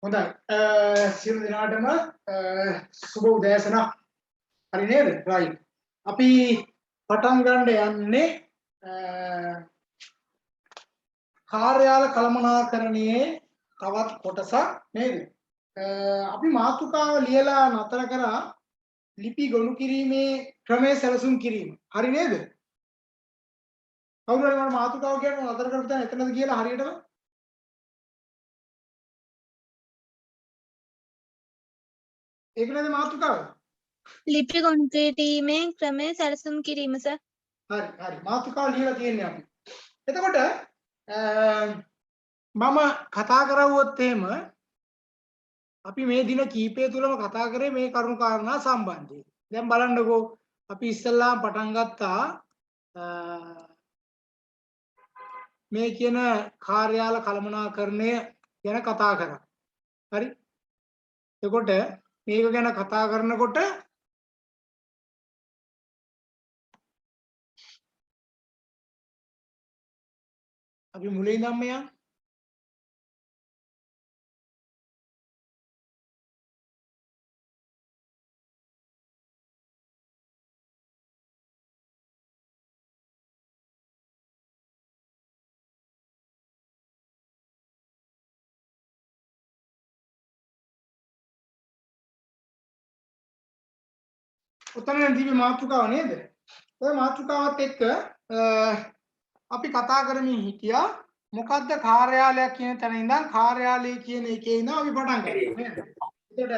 හොඳයි. සියලු දෙනාටම සුබ උදෑසනක්. හරි නේද? right. අපි පටන් ගන්න යන්නේ කාර්යාල කළමනාකරණයේ තවත් කොටසක් නේද? අපි මාතෘකාව ලියලා නතර කරා ලිපි ගොනු කිරීමේ ක්‍රමයේ සැලසුම් කිරීම. හරි නේද? කවුරු හරි මම මාතෘකාව කියන්නේ නතර කරපු තැන එතනද කියලා හරියටම ඒක නේද මාතෘකාව? ලිපි ගොනු කිරීමේ ක්‍රමයේ සැලසුම් කිරීම සර්. හරි මාතෘකාව ලියලා තියෙන්නේ අපි. එතකොට මම කතා කරවුවොත් එහෙම අපි මේ දින කීපය තුලම කතා කරේ මේ කරුණු කාරණා සම්බන්ධයෙන්. දැන් බලන්නකෝ අපි ඉස්සෙල්ලාම පටන් ගත්තා මේ කියන කාර්යාල කළමනාකරණය ගැන කතා කරා. හරි? එතකොට මේක ගැන කතා කරනකොට අපි මුලින් ඉඳන්ම යමු. උතනදී මේ මාතෘකාව නේද? ඔය මාතෘකාවත් එක්ක අපි කතා කරමින් හිටියා මොකද්ද කාර්යාලයක් කියන තැන ඉඳන් කාර්යාලය කියන එකේ ඉඳන් අපි පටන් ගන්නවා නේද? එතකොට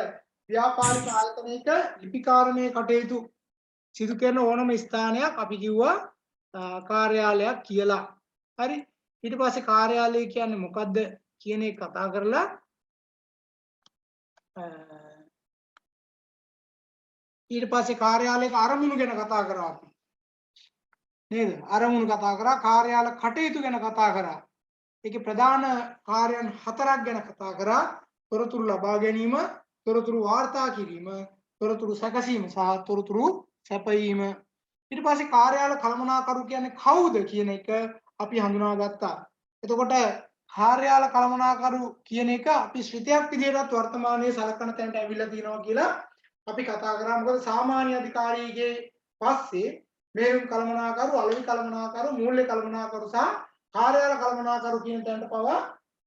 ව්‍යාපාරික ආයතනයක ලිපිකාරණයේ කටයුතු සිදු කරන ඕනම ස්ථානයක් අපි කිව්වා කාර්යාලයක් කියලා. හරි? ඊට පස්සේ කාර්යාලය කියන්නේ මොකද්ද කියන එක කතා කරලා ඊට පස්සේ කාර්යාලයක අරමුණු ගැන කතා කරා අපි. නේද? අරමුණු කතා කරා, කාර්යාල කටයුතු ගැන කතා කරා. ඒකේ ප්‍රධාන කාර්යයන් 4ක් ගැන කතා කරා. තොරතුරු ලබා ගැනීම, තොරතුරු වාර්තා කිරීම, තොරතුරු සැකසීම සහ තොරතුරු සැපයීම. ඊට පස්සේ කාර්යාල කළමනාකරු කියන්නේ කවුද කියන එක අපි හඳුනාගත්තා. එතකොට කාර්යාල කළමනාකරු කියන එක අපි ශ්‍රිතයක් විදිහට වර්තමානයේ සලකන තැනට ඇවිල්ලා තියෙනවා කියලා අපි කතා කරා. මොකද සාමාන්‍ය අධිකාරියේ පස්සේ මේරුම් කළමනාකරු, අලෙවි කළමනාකරු, මූල්‍ය කළමනාකරු සහ කාර්යාල කළමනාකරු කියන තැනට පවා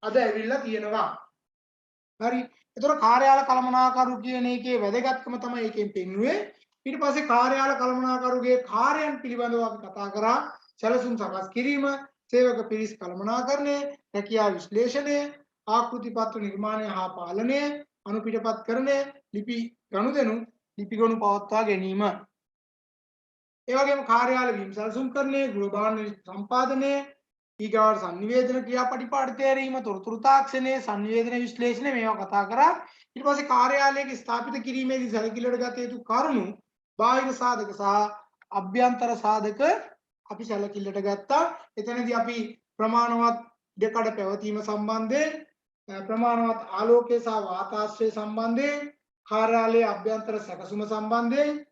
අද ඇවිල්ලා තියෙනවා. හරි. ඒතර කාර්යාල කළමනාකරු කියන එකේ වැදගත්කම තමයි එකෙන් පෙන්වුවේ. ඊට පස්සේ කාර්යාල කළමනාකරුගේ කාර්යයන් පිළිබඳව අපි කතා කරා. සැලසුම් සකස් කිරීම, සේවක පිරිස් කළමනාකරණය, රැකියා විශ්ලේෂණය, ආකෘති පත්‍ර නිර්මාණය හා පාලනය, අනුපිටපත් කරණය, ලිපි ගනුදෙනු, ලිපි ගොනු පවත්වා ගැනීම. ඒ වගේම කාර්යාල විමසල්සුම් කරණය, ගෘහ භාණ්ඩ සම්පාදනය, ඊගාවට සංනිවේදන ක්‍රියාපටිපාටි තේරීම, තොරතුරු තාක්ෂණය, සංනිවේදන විශ්ලේෂණය මේවා කතා කරා. ඊට පස්සේ කාර්යාලයක ස්ථාපිත කිරීමේදී සැලකිල්ලට ගත යුතු කරුණු, බාහිර සාධක සහ අභ්‍යන්තර සාධක අපි සැලකිල්ලට ගත්තා. එතනදී අපි ප්‍රමාණවත් දෙකඩ පැවතීම සම්බන්ධයෙන්, ප්‍රමාණවත් ආලෝකය සහ වාතාශ්‍රය සම්බන්ධයෙන්, කාර්යාලයේ අභ්‍යන්තර සැකසුම සම්බන්ධයෙන්,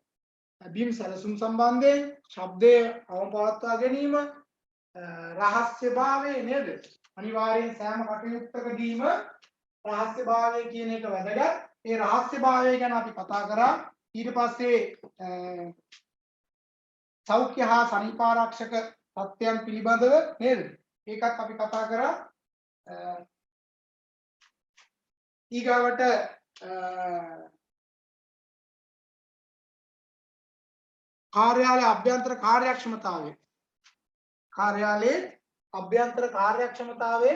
බිම් සැලසුම් සම්බන්ධයෙන්, ශබ්දය අවපවත්වා ගැනීම, රහස්‍යභාවය නේද? අනිවාර්යෙන් සෑම කටයුත්තකදීම රහස්‍යභාවය කියන එක වැදගත්. ඒ රහස්‍යභාවය ගැන අපි කතා කරා. ඊට පස්සේ සෞඛ්‍ය හා සනීපාරක්ෂක තත්ත්වයන් පිළිබඳව නේද? ඒකත් අපි කතා කරා. ඊගාවට කාර්යාලයේ අභ්‍යන්තර කාර්යක්ෂමතාවය, කාර්යාලයේ අභ්‍යන්තර කාර්යක්ෂමතාවය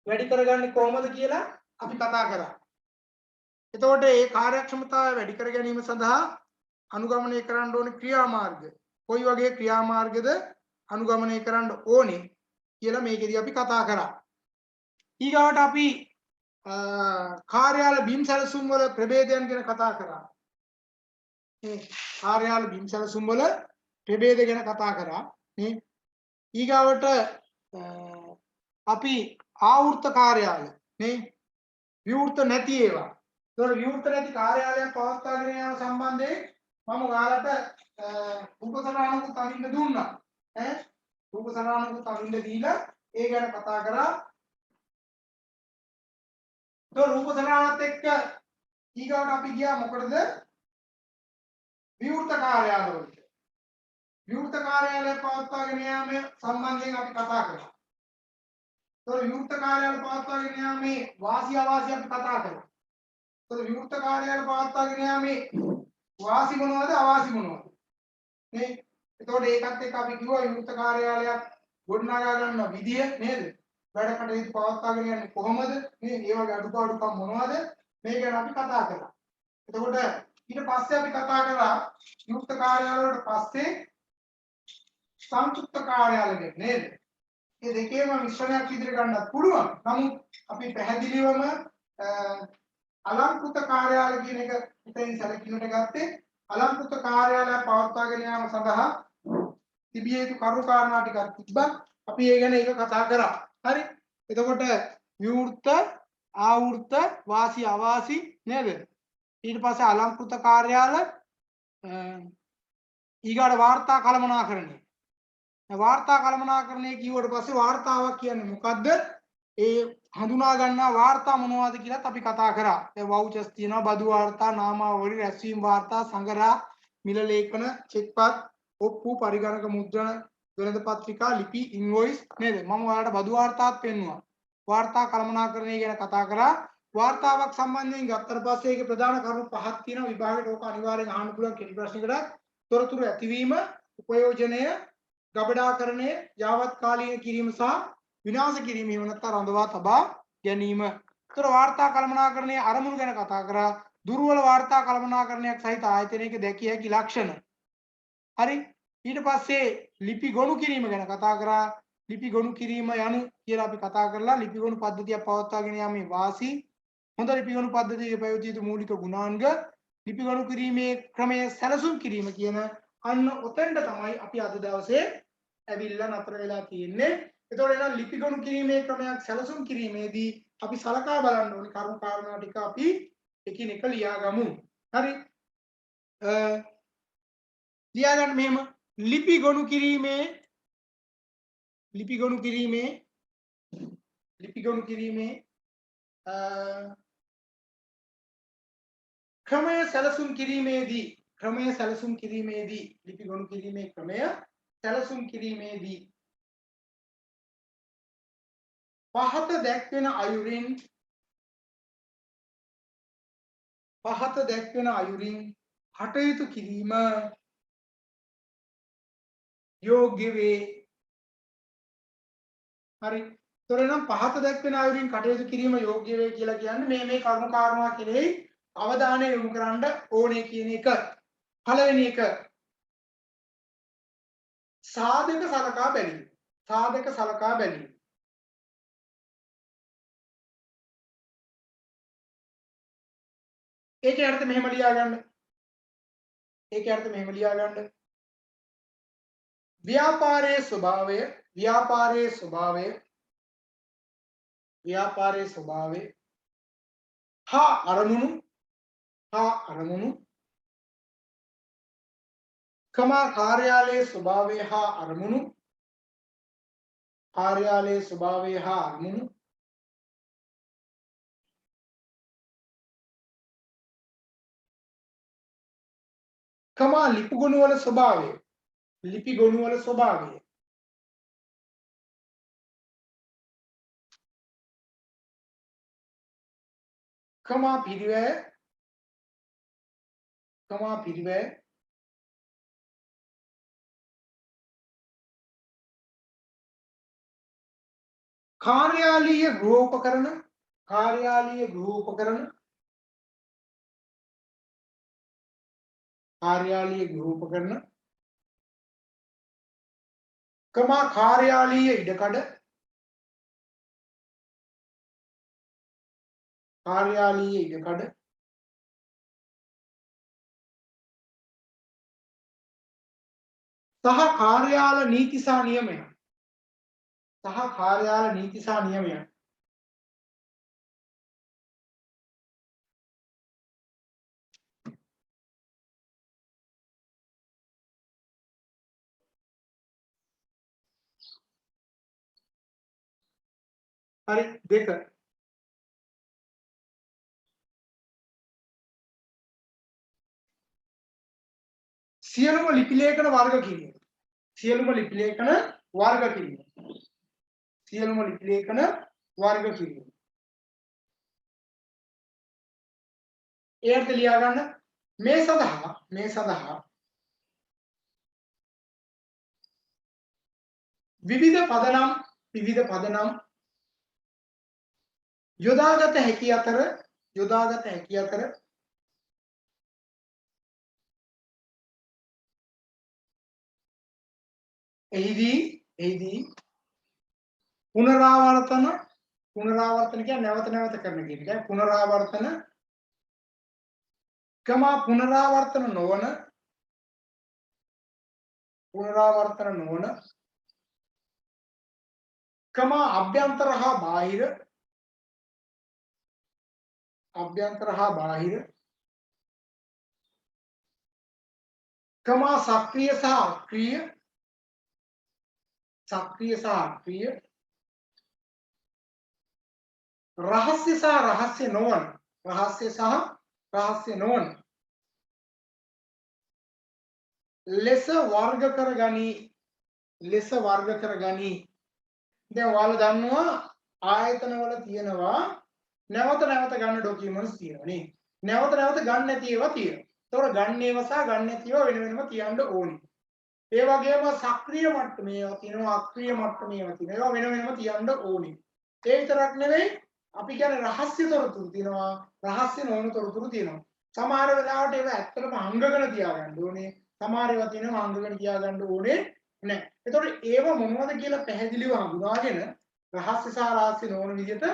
වැඩි කරගන්නේ කොහොමද කියලා අපි කතා කරා. එතකොට මේ කාර්යක්ෂමතාවය වැඩි කර ගැනීම සඳහා අනුගමනය කරන්න ඕනේ ක්‍රියාමාර්ග. කොයි වගේ ක්‍රියාමාර්ගද අනුගමනය කරන්න ඕනේ කියලා මේකෙදී අපි කතා කරා. ඊගාවට අපි කාර්යාල බිම් සැලසුම් වල ප්‍රභේදයන් ගැන කතා කරා. කාර්යාල බිම් සැලසුම් වල ප්‍රභේද ගැන කතා කරා. ඊගාවට අපි ආවෘත කාර්යාල නේ විවෘත නැති ඒවා. ඒතකොට විවෘත නැති කාර්යාලයක් පවත්වාගෙන යාම සම්බන්ධයෙන් මම ඔයාලට උපසරණක තනින්න දුන්නා. ඈ රූප සටහනක තවින්න දීලා ඒ ගැන කතා කරා. તો රූප සටහනත් එක්ක ඊගාට අපි ගියා මොකටද? විවෘත කාර්යාලවලට. විවෘත කාර්යාලය පවත්වාගෙන යාම සම්බන්ධයෙන් අපි කතා කරා. તો විවෘත කාර්යාල පවත්වාගෙන යාමේ වාසි අවාසි අපි කතා කරා. તો විවෘත කාර්යාල පවත්වාගෙන යාමේ වාසි මොනවද අවාසි මොනවද? නේ? එතකොට ඒකත් එක්ක අපි කිව්වා විවෘත කාර්යාලයක් ගොඩනගා ගන්න විදිය නේද? වැඩ කටයුතු පවත්වාගෙන යන්නේ කොහොමද? මේ වගේ අඩුපාඩුකම් මොනවද? මේ ගැන අපි කතා කරා. එතකොට ඊට පස්සේ අපි කතා කරා විවෘත කාර්යාල වලට පස්සේ සංයුක්ත කාර්යාල ගැන නේද? මේ දෙකේම මිශ්‍රණයක් විදිහට ගන්නත් පුළුවන්. නමුත් අපි පැහැදිලිවම අලංකృత කාර්යාල කියන එක ඉතින් සැලකිලිමට ගත්තේ අලංකృత කාර්යාලය පවත්වාගෙන යාම සඳහා තිබිය යුතු කරුණු කාරණා ටිකක් තිබ්බා. අපි ඒ ගැන ඒක කතා කරා. හරි. එතකොට විවෘත, ආවෘත, වාසි අවාසි නේද? ඊට පස්සේ අලංකృత කාර්යාල ඊගාට වාර්තා කළමනාකරණය. වාර්තා කළමනාකරණය කිව්වට පස්සේ වාර්තාවක් කියන්නේ මොකද්ද? ඒ හඳුනා ගන්නා වාර්තා මොනවද කියලාත් අපි කතා කරා. ඒ වවුචර්ස් තියෙනවා, බදු වාර්තා, නාමාවලි, රැස්වීම වාර්තා, සංගරා, මිල ලේඛන, චෙක්පත්, ඔප්පු, පරිගණක මුද්‍රණ, වෙළඳ පත්‍රිකා, ලිපි, ඉන්වොයිස් නේද? මම ඔයාලට බදු වාර්තාත් පෙන්නුවා. වාර්තා කළමනාකරණය ගැන කතා කරා. වාර්තාවක් සම්බන්ධයෙන් ගත්තට පස්සේ ඒකේ ප්‍රධාන කරුණු පහක් තියෙනවා. විභාගයට ඕක අනිවාර්යෙන් අහන්න පුළුවන් කෙටි ප්‍රශ්නයකට. තොරතුරු ඇතිවීම, උපයෝජනය, ගබඩාකරණය, යාවත් කාලීන කිරීම සහ විනාශ කිරීම එහෙම නැත්නම් රඳවා තබා ගැනීම. ඒතර වාර්තා කළමනාකරණයේ අරමුණු ගැන කතා කරා. දුර්වල වාර්තා කළමනාකරණයක් සහිත ආයතනයක දැකිය හැකි ලක්ෂණ. හරි. ඊට පස්සේ ලිපි ගොනු කිරීම ගැන කතා කරා. ලිපි ගොනු කිරීම යනු කියලා අපි කතා කරලා ලිපි ගොනු පද්ධතිය පවත්වාගෙන යාමේ වාසි, හොඳ ලිපි ගොනු පද්ධතියේ පැවතිය යුතු මූලික ගුණාංග, ලිපි ගොනු කිරීමේ ක්‍රමය සැලසුම් කිරීම කියන අන්න ඔතෙන්ට තමයි අපි අද දවසේ ඇවිල්ලා නතර වෙලා තියෙන්නේ. එතකොට එහෙනම් ලිපි ගොනු කිරීමේ ක්‍රමයක් සැලසුම් කිරීමේදී අපි සලකා බලන්න ඕනි කරුණු කාරණා ටික අපි එකිනෙක ලියාගමු. හරි. ලියාගන්න මෙහෙම ලිපි ගොනු කිරීමේ ක්‍රමය සැලසුම් කිරීමේදී ලිපි ගොනු කිරීමේ ක්‍රමය සැලසුම් කිරීමේදී පහත දැක්වෙන අයුරින් කටයුතු කිරීම යෝග්‍ය වේ. හරි. එතකොට පහත දැක්වෙන අයුරින් කටයුතු කිරීම යෝග්‍ය වේ කියලා කියන්නේ මේ කරුණු කාරණා කෙරෙහි අවධානය යොමු කරන්න ඕනේ කියන එක. පළවෙනි එක සාධක සලකා බැලීම. ඒකේ අර්ථය මෙහෙම ලියා ගන්න. ව්‍යාපාරයේ ස්වභාවය හා අරමුණු කාර්යාලයේ ස්වභාවය හා අරමුණු ලිපි ගොනුවල ස්වභාවය පිරිවැය කාර්යාලීය ගෘහෝපකරණ කාර්යාලීය ඉඩකඩ සහ කාර්යාල නීති සහ නියමයන් හරි දෙක. සියලුම ලිපි ලේඛන වර්ග කිරීම. සියලුම ලිපි ලේඛන වර්ග කිරීම. සියලුම ලිපි ලේඛන වර්ග කිරීම. ඒ අර්ථ ලියා ගන්න. මේ සඳහා විවිධ පදනම් යොදාගත හැකි අතර එහිදී පුනරාවර්තන කියන්නේ නැවත කරන කියන එකයි. පුනරාවර්තන නොවන අභ්‍යන්තර හා බාහිර සක්‍රිය සහ අක්‍රිය රහස්‍ය සහ රහස්‍ය නොවන ලෙස වර්ග කරගනි. දැන් ඔයාලා දන්නවා ආයතන වල තියෙනවා නැවත ගන්න ડોකියුමන්ට්ස් තියෙනවා නේ. නැවත ගන්න නැති ඒවා තියෙනවා. ඒතකොට ගන්න ඒවා සහ ගන්න නැති ඒවා වෙනම තියන්න ඕනේ. ඒ වගේම සක්‍රිය මට්ටමේ ඒවා තියෙනවා, අක්‍රිය මට්ටමේ ඒවා තියෙනවා. ඒවා වෙනම තියන්න ඕනේ. ඒ විතරක් නෙවෙයි අපි කියන්නේ රහස්‍ය තොරතුරු තියෙනවා, රහස්‍ය නොවන තොරතුරු තියෙනවා. සමහර වෙලාවට ඒවා ඇත්තටම අංගගෙන තියාගන්න ඕනේ. සමහර ඒවා තියෙනවා අංගගෙන තියාගන්න ඕනේ නැහැ. ඒතකොට ඒව මොනවද කියලා පැහැදිලිව හඳුනාගෙන රහස්‍ය සහ රහස්‍ය නොවන විදිහට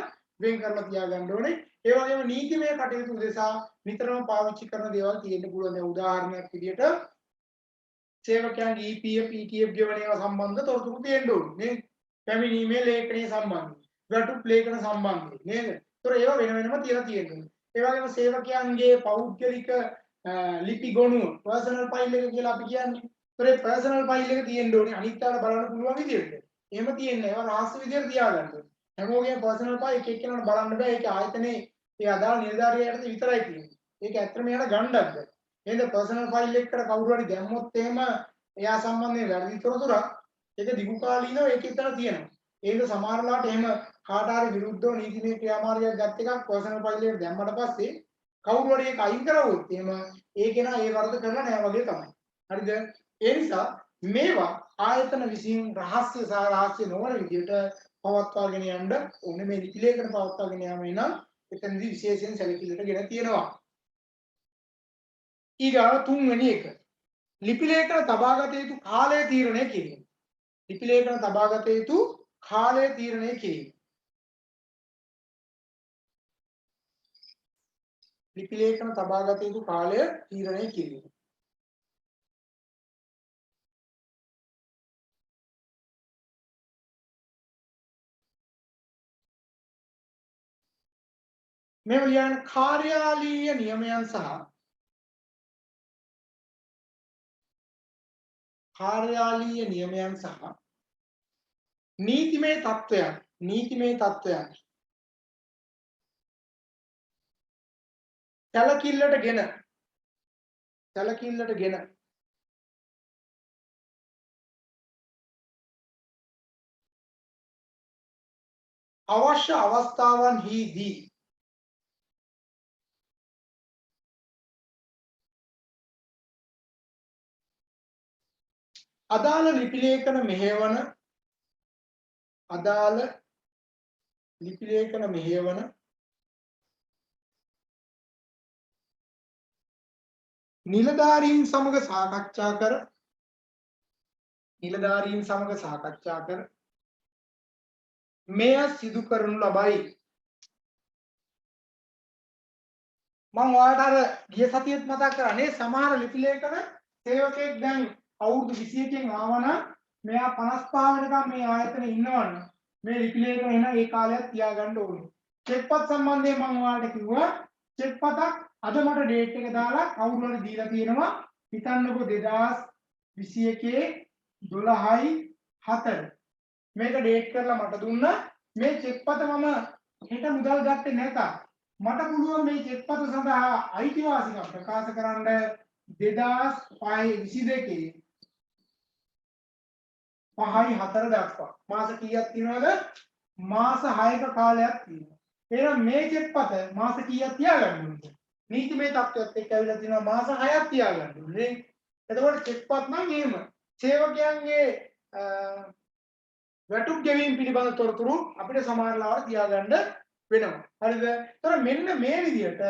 වෙන් කරලා තියාගන්න ඕනේ. ඒ වගේම නීතිමය කටයුතු උදෙසා නිතරම පාවිච්චි කරන දේවල් තියෙන්න පුළුවන්. දැන් උදාහරණයක් විදිහට සේවකයන්ගේ EPF ETF ගෙවන ඒවා සම්බන්ධ තොරතුරු තියෙන්න ඕනේ නේද? පැමිණීමේ ලේඛනයේ සම්බන්ධ, වැටුප් ලේඛන සම්බන්ධ නේද? ඒතකොට ඒවා වෙනම තියලා තියෙනවා. ඒ වගේම සේවකයන්ගේ පෞද්ගලික ලිපි ගොනුව පර්සනල් ෆයිල් එක කියලා අපි කියන්නේ. ඒතකොට ඒ පර්සනල් ෆයිල් එක තියෙන්න ඕනේ අනිත් අයට බලන්න පුළුවන් විදිහට. එහෙම තියෙන්නේ ඒවා රහස්‍ය විදිහට තියාගන්න ඕනේ. හැමෝගෙම පර්සනල් ෆයිල් එක එක්කෙනාට බලන්න බෑ. ඒක ආයතනයේ ඒ අදාළ නිලධාරියාට විතරයි තියෙන්නේ. ඒක ඇත්තටම එයාට ගන්නත් බෑ. එහෙනම් පර්සනල් ෆයිල් එකකට කවුරු හරි දැම්මොත් එහෙම එයා සම්බන්ධයෙන් වැරදි තොරතුරක් ඒක දිගු කාලීනව ඒක ඉතන තියෙනවා. ඒක සමහරලාට එහෙම කාට හරි විරුද්ධව නීතිමය ක්‍රියාමාර්ගයක් ගත් එකක් පර්සනල් ෆයිල් එකට දැම්මට පස්සේ කවුරු හරි ඒක අයින් කරවුවොත් එහෙම ඒ කෙනා ඒ වරද කරලා නැහැ වගේ තමයි. හරිද? ඒ නිසා මේවා ආයතන විසින් රහස්‍ය සහ රහස්‍ය නොවන විදිහට පවත්වාගෙන යන්න ඕනේ. මේ ලිපි ලේඛන පවත්වාගෙන යාම නම් එතනදී විශේෂයෙන් සැලකිල්ලට ගෙන තියෙනවා. ඊගා තුන්වෙනි එක ලිපි ලේඛන තබාගත යුතු කාලය තීරණය කිරීම. ලිපි ලේඛන තබාගත යුතු කාලය තීරණය කිරීම. ලිපි ලේඛන තබාගත යුතු කාලය තීරණය කිරීම. මේ ලියන කාර්යාලීය නියමයන් සහ නීතිමය තත්ත්වයන් සැලකිල්ලටගෙන අවශ්‍ය අවස්ථාවන්හිදී අදාළ ලිපි ලේඛන මෙහෙයවන නිලධාරීන් සමග සාකච්ඡා කර මෙය සිදු කරනු ලබයි. මම ඔයාලට අර ගිය සතියේත් මතක් කරන්නේ සමහර ලිපි ලේඛන සේවකයෙක් දැන් අවුරුදු 21කින් ආවනම් මෙයා 55 වෙනකම් මේ ආයතනයේ ඉන්නවනම් මේ ලිපි ලේඛන එන ඒ කාලයක් තියාගන්න ඕනේ. චෙක්පත් සම්බන්ධයෙන් මම ඔයාලට කිව්වා චෙක්පතක් අද මට ඩේට් එක දාලා කවුරු හරි දීලා තියෙනවා හිතන්නකෝ 2021 12යි 4 මේක ඩේට් කරලා මට දුන්නා මේ චෙක්පත මම හෙට මුදල් ගත්තේ නැත. මට පුළුවන් මේ චෙක්පත සඳහා අයිතිවාසිකම් ප්‍රකාශ කරන්න 2022 5යි 4 දක්වා. මාස කීයක් තියෙනවද? මාස 6ක කාලයක් තියෙනවා. එහෙනම් මේ චෙක්පත මාස කීයක් තියාගන්න ඕනද? නීතිමය තත්ත්වයක් එක්ක ඇවිල්ලා තියෙනවා මාස 6ක් තියාගන්න ඕනේ. එතකොට චෙක්පත් නම් එහෙම. සේවකයන්ගේ වැටුප් ගෙවීම පිළිබඳ තොරතුරු අපිට සමහරවිට තියාගන්න වෙනවා. හරිද? ඒතර මෙන්න මේ විදිහට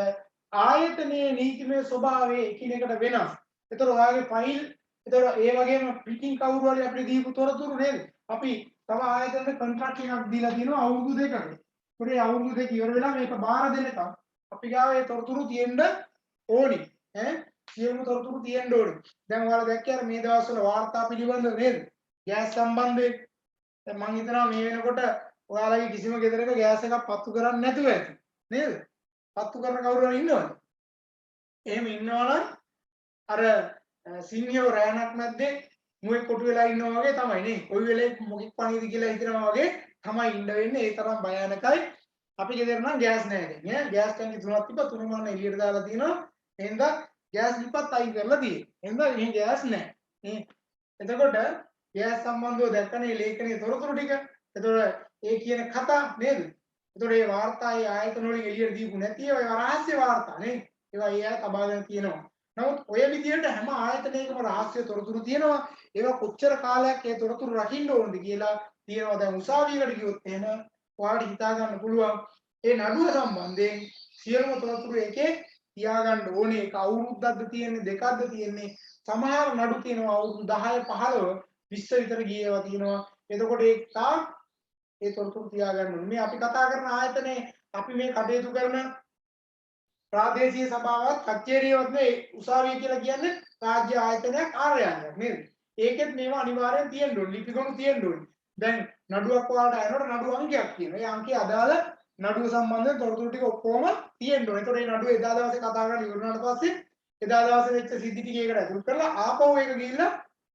ආයතනයේ නීතිමය ස්වභාවය එකිනෙකට වෙනස්. ඒතර ඔයාගේ ෆයිල් ඒතර ඒ වගේම පිටින් කවුරු හරි අපිට දීපු තොරතුරු නේද? අපි තව ආයතනයකට කොන්ත්‍රාක්ට් එකක් දීලා තියෙනවා අවුරුදු දෙකකට. ඒකේ අවුරුදු දෙක ඉවර වෙලා මේක බාර දෙන්නකම් අපි ගාව ඒ තොරතුරු තියෙන්න ඕනි. සියලුම තොරතුරු තියෙන්න ඕනි. දැන් ඔයාලා දැක්කේ අර මේ දවස්වල වාර්තා පිළිබඳව නේද? ගෑස් සම්බන්ධයෙන් දැන් මම හිතනවා මේ වෙනකොට ඔයාලගේ කිසිම ගෙදරක ගෑස් එකක් පත්තු කරන්නේ නැතුව ඇති නේද? පත්තු කරන කවුරු හරි ඉන්නවද? එහෙම ඉන්නවනම් අර සිංහයෝ රෑනක් මැද්දේ මුවෙක් කොටු වෙලා ඉන්නවා වගේ තමයි නේ. කොයි වෙලේ මොකෙක් පණීද කියලා හිතනවා වගේ තමයි ඉන්න වෙන්නේ. ඒ තරම් භයානකයි. අපි ගෙදර නම් ගෑස් නැහැ දැන්. ගෑස් ටැංකි තුනක් තිබ්බා. තුනම නම් එළියට දාලා තියෙනවා. එහෙනම් ගෑස් ලිපත් අයින් කරලා තියෙන්නේ. එහෙනම් මේ ගෑස් නැහැ. එතකොට ගෑස් සම්බන්ධව දැක්කනේ ලේඛනයේ තොරතුරු ටික. එතකොට ඒ කියන කතා නේද? එතකොට මේ වාර්තායේ ආයතන වලින් එළියට දීපු නැති ඒවා රහස්‍ය වාර්තා නේ. ඒවා ඒ අය තබාගෙන තියෙනවා. නමුත් ඔය විදිහට හැම ආයතනයකම රහස්‍ය තොරතුරු තියෙනවා. ඒවා කොච්චර කාලයක් ඒ තොරතුරු රකින්න ඕනද කියලා තියෙනවා. දැන් උසාවියකට ගියොත් එහෙම ඔයාලට හිතා ගන්න පුළුවන් ඒ නඩුව සම්බන්ධයෙන් සියලුම තොරතුරු එකේ තියාගන්න ඕනේ. ඒක අවුරුද්දක්ද තියෙන්නේ දෙකක්ද තියෙන්නේ. සමහර නඩු තියෙනවා අවුරුදු 10 15 20 විතර ගිය ඒවා තියෙනවා. එතකොට ඒ තාක් ඒ තොරතුරු තියාගන්න ඕනේ. මේ අපි කතා කරන ආයතනයේ අපි මේ කටයුතු කරන ප්‍රාදේශීය සභාවත් කච්චේරියවත් නේ උසාවිය කියලා කියන්නේ රාජ්‍ය ආයතනයක් කාර්යාලයක් නේද? ඒකෙත් මේවා අනිවාර්යෙන් තියෙන්න ඕනේ. ලිපිගොනු තියෙන්න ඕනේ. දැන් නඩුවක් ඔයාලට අයනකොට නඩු අංකයක් තියෙනවා. ඒ අංකය අදාළ නඩුව සම්බන්ධ තොරතුරු ටික ඔක්කොම තියෙන්න ඕනේ. ඒතකොට මේ නඩුව එදා දවසේ කතා කරලා ඉවර වුණාට පස්සේ එදා දවසේ වෙච්ච සිද්ධි ටික ඒකට ඇතුල් කරලා ආපහු ඒක ගිහිල්ලා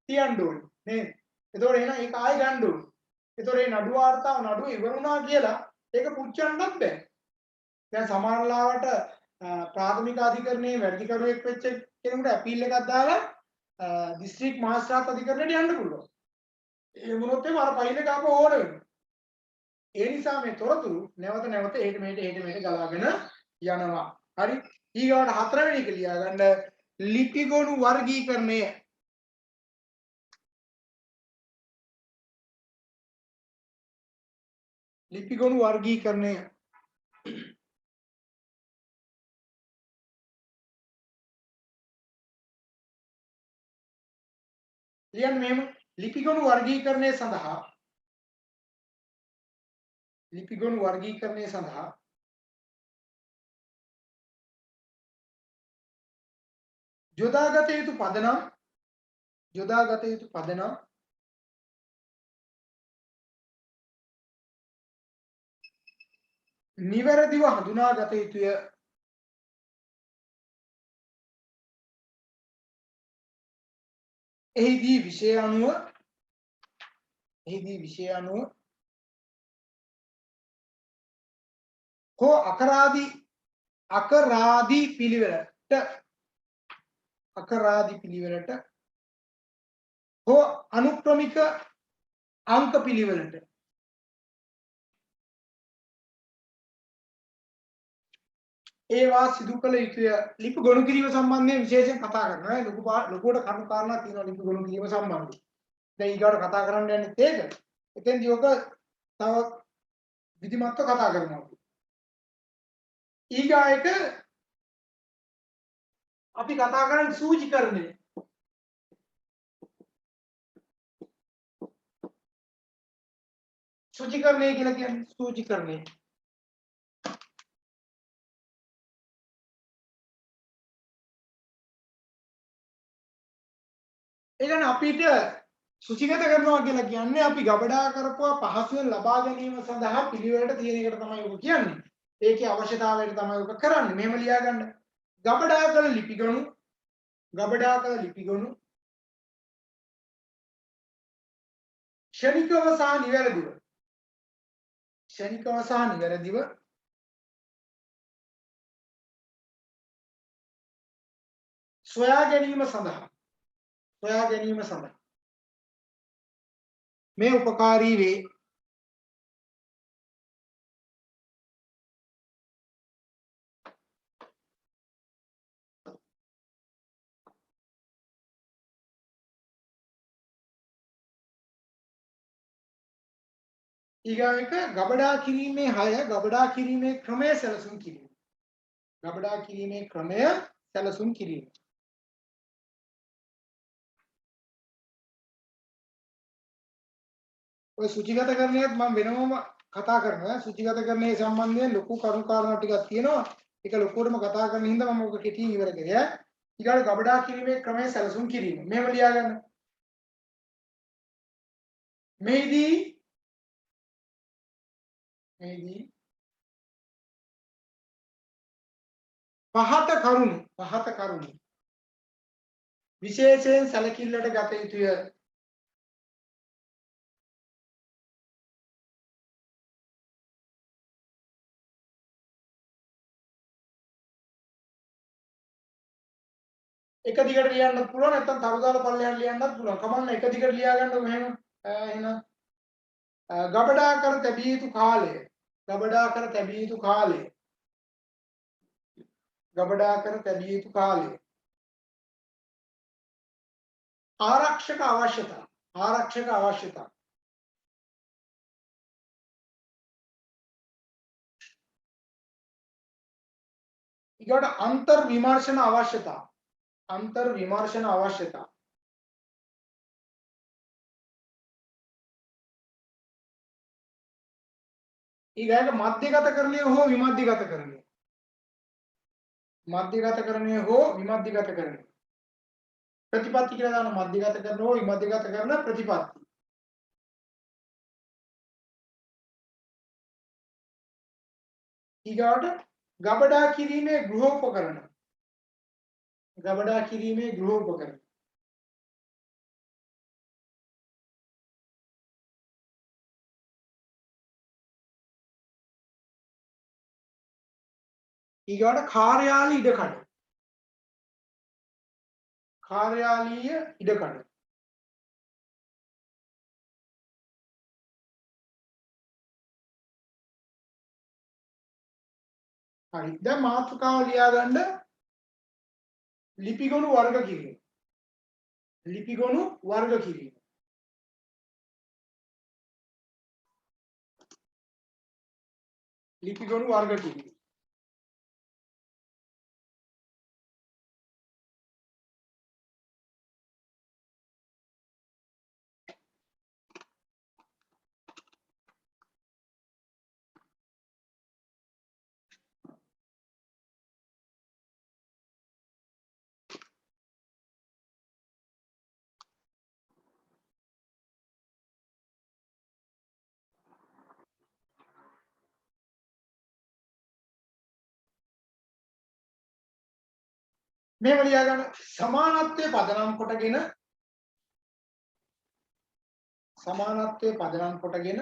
තියන්න ඕනේ. නේද? ඒතකොට එහෙනම් ඒක ආයෙ ගන්න ඕනේ. ඒතකොට මේ නඩුව වාර්තාව නඩුව ඉවර වුණා කියලා ඒක පුච්චන්නත් බෑ. දැන් සමහරලාවට ප්‍රාථමික අධිකරණයේ වැඩිකරුවෙක් වෙච්ච කෙනෙකුට අපීල් එකක් දාලා දිස්ත්‍රික් මහේස්ත්‍රාත් අධිකරණයට යන්න පුළුවන්. ඒ වුණොත් එම අර ෆයිල් එක ආපහු ඕන වෙනවා. ඒ නිසා මේ තොරතුරු නැවත නැවත එහෙට මෙහෙට ගලාගෙන යනවා. හරි. ඊගාට හතරවෙනි එක ලියාගන්න ලිපිගොනු වර්ගීකරණය. ලිපිගොනු වර්ගීකරණය ලියන්න මෙහෙම ලිපිගොනු වර්ගීකරණය සඳහා යොදාගත යුතු පදනම් නිවැරදිව හඳුනාගත යුතුය. එහිදී විෂය අනුව හෝ අකරාදී පිළිවෙලට හෝ අනුක්‍රමික අංක පිළිවෙලට ඒවා සිදු කළ යුතුය. ලිපි ගොනු කිරීම සම්බන්ධයෙන් විශේෂයෙන් කතා කරනවා. ලොකුවට කරුණු කාරණා තියෙනවා ලිපි ගොනු කිරීම සම්බන්ධයෙන්. දැන් ඊගාට කතා කරන්න යන්නේ ඒක. එතෙන්දී ඔක තව විධිමත්ව කතා කරනවා. ඊගා එක අපි කතා කරන්නේ සූචිකරණය. සූචිකරණය කියලා කියන්නේ සූචිකරණය. ඒ කියන්නේ අපිට සුචිගත කරනවා කියලා කියන්නේ අපි ගබඩා කරපුවා පහසුවෙන් ලබා ගැනීම සඳහා පිළිවෙලට තියෙන එකට තමයි ඔක කියන්නේ. ඒකේ අවශ්‍යතාවයට තමයි ඔක කරන්නේ. මෙහෙම ලියා ගන්න. ගබඩා කළ ලිපිගොනු ක්ෂණිකව සහ නිවැරදිව ක්ෂණිකව සහ නිවැරදිව සොයා ගැනීම සඳහා මේ උපකාරී වේ. ඊගාව එක ගබඩා කිරීමේ 6 ගබඩා කිරීමේ ක්‍රමය සැලසුම් කිරීම. ගබඩා කිරීමේ ක්‍රමය සැලසුම් කිරීම. ඔය සුචිගතකරණයත් මම වෙනමම කතා කරනවා. සුචිගතකරණයේ සම්බන්ධයෙන් ලොකු කරුණු කාරණා ටිකක් තියෙනවා. ඒක ලොකුවටම කතා කරන හින්දා මම ඔක කෙටියෙන් ඉවර කරේ. ඊගාට ගබඩා කිරීමේ ක්‍රමය සැලසුම් කිරීම. මෙහෙම ලියා ගන්න. මේදී පහත කරුණු විශේෂයෙන් සැලකිල්ලට ගත යුතුය. එක දිගට ලියන්නත් පුළුවන් නැත්නම් තරු දාලා පල්ලෙහාට ලියන්නත් පුළුවන්. කමන්න එක දිගට ලියා ගන්නකො මෙහෙම. එහෙනම් ගබඩා කර තැබිය යුතු කාලය. ගබඩා කර තැබිය යුතු කාලය. ආරක්ෂක අවශ්‍යතා. ඊගොඩ අන්තර් විමර්ශන අවශ්‍යතා. ඊගාට මධ්‍යගතකරණය හෝ විමධ්‍යගතකරණය. ප්‍රතිපත්ති කියලා දාන මධ්‍යගතකරණ හෝ විමධ්‍යගතකරණ ප්‍රතිපත්ති. ඊගාට ගබඩා කිරීමේ ගෘහෝපකරණ. ඊගාට කාර්යාලීය ඉඩකඩ. හරි. දැන් මාතෘකාව ලියා ගන්න ලිපිගොනු වර්ග කිරීම. මෙහෙම ලියා ගන්න සමානත්වයේ පදනම් කොටගෙන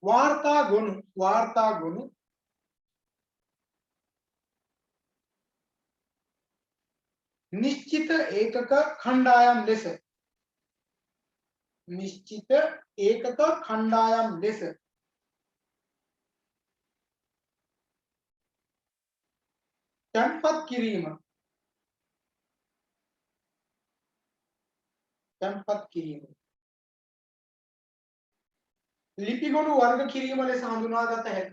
වාර්තා ගොනු නිශ්චිත ඒකක කණ්ඩායම් ලෙස තැන්පත් කිරීම. ලිපිගොනු වර්ග කිරීම ලෙස හඳුනාගත හැක.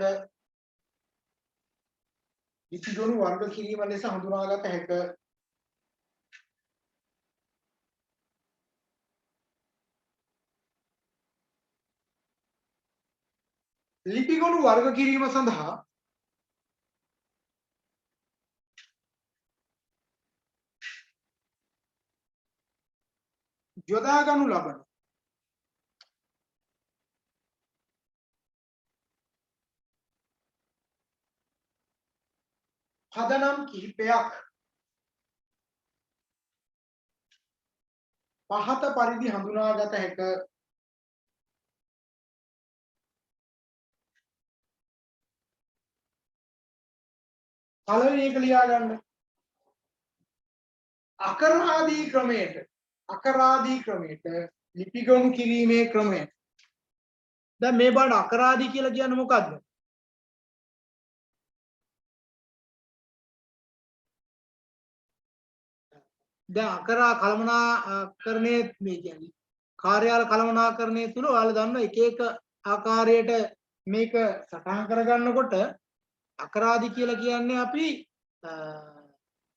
ලිපිගොනු වර්ග කිරීම සඳහා යොදා ගනු ලබන පදනම් කිහිපයක් පහත පරිදි හඳුනාගත හැක. පළවෙනි එක ලියා ගන්න. අකරාදී ක්‍රමයට ලිපි ගොනු කිරීමේ ක්‍රමය. දැන් මේ බලන්න අකරාදී කියලා කියන්නේ මොකද්ද? දැන් අකරා කළමනාකරණයේ මේ කියන්නේ කාර්යාල කළමනාකරණය තුල ඔයාලා දන්නවා එක එක ආකාරයට මේක සටහන් කරගන්නකොට අකරාදී කියලා කියන්නේ අපි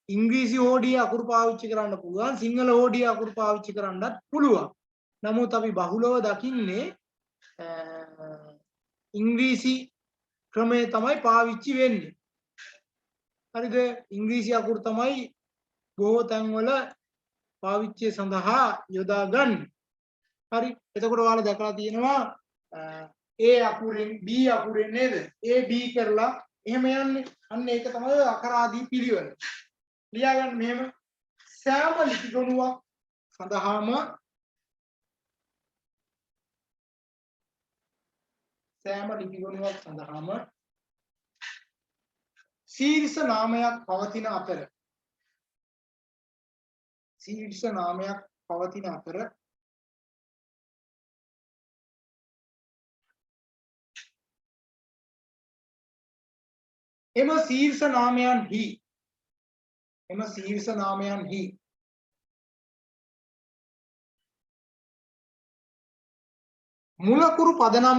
ඉංග්‍රීසි හෝඩිය අකුරු පාවිච්චි කරන්න පුළුවන් සිංහල හෝඩිය අකුරු පාවිච්චි කරන්නත් පුළුවන්. නමුත් අපි බහුලව දකින්නේ ඉංග්‍රීසි ක්‍රමය තමයි පාවිච්චි වෙන්නේ. හරිද? ඉංග්‍රීසි අකුරු තමයි බොහෝ තැන්වල පාවිච්චිය සඳහා යොදා ගන්න. හරි. එතකොට ඔයාලා දැකලා තියෙනවා A අකුරෙන් B අකුරෙන් නේද? A B කරලා එහෙම යන්නේ. අන්න ඒක තමයි අකරාදී පිළිවෙල. ලියා ගන්න මෙහෙම සෑම ලිපි ගොනුවක් සඳහාම ශීර්ෂ නාමයක් පවතින අතර එම ශීර්ෂ නාමයන්හි මුලකුරු පදනම්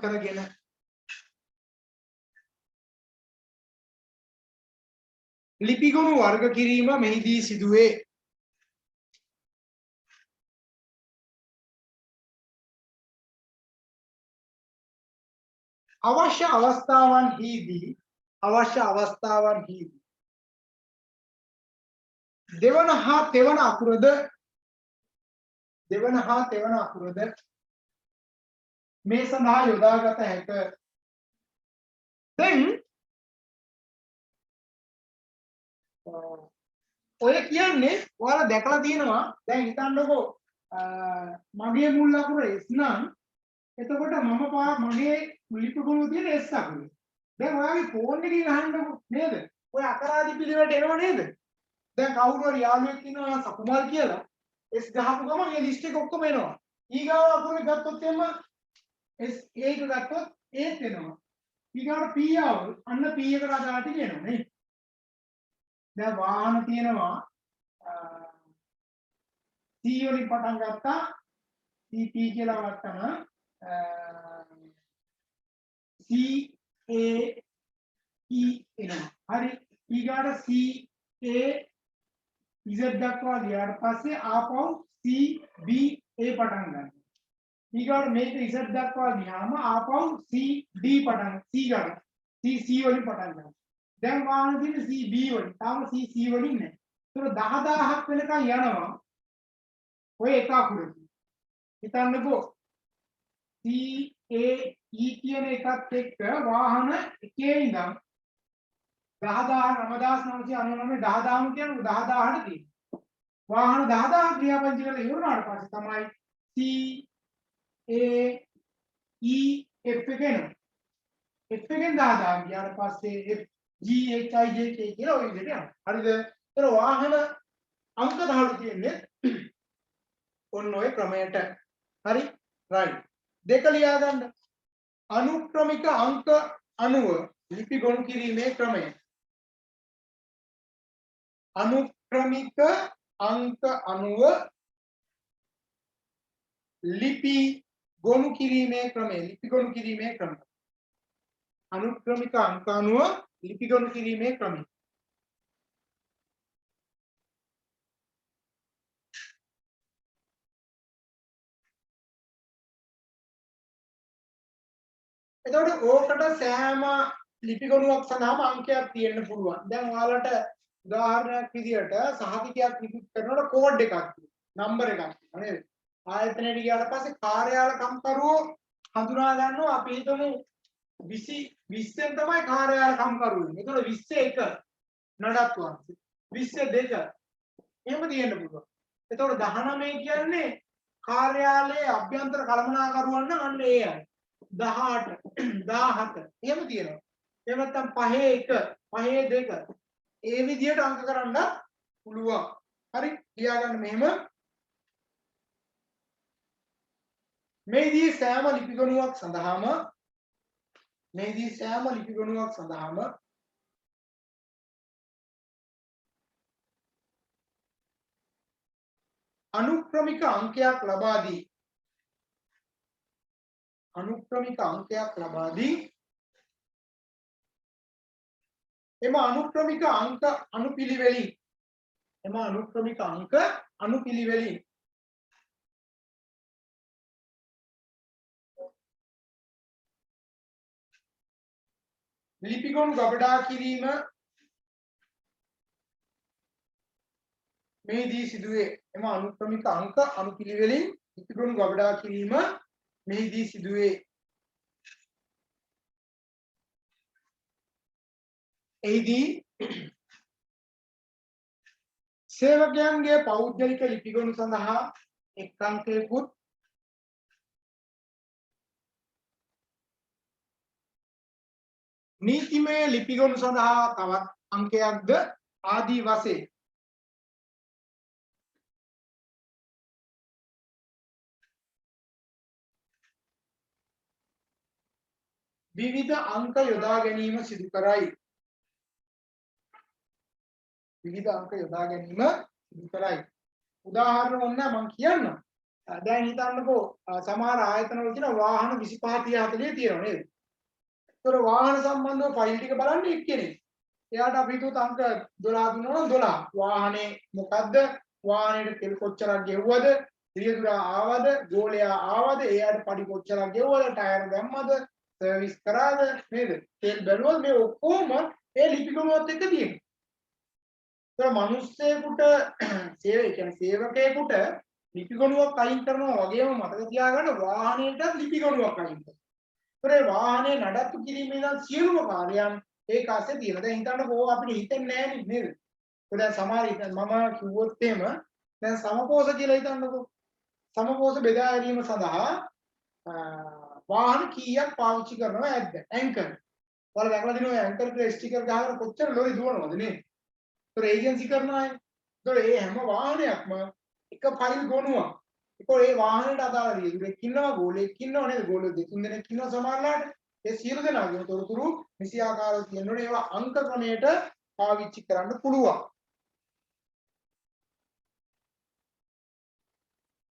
කරගෙන ලිපිගොනු වර්ග කිරීම මෙහිදී සිදුවේ. අවශ්‍ය අවස්ථාවන්හිදී දෙවන හා තෙවන අකුරද මේ සඳහා යොදාගත හැක. දැන් ඔය කියන්නේ ඔයාලා දැකලා තියෙනවා. දැන් හිතන්නකෝ මගේ මුල් අකුර S නම් එතකොට මගේ ලිපි ගොනුව තියෙන S අකුර. දැන් ඔයාගේ ෆෝන් එකකින් අහන්නකෝ නේද? ඔය අකරාදී පිළිවෙලට එනව නේද? දැන් කවුරු හරි යාළුවෙක් ඉන්නවා සකුමල් කියලා S ගහපු ගමන් ඒ ලිස්ට් එක ඔක්කොම එනවා. ඊගාව අකුර ගත්තොත් එම S A එක ගත්තොත් ඒත් එනවා. ඊගාවට P ආවොත් අන්න P එකට අදාළ ටික එනවා නේ. දැන් වාහන තියෙනවා C වලින් පටන් ගත්තා CP කියලා වත්තන C A E එනවා. හරි. ඊගාට C A Z දක්වා ගියාට පස්සේ ආපහු C B A පටන් ගන්නවා. ඊගාට මේක Z දක්වා ගියාම ආපහු C D පටන් C ගන්න. C වලින් පටන් ගන්නවා. දැන් වාහන තියෙන C B වලින්. තාම C වලින් නැහැ. ඒතර 10000ක් වෙනකන් යනවා. ඔය එක අකුරකින්. හිතන්නකෝ C A E කියන එකත් එක්ක වාහන එකේ ඉඳන් 10000 9999 කියන්නේ 10000ට තියෙනවා. වාහන 10000 ක්‍රියාපදිංචි කරලා ඉවරනාට පස්සේ තමයි C A E F එක එනවා. F එකෙන් 10000 ගියාට පස්සේ F G H I J K කියලා ඔය විදිහට යනවා. හරිද? ඒතර වාහන අංක 10 තියෙන්නේ ඔන්න ඔය ක්‍රමයට. හරි? right. දෙක ලියා ගන්න. අනුක්‍රමික අංක අනුව ලිපි ගොනු කිරීමේ ක්‍රමය. අනුක්‍රමික අංක අනුව ලිපි ගොනු කිරීමේ ක්‍රමය. අනුක්‍රමික අංක අනුව ලිපි ගොනු කිරීමේ ක්‍රමය. එතකොට ඕකට සෑම ලිපි ගොනුවක් සඳහාම අංකයක් තියෙන්න පුළුවන්. දැන් ඔයාලට උදාහරණයක් විදියට සහතිකයක් නිකුත් කරනකොට කෝඩ් එකක් තියෙනවා. නම්බර් එකක් තියෙනවා නේද? ආයතනයට ගියාට පස්සේ කාර්යාල කම්කරුවෝ හඳුනා ගන්නවා අපි හිතමු 20න් තමයි කාර්යාල කම්කරුවෝ. එතකොට 21 නඩත්තු අංශ. 22 එහෙම තියෙන්න පුළුවන්. එතකොට 19 කියන්නේ කාර්යාලයේ අභ්‍යන්තර කළමනාකරුවන් නම් අන්න ඒ අය. 18 17 එහෙම තියෙනවා. එහෙම නැත්නම් 5 1 5 2 ඒ විදිහට අංක කරන්න පුළුවන්. හරි ලියා ගන්න මෙහෙම. මේදී සෑම ලිපි ගණුවක් සඳහාම අනුක්‍රමික අංකයක් ලබා දී එම අනුක්‍රමික අංක අනුපිළිවෙලින් ලිපිගොනු ගබඩා කිරීම මෙහිදී සිදුවේ. එම අනුක්‍රමික අංක අනුපිළිවෙලින් ලිපිගොනු ගබඩා කිරීම මෙහිදී සිදුවේ. එහිදී සේවකයන්ගේ පෞද්ගලික ලිපිගොනු සඳහා එක් අංකයකුත් නීතිමය ලිපිගොනු සඳහා තවත් අංකයක්ද ආදී වශයෙන් විවිධ අංක යොදා ගැනීම සිදු කරයි. උදාහරණ ඔන්න මම කියන්නම්. දැන් හිතන්නකෝ සමහර ආයතනවල තියෙන වාහන 25 30 40 තියෙනවා නේද? ඒතර වාහන සම්බන්ධව ෆයිල් ටික බලන්න එක්කෙනෙක්. එයාට අපි හිතුවත් අංක 12 දුන්නා 12. වාහනේ මොකද්ද? වාහනේට තෙල් කොච්චරක් ගෙවුවද? රියදුරා ආවද? ගෝලයා ආවද? එයාට පඩි කොච්චරක් ගෙවුවද? ටයර් දැම්මද? සර්විස් කරාද? නේද? තෙල් බැලුවද? මේ ඔක්කොම ඒ ලිපිගොනුවත් එක්ක තියෙනවා. ඒතර මිනිස්සෙකුට සේවකයෙකුට ලිපිගොනුවක් අයින් කරනවා වගේම මතක තියාගන්න වාහනයටත් ලිපිගොනුවක් අයින් කරනවා. ඒ වාහනේ නඩත්තු කිරීමේ ඉඳන් සියලුම කාර්යයන් ඒක ASCII තියෙනවා. දැන් හිතන්නකෝ අපිට හිතෙන්නේ නැහැ නේද? දැන් සමහර මම කිව්වොත් එහෙම දැන් සමපෝෂ කියලා හිතන්නකෝ. සමපෝෂ බෙදා ගැනීම සඳහා වාහන කීයක් පාවිච්චි කරනවා ඇද්ද? ඇන්කර්. ඔයාලා දැකලා දිනෝ ඇන්කර් කියලා ස්ටිකර් ගහගෙන කොච්චර ලොරි දුවනවද නේ? ඒතර ඒජන්සි කරනවා. ඒතර ඒ හැම වාහනයක්ම එක ෆයිල් ගොනුවක්. ඒකෝ ඒ වාහනේට අදාළ රියදුරෙක් ඉන්නවා, ගෝලෙක් ඉන්නවා නේද? ගෝලෙ දෙතුන් දෙනෙක් ඉන්නවා සමහරලාට. ඒ සියලු දෙනාගේ තොරතුරු නිසියාකාරව තියෙනවනේ. ඒවා අංක ක්‍රමයට පාවිච්චි කරන්න පුළුවන්.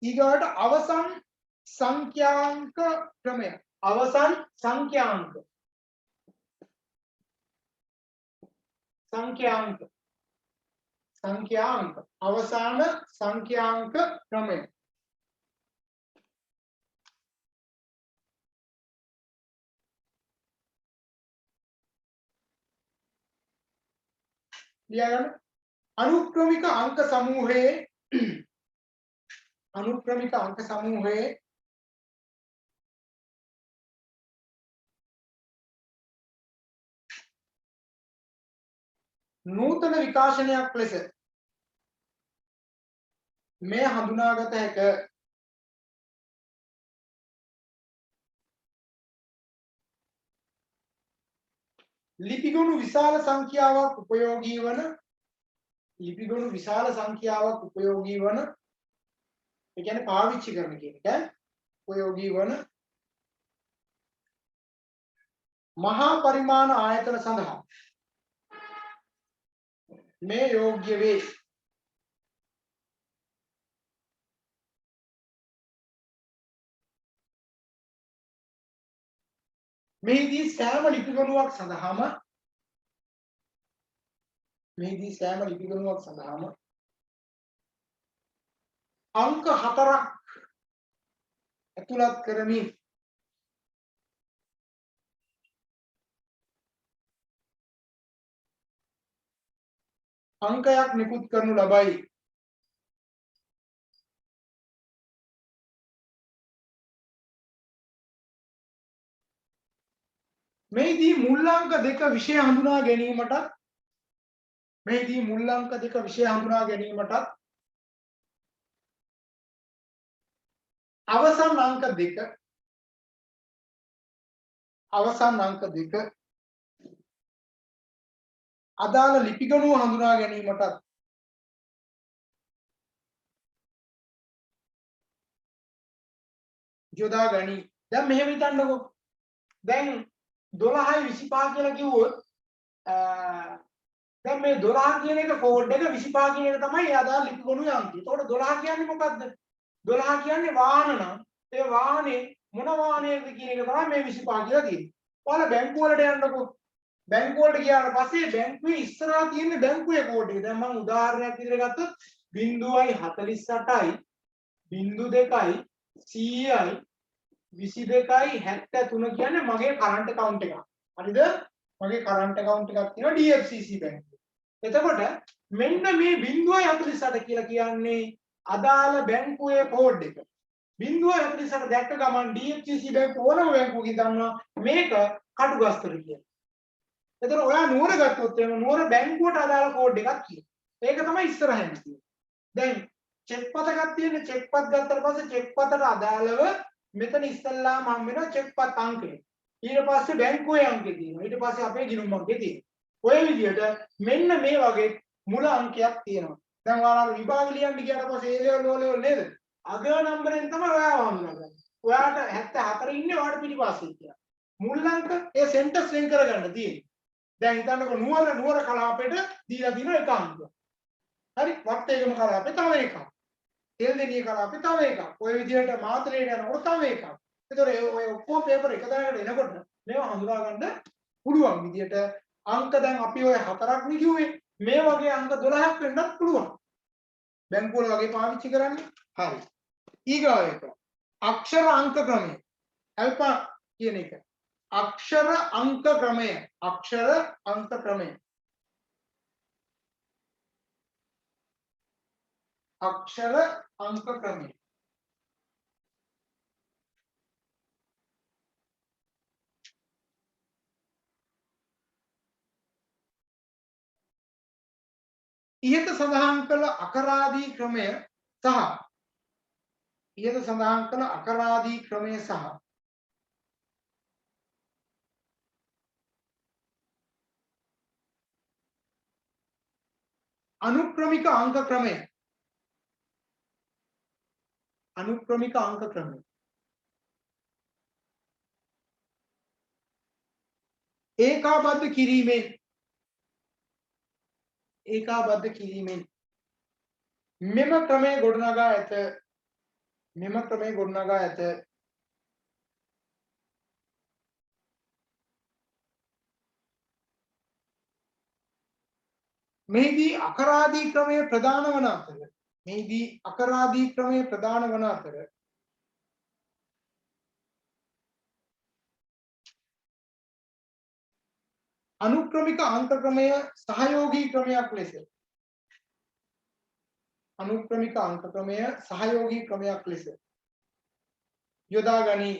ඊගාට අවසන් සංඛ්‍යාංක ක්‍රමය. අවසන් සංඛ්‍යාංක අවසාන සංඛ්‍යාංක ක්‍රමය. ලියගන්න. අනුක්‍රමික අංක සමූහයේ නූතන විකාශනයක් ලෙස මේ හඳුනාගත හැක. ලිපිගොනු විශාල සංඛ්‍යාවක් උපයෝගී වන ඒ කියන්නේ පාවිච්චි කරන කියන එක උපයෝගී වන මහා පරිමාණ ආයතන සඳහා මේ යෝග්‍ය වේ. මෙහිදී සෑම ලිපිගොනුවක් සඳහාම අංක 4ක් ඇතුළත් කරමින් අංකයක් නිකුත් කරනු ලබයි. මෙහිදී මුල් අංක දෙක විෂය හඳුනා ගැනීමටත් අවසන් අංක දෙක අදාළ ලිපිගණුව හඳුනා ගැනීමටත් යොදා ගනි. දැන් මෙහෙම හිතන්නකෝ. දැන් 12යි 25 කියලා කිව්වොත් දැන් මේ 12 කියන එක කෝඩ් එක 25 කියන එක තමයි අදාළ ලිපිගණුවේ අංකය. එතකොට 12 කියන්නේ මොකද්ද? 12 කියන්නේ වාහන නම් ඒ වාහනේ මොන වාහනයකද කියන එක තමයි මේ 25 කියලා තියෙන්නේ. ඔයාලා බැංකුව වලට යන්නකෝ. බැංකුව වලට ගියාට පස්සේ බැංකුවේ ඉස්සරහා තියෙන බැංකුවේ කෝඩ් එක. දැන් මම උදාහරණයක් විදිහට ගත්තොත් 0.48යි 02යි 100යි 22යි 73 කියන්නේ මගේ කරන්ට් account එකක්. හරිද? මගේ කරන්ට් account එකක් තියෙනවා DFCC බැංකුවේ. එතකොට මෙන්න මේ 0.48 කියලා කියන්නේ අදාළ බැංකුවේ කෝඩ් එක. 0.48 දැක්ක ගමන් DFCC බැංකුව ඕනම බැංකුවකින් දන්නවා මේක කටුගස්තර කියලා. එතකොට ඔයා නුවර ගත්තොත් එහෙම නුවර බැංකුවට අදාළ කෝඩ් එකක් කියනවා. ඒක තමයි ඉස්සරහින් තියෙන්නේ. දැන් චෙක් පතක් තියෙන චෙක් පත් ගත්තට පස්සේ චෙක් පතට අදාළව මෙතන ඉස්සල්ලාම හම් වෙනවා චෙක් පත් අංකය. ඊට පස්සේ බැංකුවේ අංකය තියෙනවා. ඊට පස්සේ අපේ ගිණුම් අංකය තියෙනවා. ඔය විදිහට මෙන්න මේ වගේ මුල අංකයක් තියෙනවා. දැන් ඔයාලා විභාග ලියන්න ගියාට පස්සේ A level O level නේද? අග නම්බරෙන් තමයි ඔයාව හඳුනගන්නේ. ඔයාට 74 ඉන්නේ ඔයාට පිටිපස්සේ කියලා. මුල් අංක ඒ සෙන්ටර්ස් වෙන් කරගන්න තියෙන්නේ. දැන් හිතන්නකෝ නුවර කලාපෙට දීලා තියෙන එක අංකයක්. හරි වටේකම කලාපේ තව එකක්. තෙල්දෙනිය කලාපේ තව එකක්. ඔය විදිහට මාතලේට යනකොට තව එකක්. ඒතකොට ඔය ඔක්කොම පේපර් එක දායකට එනකොට මේවා හඳුනා ගන්න පුළුවන් විදිහට අංක දැන් අපි ඔය 4ක් නේ කිව්වේ. මේ වගේ අංක 12ක් වෙන්නත් පුළුවන්. බැංකුව වල වගේ පාවිච්චි කරන්නේ. හරි. ඊගාව එක. අක්ෂර අංක ක්‍රමය. ඇල්ෆා කියන එක. අක්ෂර අංක ක්‍රමය. අක්ෂර අංක ක්‍රමය. අක්ෂර අංක ක්‍රමය. ඉහත සඳහන් කළ අකරාදී ක්‍රමය සහ අනුක්‍රමික අංක ක්‍රමය ඒකාබද්ධ කිරීමෙන් මෙම ක්‍රමය ගොඩනගා ඇත. මෙහිදී අකරාදී ක්‍රමය ප්‍රධාන වන අතර අනුක්‍රමික අංක ක්‍රමය සහයෝගී ක්‍රමයක් ලෙස යොදා ගනී.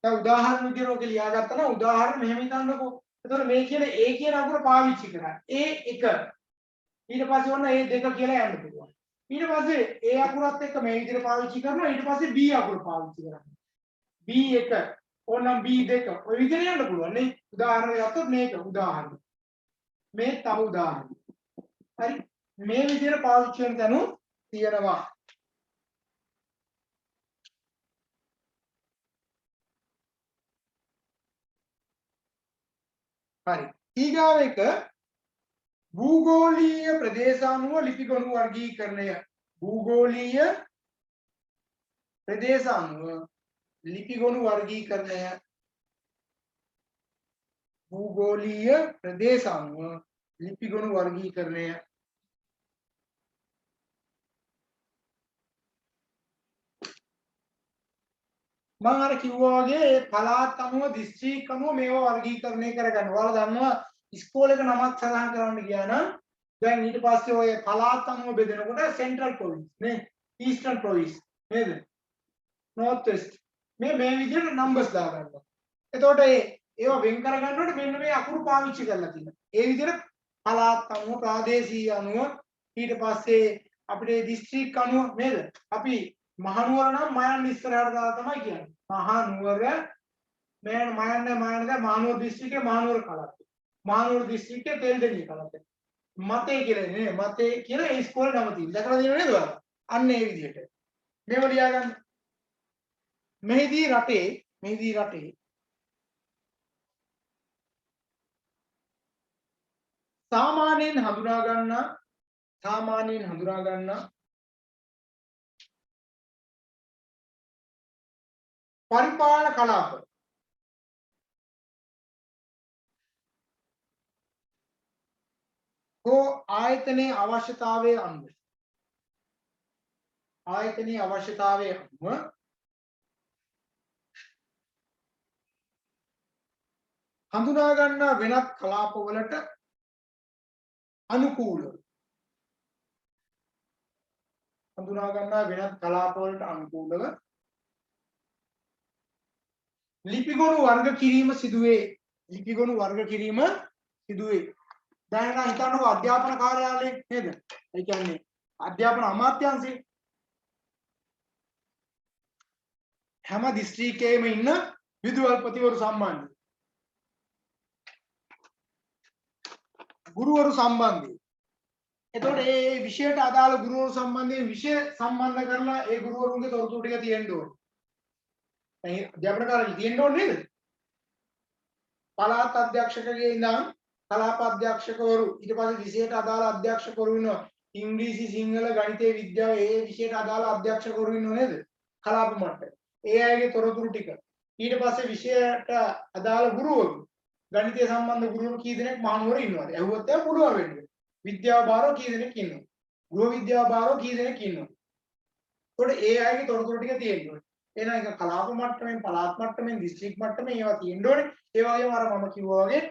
දැන් උදාහරණ විදිහට ඔක ලියාගත්තා නම් උදාහරණ මෙහෙම හිතන්නකෝ. එතකොට මේ කියන A කියන අකුර පාවිච්චි කරා. A1 ඊට පස්සේ ඔන්න A2 කියලා යන්න පුළුවන්. ඊට පස්සේ A අකුරත් එක්ක මේ විදිහට පාවිච්චි කරනවා. ඊට පස්සේ B අකුර පාවිච්චි කරනවා. B1 ඕනම් B2 ඔය විදිහට යන්න පුළුවන් නේ. උදාහරණ ගත්තොත් මේක උදාහරණ. මේ තව උදාහරණ. හරි. මේ විදිහට පාවිච්චි කරන තැනු තියෙනවා. හරි. ඊගාව එක භූගෝලීය ප්‍රදේශානුව ලිපිගොනු වර්ගීකරණය. භූගෝලීය ප්‍රදේශානුව ලිපිගොනු වර්ගීකරණය. මම අර කිව්වා වගේ පළාත් අනුව දිස්ත්‍රික් අනුව මේවා වර්ගීකරණය කරගන්න. ඔයාලා දන්නවා ඉස්කෝලේක නමක් සඳහන් කරන්න ගියා නම් දැන් ඊට පස්සේ ඔය පළාත් අනුව බෙදෙනකොට සෙන්ට්‍රල් ප්‍රොවින්ස් නේ, ඊස්ටර්න් ප්‍රොවින්ස් නේද, නෝර්ත් වෙස්ට් මේ විදිහට නම්බර්ස් දාගන්නවා. එතකොට ඒවා වෙන් කරගන්නකොට මෙන්න මේ අකුරු පාවිච්චි කරලා තියෙනවා. ඒ විදිහට පළාත් අනුව ප්‍රාදේශීය අනුව ඊට පස්සේ අපිට දිස්ත්‍රික් අනුව නේද? අපි මහනුවර නම් මයන් ඉස්සරහට දාලා තමයි කියන්නේ. මහනුවර මයන් දැන් මහනුවර දිස්ත්‍රික්කේ මහනුවර පළාත. මහනුවර දිස්ත්‍රික්කේ තෙල්දෙණිය පළාත. මතේ කියලා නේ මතේ කියලා ඒ ඉස්කෝලේ නම තියෙනවා. දැකලා තියෙනව නේද ඔයාලා? අන්න ඒ විදිහට. මේව ලියා ගන්න. මෙහිදී රටේ සාමාන්‍යයෙන් හඳුනා ගන්නා පරිපාලන කලාප හෝ ආයතනයේ අවශ්‍යතාවය අනුව හඳුනා ගන්නා වෙනත් කලාපවලට අනුකූලව ලිපිගොනු වර්ග කිරීම සිදුවේ. දැන් හිතන්නකෝ අධ්‍යාපන කාර්යාලයේ නේද? ඒ කියන්නේ අධ්‍යාපන අමාත්‍යාංශයේ හැම දිස්ත්‍රික්කයේම ඉන්න විදුහල්පතිවරු සම්බන්ධයි. ගුරුවරු සම්බන්ධයි. එතකොට මේ විෂයට අදාළ ගුරුවරු සම්බන්ධයෙන් විෂය සම්බන්ධ කරලා ඒ ගුරුවරුන්ගේ තොරතුරු ටික තියෙන්න ඕනේ. දැන් අධ්‍යාපන කාර්යාලයේ තියෙන්න ඕනේ නේද? පළාත් අධ්‍යක්ෂකගේ ඉඳන් කලාප අධ්‍යක්ෂකවරු ඊට පස්සේ විෂයට අදාළ අධ්‍යක්ෂකවරු ඉන්නවා. ඉංග්‍රීසි සිංහල ගණිතය විද්‍යාව ඒ විෂයට අදාළ අධ්‍යක්ෂකවරු ඉන්නව නේද? කලාප මට්ටමේ. ඒ අයගේ තොරතුරු ටික. ඊට පස්සේ විෂයට අදාළ ගුරුවරු ගණිතය සම්බන්ධ ගුරුවරු කී දෙනෙක් මහනුවර ඉන්නවද? ඇහුවොත් එයා පුළුවන් වෙන්නේ. විද්‍යාව බාරෝ කී දෙනෙක් ඉන්නවද? ගෘහ විද්‍යාව බාරෝ කී දෙනෙක් ඉන්නවද? ඒකට ඒ අයගේ තොරතුරු ටික තියෙන්න ඕනේ. එහෙනම් ඒක කලාප මට්ටමෙන්, පළාත් මට්ටමෙන්, දිස්ත්‍රික් මට්ටමෙන් ඒවා තියෙන්න ඕනේ. ඒ වගේම අර මම කිව්වා වගේ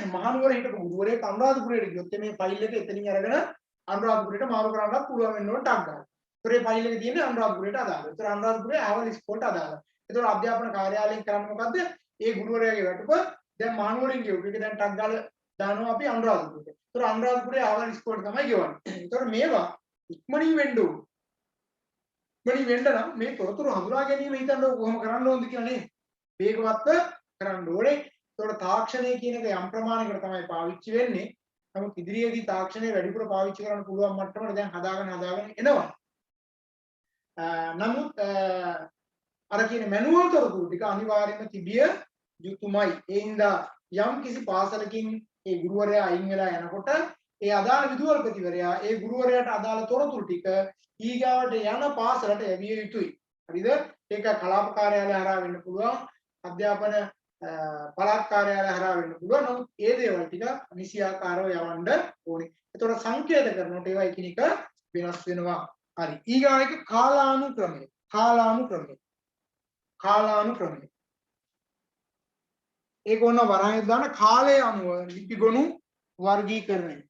මහනුවර හිටපු ගුරුවරයෙක් අනුරාධපුරයට ගියොත් මේ ෆයිල් එක එතනින් අරගෙන අනුරාධපුරයට මාරු කරන්නත් පුළුවන් වෙන්න ඕන ටක් ගන්න. ඒතර මේ ෆයිල් එක තියෙන්නේ අනුරාධපුරයට අදාළව. ඒතර අනුරාධපුරයේ ආවල් ඉස්කෝලේට අදාළව. ඒතර අධ්‍යාපන කාර්යාලයෙන් කරන්නේ මොකද්ද? ඒ ගුරුවරයාගේ වැටුප දැන් මහනුවරින් ගෙවුව එක දැන් ටක් ගාලා දානවා අපි අනුරාධපුරයට. ඒතර අනුරාධපුරයේ ආවල් ඉස්කෝලේට තමයි ගෙවන්නේ. ඒතර මේවා ඉක්මනින් වෙන්න ඕන. ඉක්මනින් වෙන්න නම් මේ තොරතුරු හඳුනා ගැනීම හිතන්න කොහොම කරන්න ඕනද කියලා නේද? වේගවත්ව කරන්න ඕනේ. ඒතකොට තාක්ෂණය කියන එක යම් ප්‍රමාණයකට තමයි පාවිච්චි වෙන්නේ. නමුත් ඉදිරියේදී තාක්ෂණය වැඩිපුර පාවිච්චි කරන්න පුළුවන් මට්ටමට දැන් හදාගෙන එනවා. නමුත් අර කියන මැනුවල් තොරතුරු ටික අනිවාර්යයෙන්ම තිබිය යුතුමයි. ඒ හින්දා යම් කිසි පාසලකින් ඒ ගුරුවරයා අයින් වෙලා යනකොට ඒ අදාළ විදුහල්පතිවරයා ඒ ගුරුවරයාට අදාළ තොරතුරු ටික ඊගාවට යන පාසලට යවිය යුතුයි. හරිද? ඒක කලාප කාර්යාලය හරහා වෙන්න පුළුවන්. අධ්‍යාපන පළාත් කාර්යාලය හරහා වෙන්න පුළුවන්. නමුත් ඒ දේවල් ටික නිසියාකාරව යවන්න ඕනේ. ඒතකොට සංකේත කරනකොට ඒවා එකිනෙක වෙනස් වෙනවා. හරි. ඊගාව එක කාලානුක්‍රමය. ඒක ඕන වරහන් දාන කාලය අනුව ලිපිගොනු වර්ගීකරණය.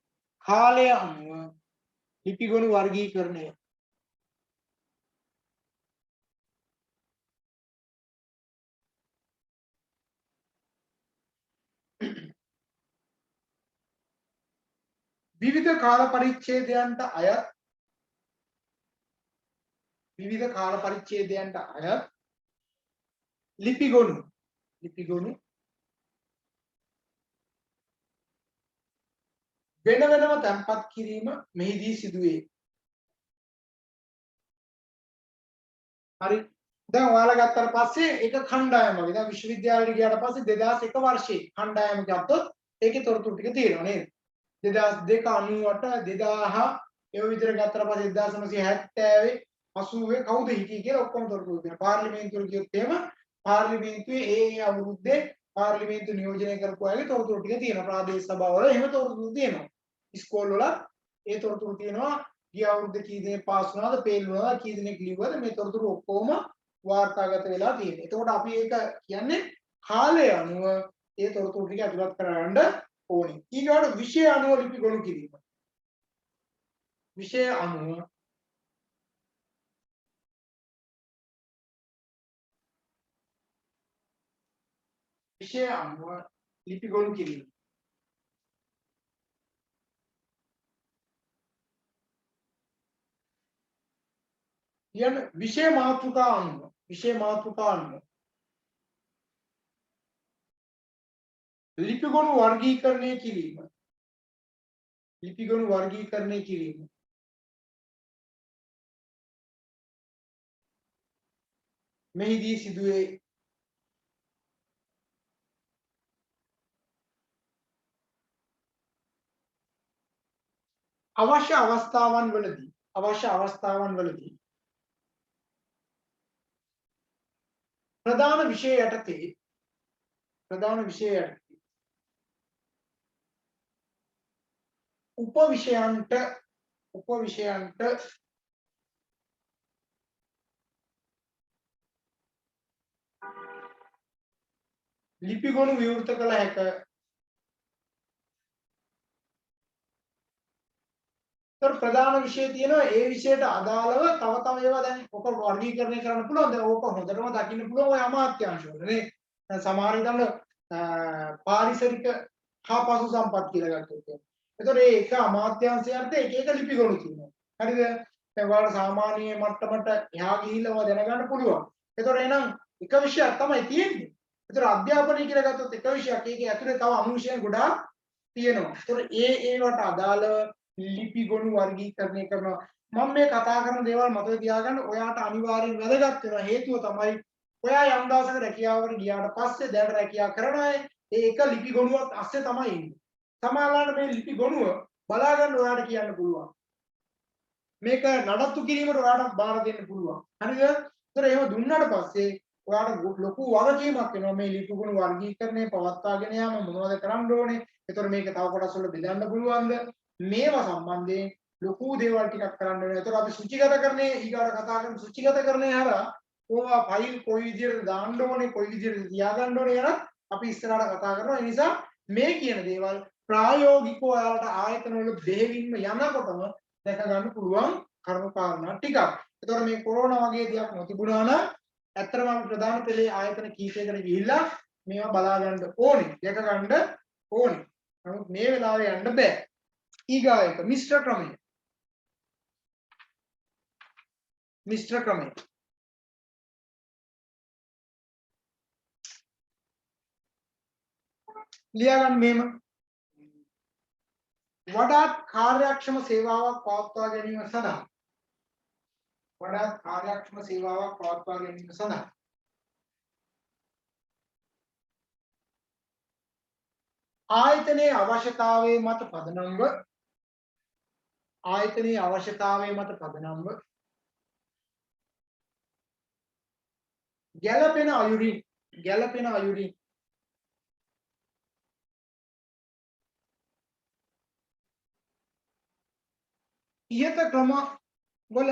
විවිධ කාල පරිච්ඡේදයන්ට අයත් ලිපිගොනු වෙන වෙනම තැන්පත් කිරීම මෙහිදී සිදුවේ. හරි. දැන් ඔයාලා ගත්තාට පස්සේ ඒක කණ්ඩායම වගේ. දැන් විශ්වවිද්‍යාලයට ගියාට පස්සේ 2001 වර්ෂයේ කණ්ඩායම ගත්තොත් ඒකේ තොරතුරු ටික තියෙනවා නේද? 2002 98 2000 ඒ විදිහට ගත්තාට පස්සේ 1970 80 කවුද හිටියේ කියලා ඔක්කොම තොරතුරු තියෙනවා. පාර්ලිමේන්තුවට ගියොත් එහෙම පාර්ලිමේන්තුවේ ඒ අවුරුද්දේ පාර්ලිමේන්තු නියෝජනය කරපු අයගේ තොරතුරු ටික තියෙනවා. ප්‍රාදේශ සභාවල එහෙම තොරතුරු තියෙනවා. ඉස්කෝල වල ඒ තොරතුරු තියෙනවා. ගිය අවුරුද්දේ කී දෙනෙක් පාස් වුණාද, ෆේල් වුණාද, කී දෙනෙක් ලිව්වද මේ තොරතුරු ඔක්කොම වාර්තාගත වෙලා තියෙනවා. එතකොට අපි ඒක කියන්නේ කාලය අනුව ඒ තොරතුරු ටික ඇතුළත් කරගන්න ඕනේ. ඊගාට විෂය අනුව ලිපිගොනු කිරීම. විෂය අනුව ලිපිගොනු කිරීම. කියන විෂය මාතෘකා අනුව ලිපිගොනු වර්ගීකරණය කිරීම මෙහිදී සිදුවේ අවශ්‍ය අවස්ථාවන් වලදී ප්‍රධාන විෂය යටතේ උපවිෂයන්ට ලිපිගොනු විවෘත කළ හැක. ප්‍රධාන විෂය තියෙනවා ඒ විෂයට අදාළව තව ඒවා දැන් ඔක වර්ගීකරණය කරන්න පුළුවන්. දැන් ඕක හොඳටම දකින්න පුළුවන් ඔය අමාත්‍යාංශවල නේ. සමහර විටම පාරිසරික හා පසු සම්පත් කියලා ගත්තොත්. ඒතකොට මේ එක අමාත්‍යාංශයන්ට එක ලිපිගොනු තියෙනවා. හරිද? දැන් ඔයාලට සාමාන්‍ය මට්ටමට එහා ගිහිල්ලා ඔය දැනගන්න පුළුවන්. ඒතකොට එහෙනම් එක විෂයක් තමයි තියෙන්නේ. ඒතකොට අධ්‍යාපනය කියලා ගත්තොත් එක විෂයක් ඒකේ ඇතුලේ තව අනු විෂයන් ගොඩාක් තියෙනවා. ඒතකොට ඒවට අදාළව ලිපිගොනු වර්ගීකරණය කරනවා. මම මේ කතා කරන දේවල් මතක තියාගන්න ඔයාට අනිවාර්යෙන් වැදගත් වෙනවා. හේතුව තමයි ඔයා යම් දවසක රැකියාවකට ගියාට පස්සේ දැන් රැකියාව කරන අය ඒ එක ලිපිගොනුවක් අස්සේ තමයි ඉන්නේ. සමහරවිට මේ ලිපිගොනුව බලා ගන්න ඔයාට කියන්න පුළුවන්. මේක නඩත්තු කිරීමට ඔයාට බාර දෙන්න පුළුවන්. හරිද? ඒතර එහෙම දුන්නාට පස්සේ ඔයාට ලොකු වගකීමක් වෙනවා මේ ලිපිගොනු වර්ගීකරණය පවත්වාගෙන යාම මොනවද කරන්න ඕනේ. ඒතර මේක තව කොටස් වල බෙදන්න පුළුවන්ද? මේවා සම්බන්ධයෙන් ලොකු දේවල් ටිකක් කරන්න වෙනවා. ඒතර අපි සුචිගතකරණේ ඊගාට කතා කරන සුචිගතකරණේ හරහා ඕවා ෆයිල් කොයි විදිහට දාන්න ඕනේ, කොයි විදිහට තියාගන්න ඕනේ යන අපි ඉස්සරහට කතා කරනවා. ඒ නිසා මේ කියන දේවල් ප්‍රායෝගිකව ඔයාලට ආයතන වල දෙහිවින්ම යනකොටම දැක ගන්න පුළුවන් කරුණු කාරණා ටිකක්. ඒතර මේ කොරෝනා වගේ දෙයක් නොතිබුණා නම් ඇත්තටම අපි ප්‍රධාන පෙළේ ආයතන කීපයකට ගිහිල්ලා මේවා බලා ගන්න ඕනේ, දැක ගන්න ඕනේ. නමුත් මේ වෙලාවේ යන්න බෑ. ඊගා එක මිශ්‍ර ක්‍රමය. ලියා ගන්න මෙහෙම. වඩාත් කාර්යක්ෂම සේවාවක් පවත්වා ගැනීම සඳහා ආයතනයේ අවශ්‍යතාවයේ මත පදනම්ව ගැළපෙන අයුරින් ඉහත ක්‍රමවල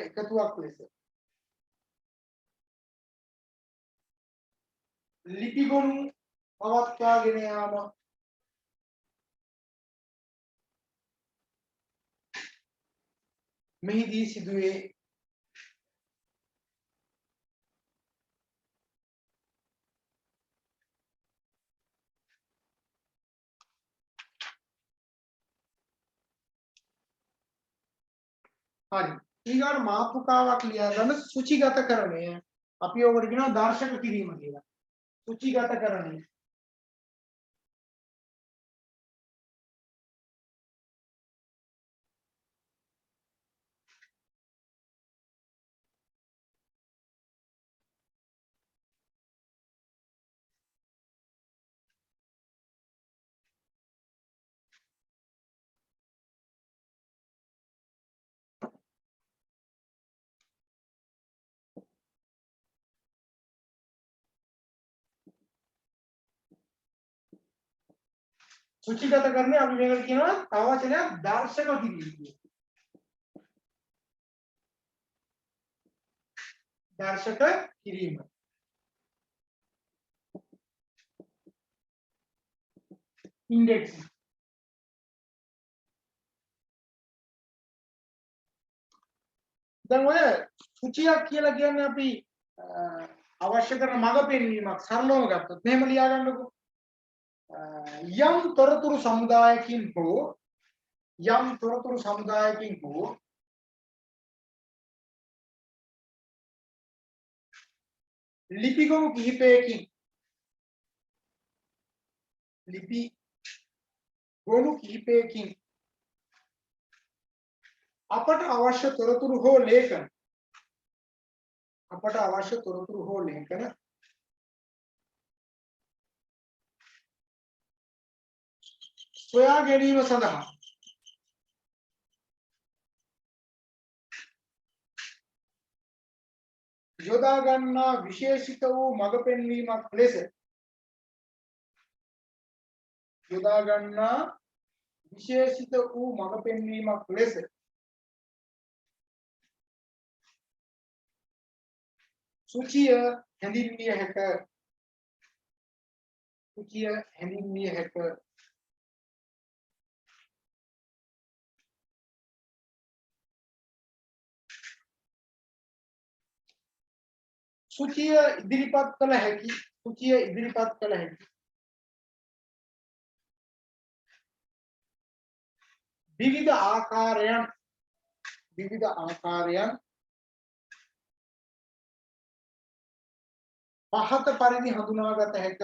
එකතුවක් ලෙස ලිපිගොනු පවත්වාගෙන යාම මෙහිදී සිදුවේ හරි. ඊගාට මාතෘකාවක් ලියා ගන්න සුචිගතකරණය. අපි ඔකට කියනවා දර්ශක කිරීම කියලා. සුචිගතකරණය. සුචිගතකරණය අපි මේකට කියනවා තව වචනයක් දර්ශක කිරීම කියලා. දර්ශක කිරීම. ඉන්ඩෙක්ස්. දැන් ඔය සුචියක් කියලා කියන්නේ අපි අවශ්‍ය කරන මඟ පෙන්වීමක් සරලව ගත්තොත් මෙහෙම ලියා ගන්නකො. යම් තොරතුරු සමුදායකින් හෝ ලිපි ගොනු කිහිපයකින් ලිපි ගොනු කිහිපයකින් අපට අවශ්‍ය තොරතුරු හෝ ලේඛන සොයා ගැනීම සඳහා යොදා ගන්නා විශේෂිත වූ මඟ පෙන්වීමක් ලෙස සුචිය හැඳින්විය හැක. සුචිය ඉදිරිපත් කළ හැකි විවිධ ආකාරයන් පහත පරිදි හඳුනාගත හැක.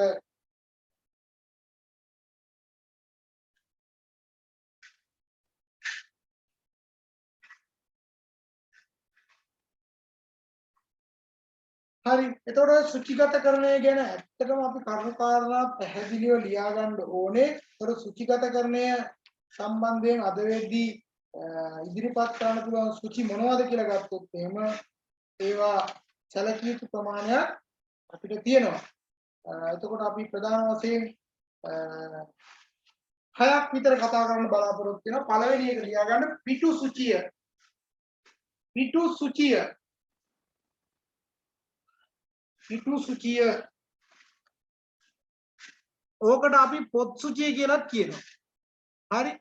හරි. එතකොට සුචිගතකරණය ගැන ඇත්තටම අපි කරුණු කාරණා පැහැදිලිව ලියා ගන්න ඕනේ. ඒතර සුචිගතකරණය සම්බන්ධයෙන් අද වෙද්දී ඉදිරිපත් කරන්න පුළුවන් සුචි මොනවද කියලා ගත්තොත් එහෙම ඒවා සැලකිය යුතු ප්‍රමාණයක් අපිට තියෙනවා. එතකොට අපි ප්‍රධාන වශයෙන් හයක් විතර කතා කරන්න බලාපොරොත්තු වෙනවා. පළවෙනි එක ලියා ගන්න පිටු සුචිය. ඕකට අපි පොත් සුචිය කියලාත් කියනවා. හරි.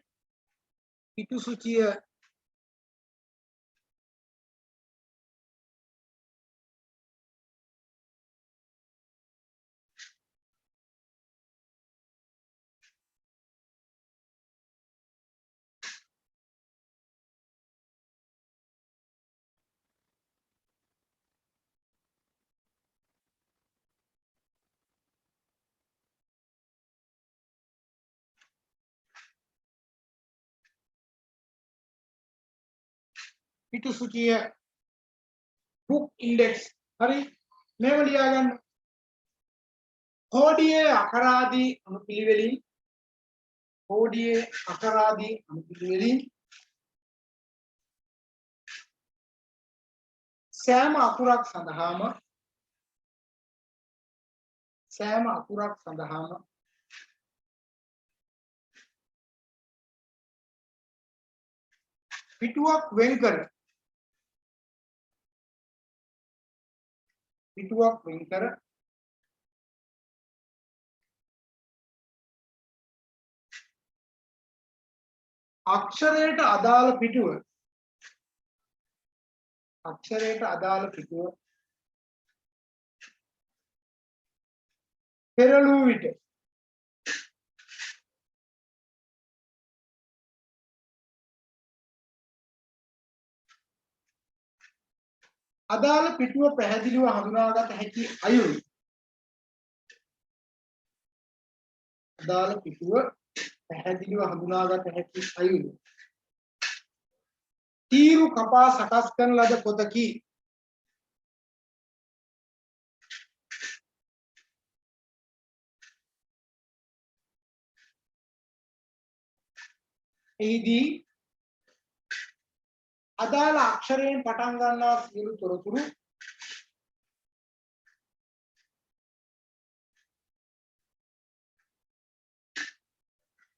පිටු සුචිය book index. හරි. මේව ලියා ගන්න. හෝඩියේ අකරාදී අනුපිළිවෙලින් සෑම අකුරක් සඳහාම පිටුවක් වෙන් කර අක්ෂරයට අදාළ පිටුව පෙරළූ විට අදාළ පිටුව පැහැදිලිව හඳුනාගත හැකි අයුරු තීරු කපා සකස් කරන ලද පොතකි. එහිදී අදාළ අක්ෂරයෙන් පටන් ගන්නා සියලු තොරතුරු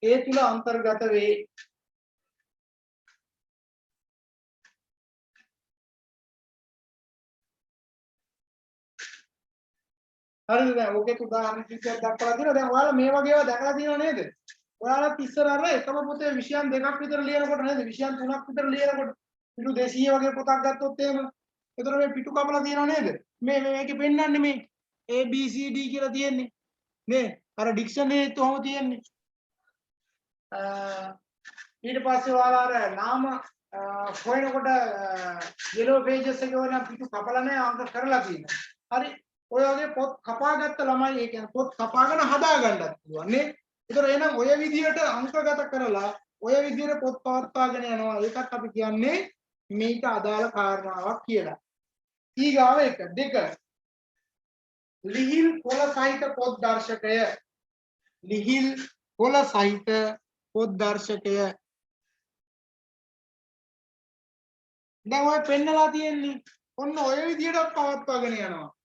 ඒ තුල අන්තර්ගත වේ. හරිද? දැන් ඔකේ උදාහරණ කිහිපයක් දක්වලා තියෙනවා. දැන් ඔයාලා මේ වගේ ඒවා දැකලා තියෙනව නේද? ඔයාලත් ඉස්සර අර එකම පොතේ විෂයන් දෙකක් විතර ලියනකොට නේද? විෂයන් තුනක් විතර ලියනකොට පිටු 200 වගේ පොතක් ගත්තොත් එහෙම එතකොට මේ පිටු කපලා තියෙනව නේද? මේකේ පෙන්නන්නේ මේ A B C D කියලා තියෙන්නේ. නේ? අර ඩික්ෂනරි එකත් ඔහොම තියෙන්නේ. ඊට පස්සේ ඔයාලා අර නාම හොයනකොට yellow pages එකේ වල පිටු කපලා නැහැ අංක කරලා තියෙනවා. හරි. ඔය වගේ පොත් කපාගත්ත ළමයි ඒ කියන්නේ පොත් කපාගෙන හදා ගන්නත් පුළුවන් නේ. ඒතර එහෙනම් ඔය විදිහට අංකගත කරලා ඔය විදිහට පොත් පවත්වාගෙන යනවා. ඒකත් අපි කියන්නේ මේට අදාළ කාරණාවක් කියලා. ඊගාව එක දෙක ලිහිල් කොළ සහිත පොත් දර්ශකය. ලිහිල් කොළ සහිත පොත් දර්ශකය. දැන් ඔය පෙන්නලා තියෙන්නේ ඔන්න ඔය විදිහට පවත්වාගෙන යනවා.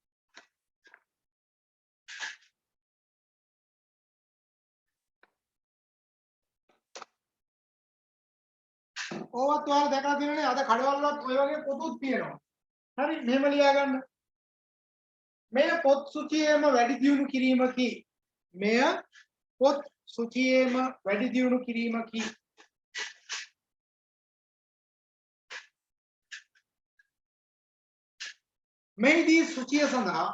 ඕවත් ඔයාලා දැකලා තියෙනනේ අද කඩවලවත් ඔය වගේ පොතුත් තියෙනවා. හරි මෙහෙම ලියා ගන්න. මෙය පොත් සුචියේම වැඩි දියුණු කිරීමකි. මෙය පොත් සුචියේම වැඩි දියුණු කිරීමකි. මෙහිදී සුචිය සඳහා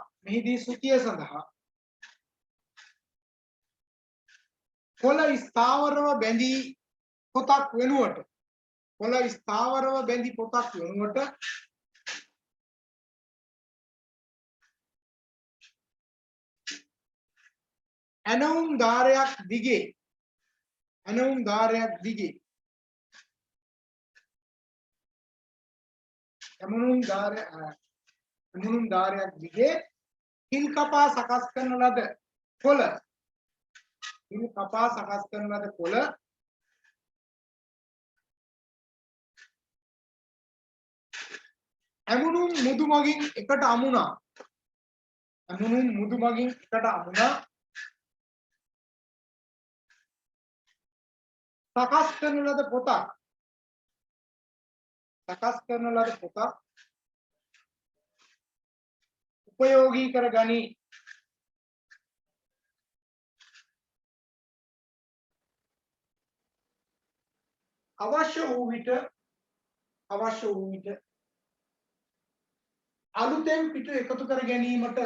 කොළ ස්ථාවරව බැඳී පොතක් වෙනුවට ඇනවුම් ධාරයක් දිගේ හිල් කපා සකස් කරන ලද කොළ ඇමුණුම් මුදු මගින් එකට අමුණා සකස් කරන ලද පොතක් උපයෝගී කර ගනී. අවශ්‍ය වූ විට අලුතෙන් පිටු එකතු කර ගැනීමට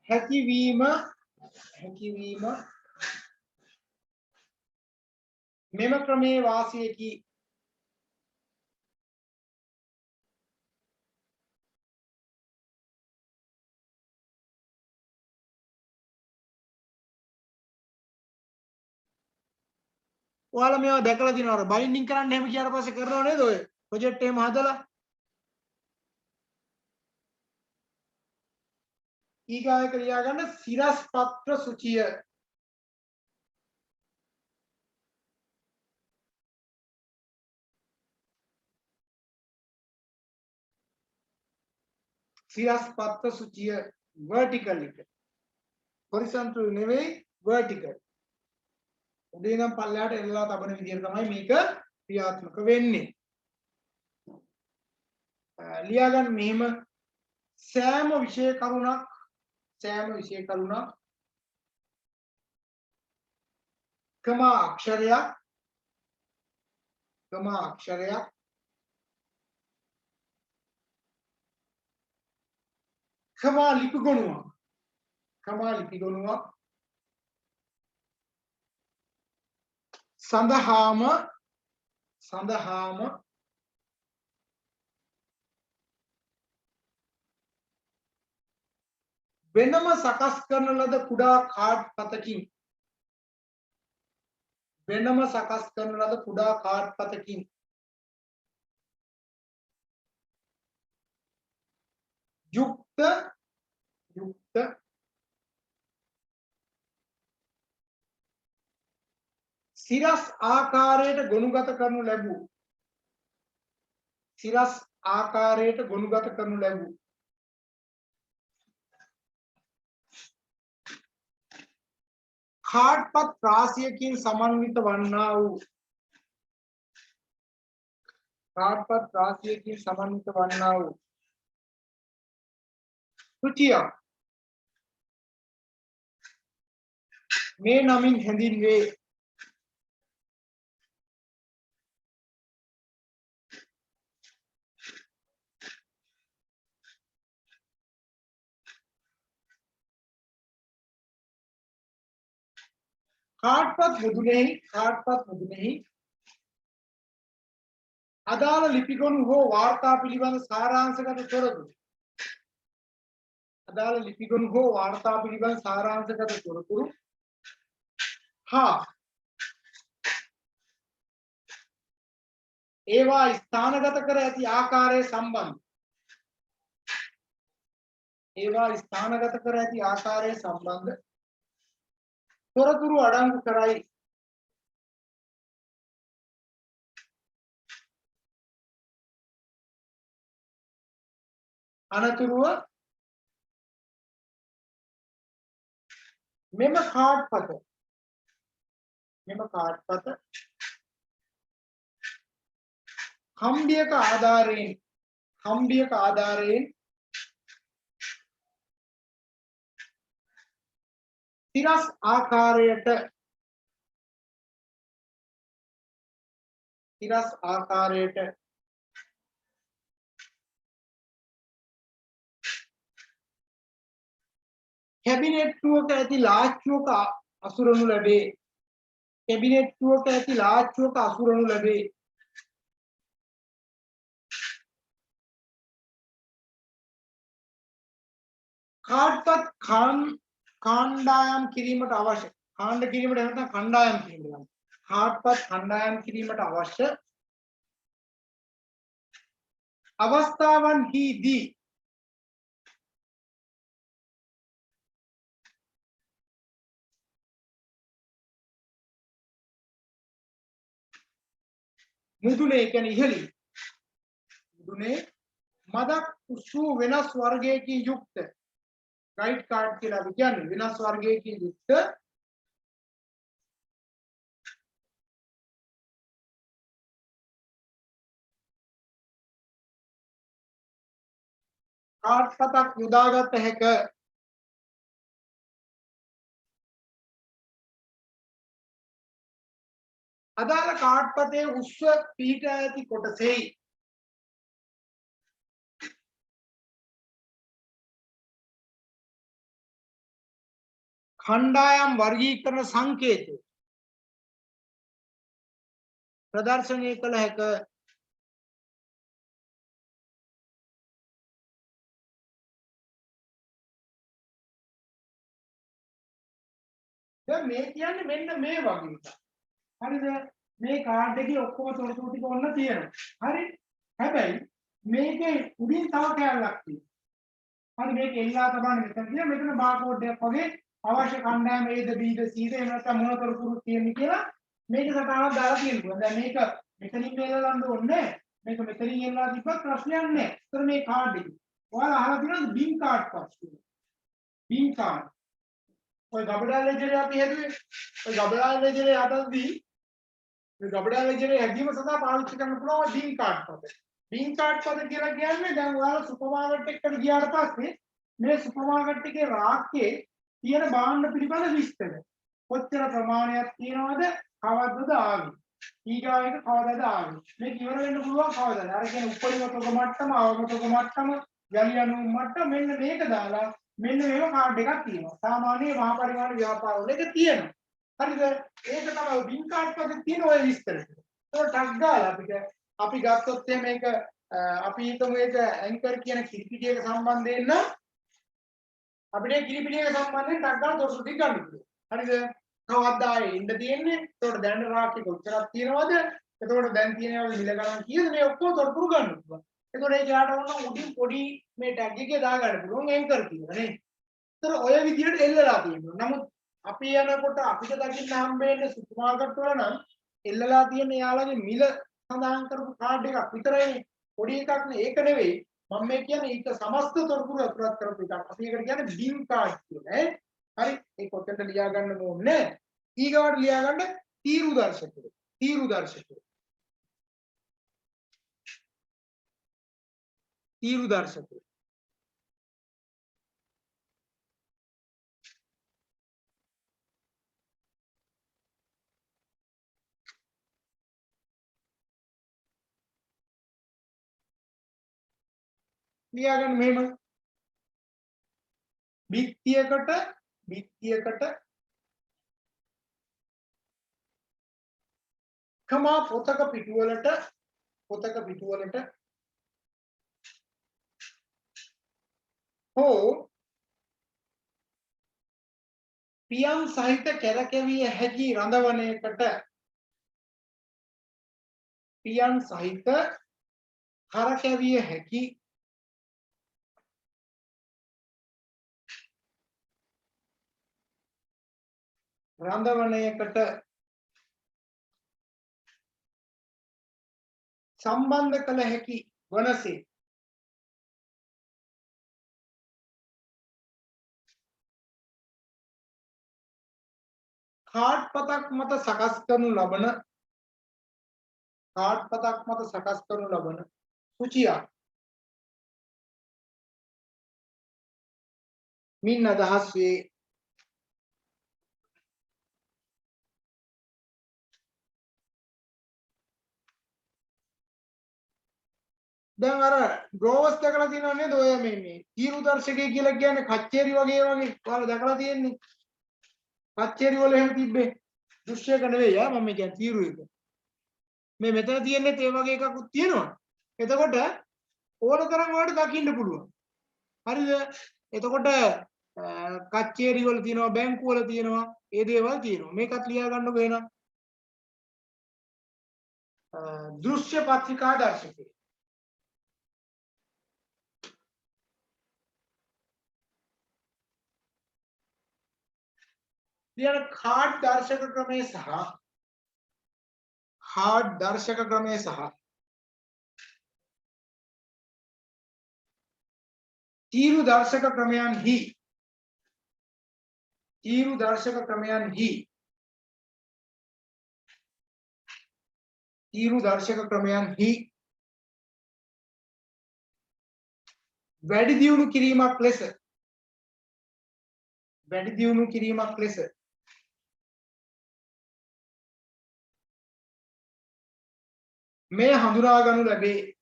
හැකියවීම මෙම ක්‍රමේ වාසියකි. ඔයාලා මේවා දැකලා දිනවර බයින්ඩින් කරන්න එහෙම කියාට පස්සේ කරනව නේද ඔය ප්‍රොජෙක්ට් එහෙම හදලා ඊගායක ලියා ගන්න සිරස් පත්‍ර සුචිය. vertical එක horizontal නෙවෙයි vertical. උදේ ඉඳන් පල්ලෙහාට එල්ලලා තබන විදිහට තමයි මේක ක්‍රියාත්මක වෙන්නේ. ලියා ගන්න මෙහෙම සෑම විෂය කරුණක් කමා අක්ෂරයක් කමා ලිපි ගොනුවක් සඳහාම වෙනම සකස් කරන ලද කුඩා කාඩ් පතකින් යුක්ත සිරස් ආකාරයට ගොනුගත කරනු ලැබූ කාඩ්පත් රාශියකින් සමන්විත වන්නා වූ සුචිය මේ නමින් හැඳින්වේ. කාඩ්පත් මුදුනේහි අදාළ ලිපිගොනු හෝ වාර්තා පිළිබඳ සාරාංශගත තොරතුරු අදාළ ලිපිගොනු හෝ වාර්තා පිළිබඳ සාරාංශගත තොරතුරු හා ඒවා ස්ථානගත කර ඇති ආකාරය සම්බන්ධ තොරතුරු අඩංගු කරයි. අනතුරුව මෙම කාඩ්පත කම්බියක ආධාරයෙන් තිරස් ආකාරයට කැබිනට්ටුවක ඇති ලාච්චුවක අසුරනු ලැබේ. කාඩ්පත් කණ්ඩායම් කිරීමට අවශ්‍ය අවස්ථාවන්හිදී මුදුනේ කියන්නේ ඉහළින් මුදුනේ මදක් උසු වෙනස් වර්ගයකින් යුක්ත ගයිඩ් කාඩ් කියලා අපි කියන්නේ වෙනස් වර්ගයකින් යුක්ත කාඩ් පතක් යොදාගත හැක. අදාළ කාඩ් පතේ උස්ව පිහිටා ඇති කොටසෙහි खंडायम वर्गीकरण संकेत प्रदर्शनी कल है මේ කියන්නේ මෙන්න මේ වගේ එකක්. හරිද? මේ කාඩ් එකේ ඔක්කොම තොරතුරු ටික ඔන්න තියෙනවා. හරි? හැබැයි මේකේ උඩින් තව කෑල්ලක් තියෙනවා. හරි මේක එල්ලා තබන්න මෙතන තියෙන මෙතන බාරකෝඩ් එකක් වගේ අවශ්‍ය කණ්ඩායම Aද Bද Cද එහෙම නැත්නම් මොන තොරතුරු තියෙන්නේ කියලා මේක සටහනක් දාලා තියෙනවා. දැන් මේක මෙතනින් එල්ලන්න ඕනේ. මේක මෙතනින් එල්ලලා තිබ්බත් ප්‍රශ්නයක් නැහැ. ඒතර මේ කාඩ් එක. ඔයාලා අහලා තියෙනවද බින් කාඩ් පස්සේ? බින් කාඩ් ඔය ගබඩා ලෙජරේ අපි හැදුවේ. ඔය ගබඩා ලෙජරේ හදද්දී මේ ගබඩා ලෙජරේ හැදීම සඳහා පාවිච්චි කරන්න පුළුවන් බින් කාඩ් පද. බින් කාඩ් පද කියලා කියන්නේ දැන් ඔයාලා සුපර් මාකට් එකකට ගියාට පස්සේ මේ සුපර් මාකට් එකේ රාක්කේ තියෙන භාණ්ඩ පිළිබඳ විස්තර. කොච්චර ප්‍රමාණයක් තියෙනවද? කවද්දද ආවේ? ඊගාව එක කවදද ආවේ? මේක ඉවර වෙන්න පුළුවන් කවදද? අර කියන උපරිම තොග මට්ටම, අවම තොග මට්ටම, යලි අනුම මට්ටම මෙන්න මේක දාලා මෙන්න මේව කාඩ් එකක් තියෙනවා. සාමාන්‍ය මහා පරිමාණ ව්‍යාපාරවල ඒක තියෙනවා. හරිද? ඒක තමයි බින් කාඩ් එකේ තියෙන ඔය විස්තර. ඒක ටක් ගාලා අපි ගත්තොත් මේක අපි හිතමු ඒක ඇන්කර් කියන කිරිපිටියක සම්බන්ධයෙන් නම් අපිට කිරිපිටියක සම්බන්ධයෙන් ටක් ගාලා තොරතුරු ටික ගන්න පුළුවන්. හරිද? කවද්ද ආයේ ඉන්න තියෙන්නේ? ඒතකොට දැන් රාක්කේ කොච්චරක් තියෙනවද? ඒතකොට දැන් තියෙනවද මිල ගණන් කීයද? මේ ඔක්කොම තොරතුරු ගන්න පුළුවන්. ඒතකොට ඒක යාට ඕන උඩින් පොඩි මේ ටැග් එකේ දාගන්න පුළුවන් ඇන්කර් කියලා නේ. ඒතර ඔය විදිහට එල්ලලා තියෙනවා. නමුත් අපි යනකොට අපිට දකින්න හම්බෙන්නේ සුපර් මාකට් වල නම් එල්ලලා තියෙන යාළගේ මිල සඳහන් කරපු කාඩ් එකක් විතරයිනේ. පොඩි එකක් නේ. ඒක නෙවෙයි. මම මේ කියන්නේ ඒක සමස්ත තොරතුරු අතුරත් කරපු එකක්. අපි ඒකට කියන්නේ බින් කාඩ් කියලා ඈ. හරි. ඒක ඔතෙන්ට ලියා ගන්න ඕනේ. ඊගාවට ලියා ගන්න තීරු දර්ශකය. තීරු දර්ශකය. තීරු දර්ශකය. ලියාගන්න මෙහෙම බිත්තියකට කමා පොතක පිටුවලට පොතක පිටුවලට හෝ පියන් සහිත කැරකෙවිය හැකි රඳවණයකට පියන් සහිත කරකැවිය හැකි රඳවණයකට සම්බන්ධ කළ හැකි වනසේ කාඩ් පතක් මත සකස් කරනු ලබන සුචියක් මින් අදහස් වේ. දැන් අර ඩ්‍රෝවර්ස් දැකලා තියෙනව නේද? ඔය මේ තීරු දර්ශකය කියලා කියන්නේ කච්චේරි වගේ ඔයාලා දැකලා තියෙන්නේ. කච්චේරි වල එහෙම තිබ්බේ දෘශ්‍යක නෙවෙයි මම කියන්නේ තීරු එක. මේ මෙතන තියෙන්නේ ඒ වගේ එකකුත් තියෙනවා. එතකොට ඕන තරම් වලට දකින්න පුළුවන්. හරිද? එතකොට කච්චේරි වල තියෙනවා, බැංකු වල තියෙනවා, ඒ දේවල් තියෙනවා. මේකත් ලියා ගන්නකො එහෙනම්. දෘශ්‍ය පත්‍රිකා දර්ශකය. ඊළඟ කාඩ් දර්ශක ක්‍රමයේ සහ තීරු දර්ශක ක්‍රමයන්හි වැඩි දියුණු කිරීමක් ලෙස මේ හඳුනා ගනු ලැබේ.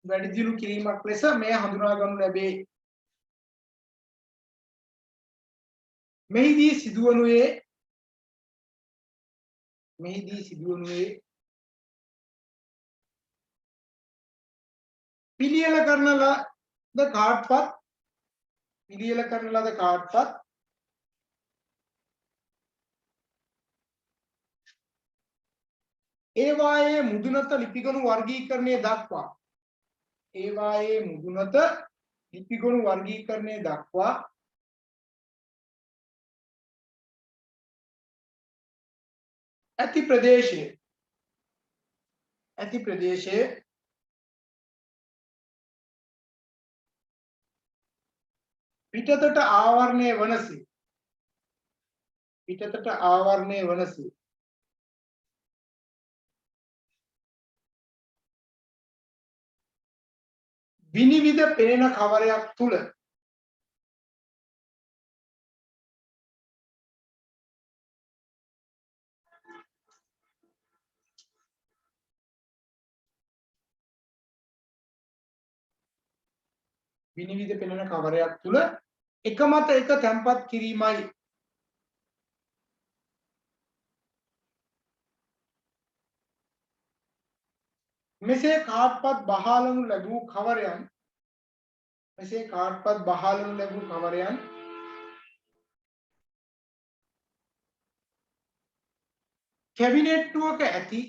වැඩි දියුණු කිරීමක් ලෙස මේ හඳුනා ගනු ලැබේ. මෙහිදී සිදුවනුයේ පිළියෙල කරන ලද කාඩ්පත් ඒවායේ මුදුනත ලිපිගොනු වර්ගීකරණය දක්වා ඇති ප්‍රදේශයේ පිටතට ආවරණය වනසේ විනිවිද පෙනෙන කවරයක් තුල එක මත එක තැන්පත් කිරීමයි. මෙසේ කාඩ්පත් බහාලනු ලැබූ කවරයන් කැබිනට්ටුවක ඇති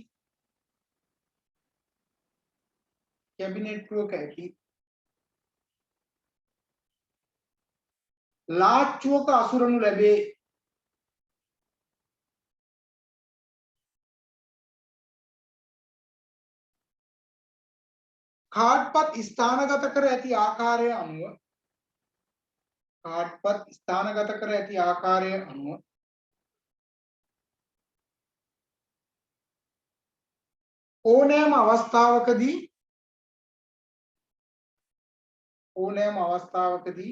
ලාච්චුවක අසුරනු ලැබේ. කාඩ්පත් ස්ථානගත කර ඇති ආකාරය අනුව ඕනෑම අවස්ථාවකදී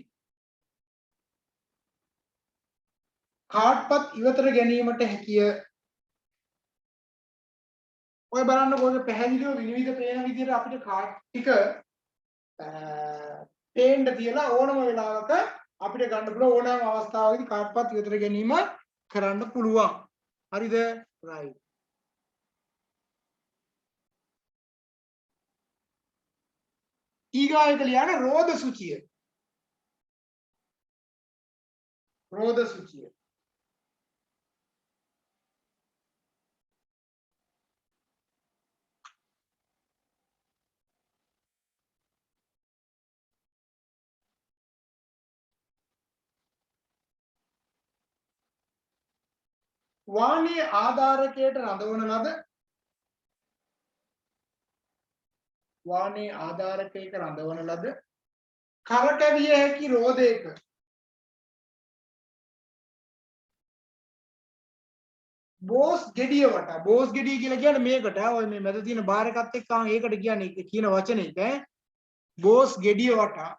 කාඩ්පත් ඉවතට ගැනීමට හැකිය. ඔය බලන්නකෝ ඔය පැහැදිලිව විනිවිද පේන විදිහට අපිට කාඩ් ටික පේන්න තියලා ඕනම වෙලාවක අපිට ගන්න පුළුවන් ඕනෑම අවස්ථාවකදී කාඩ්පත් විතර ගැනීම කරන්න පුළුවන්. හරිද? right. ඊගාවට ලියන රෝද සුචිය. රෝද සුචිය. වාහනේ ආධාරකයට රඳවන ලද වාහනේ ආධාරකයක රඳවන ලද කරකැවිය හැකි රෝදයක බෝස් ගෙඩිය වටා බෝස් ගෙඩිය කියලා කියන්නේ මේකට ඔය මේ මැද තියෙන බාර් එකත් එක්කම ඒකට කියන්නේ කියන වචනේක බෝස් ගෙඩිය වටා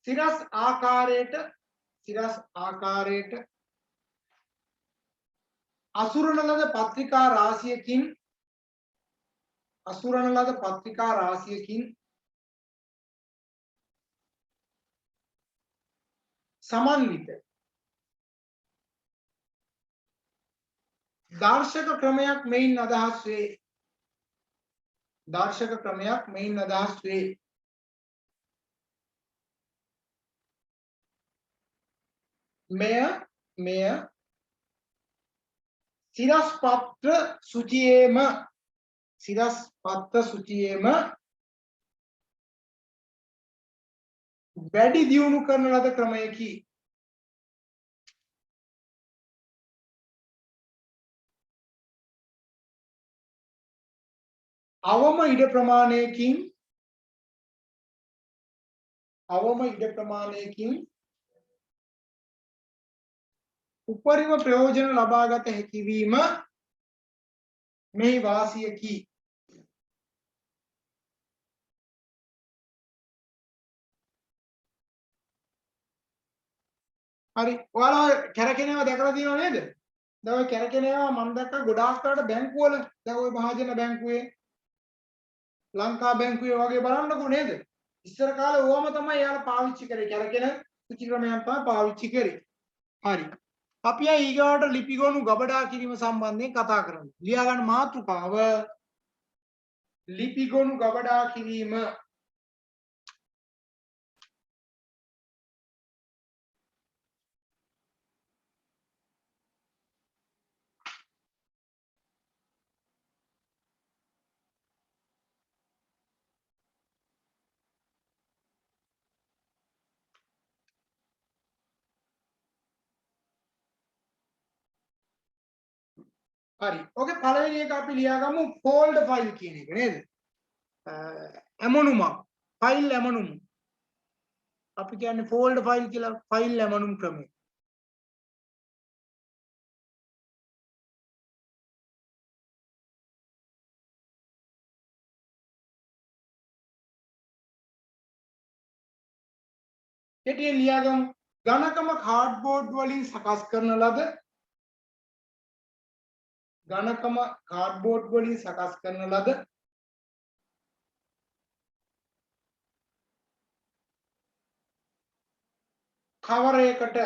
සිරස් ආකාරයට අසුරන ලද පත්‍රිකා රාශියකින් සමන්විත දාර්ශක ක්‍රමයක් මෙයින් අදහස් වේ. මෙය සිරස්පත්‍ර සුචියේම වැඩි දියුණු කරන ලද ක්‍රමයකි. අවම ඉඩ ප්‍රමාණයකින් උපරිම ප්‍රයෝජන ලබාගත හැකි වීම මෙහි වාසියකි. හරි ඔයාලා කැරකෙනවා දැකලා තියෙනව නේද? දැන් ඔය කැරකෙනවා මම දැක්ක ගොඩාක් කරලා බැංකුවල දැන් ඔය මහජන බැංකුවේ ලංකා බැංකුවේ වගේ බලන්නකෝ නේද? ඉස්සර කාලේ ඕවම තමයි යාලා පාවිච්චි කරේ කැරකෙන සුචි ක්‍රමයන් තමයි පාවිච්චි කරේ. හරි. අපි ඊගාවට ලිපිගොනු ගබඩා කිරීම සම්බන්ධයෙන් කතා කරමු. ලියා ගන්න මාතෘකාව ලිපිගොනු ගබඩා කිරීම. හරි. ඔකේ පළවෙනි එක අපි ලියාගමු ෆෝල්ඩ් ෆයිල් කියන එක නේද? ඇමනුමක්. ෆයිල් ඇමනුම. අපි කියන්නේ ෆෝල්ඩ් ෆයිල් කියලා ෆයිල් ඇමනුම් ක්‍රමය. කෙටියෙන් ලියාගමු ඝනකම කාඩ්බෝඩ් වලින් සකස් කරන ලද කවරයකට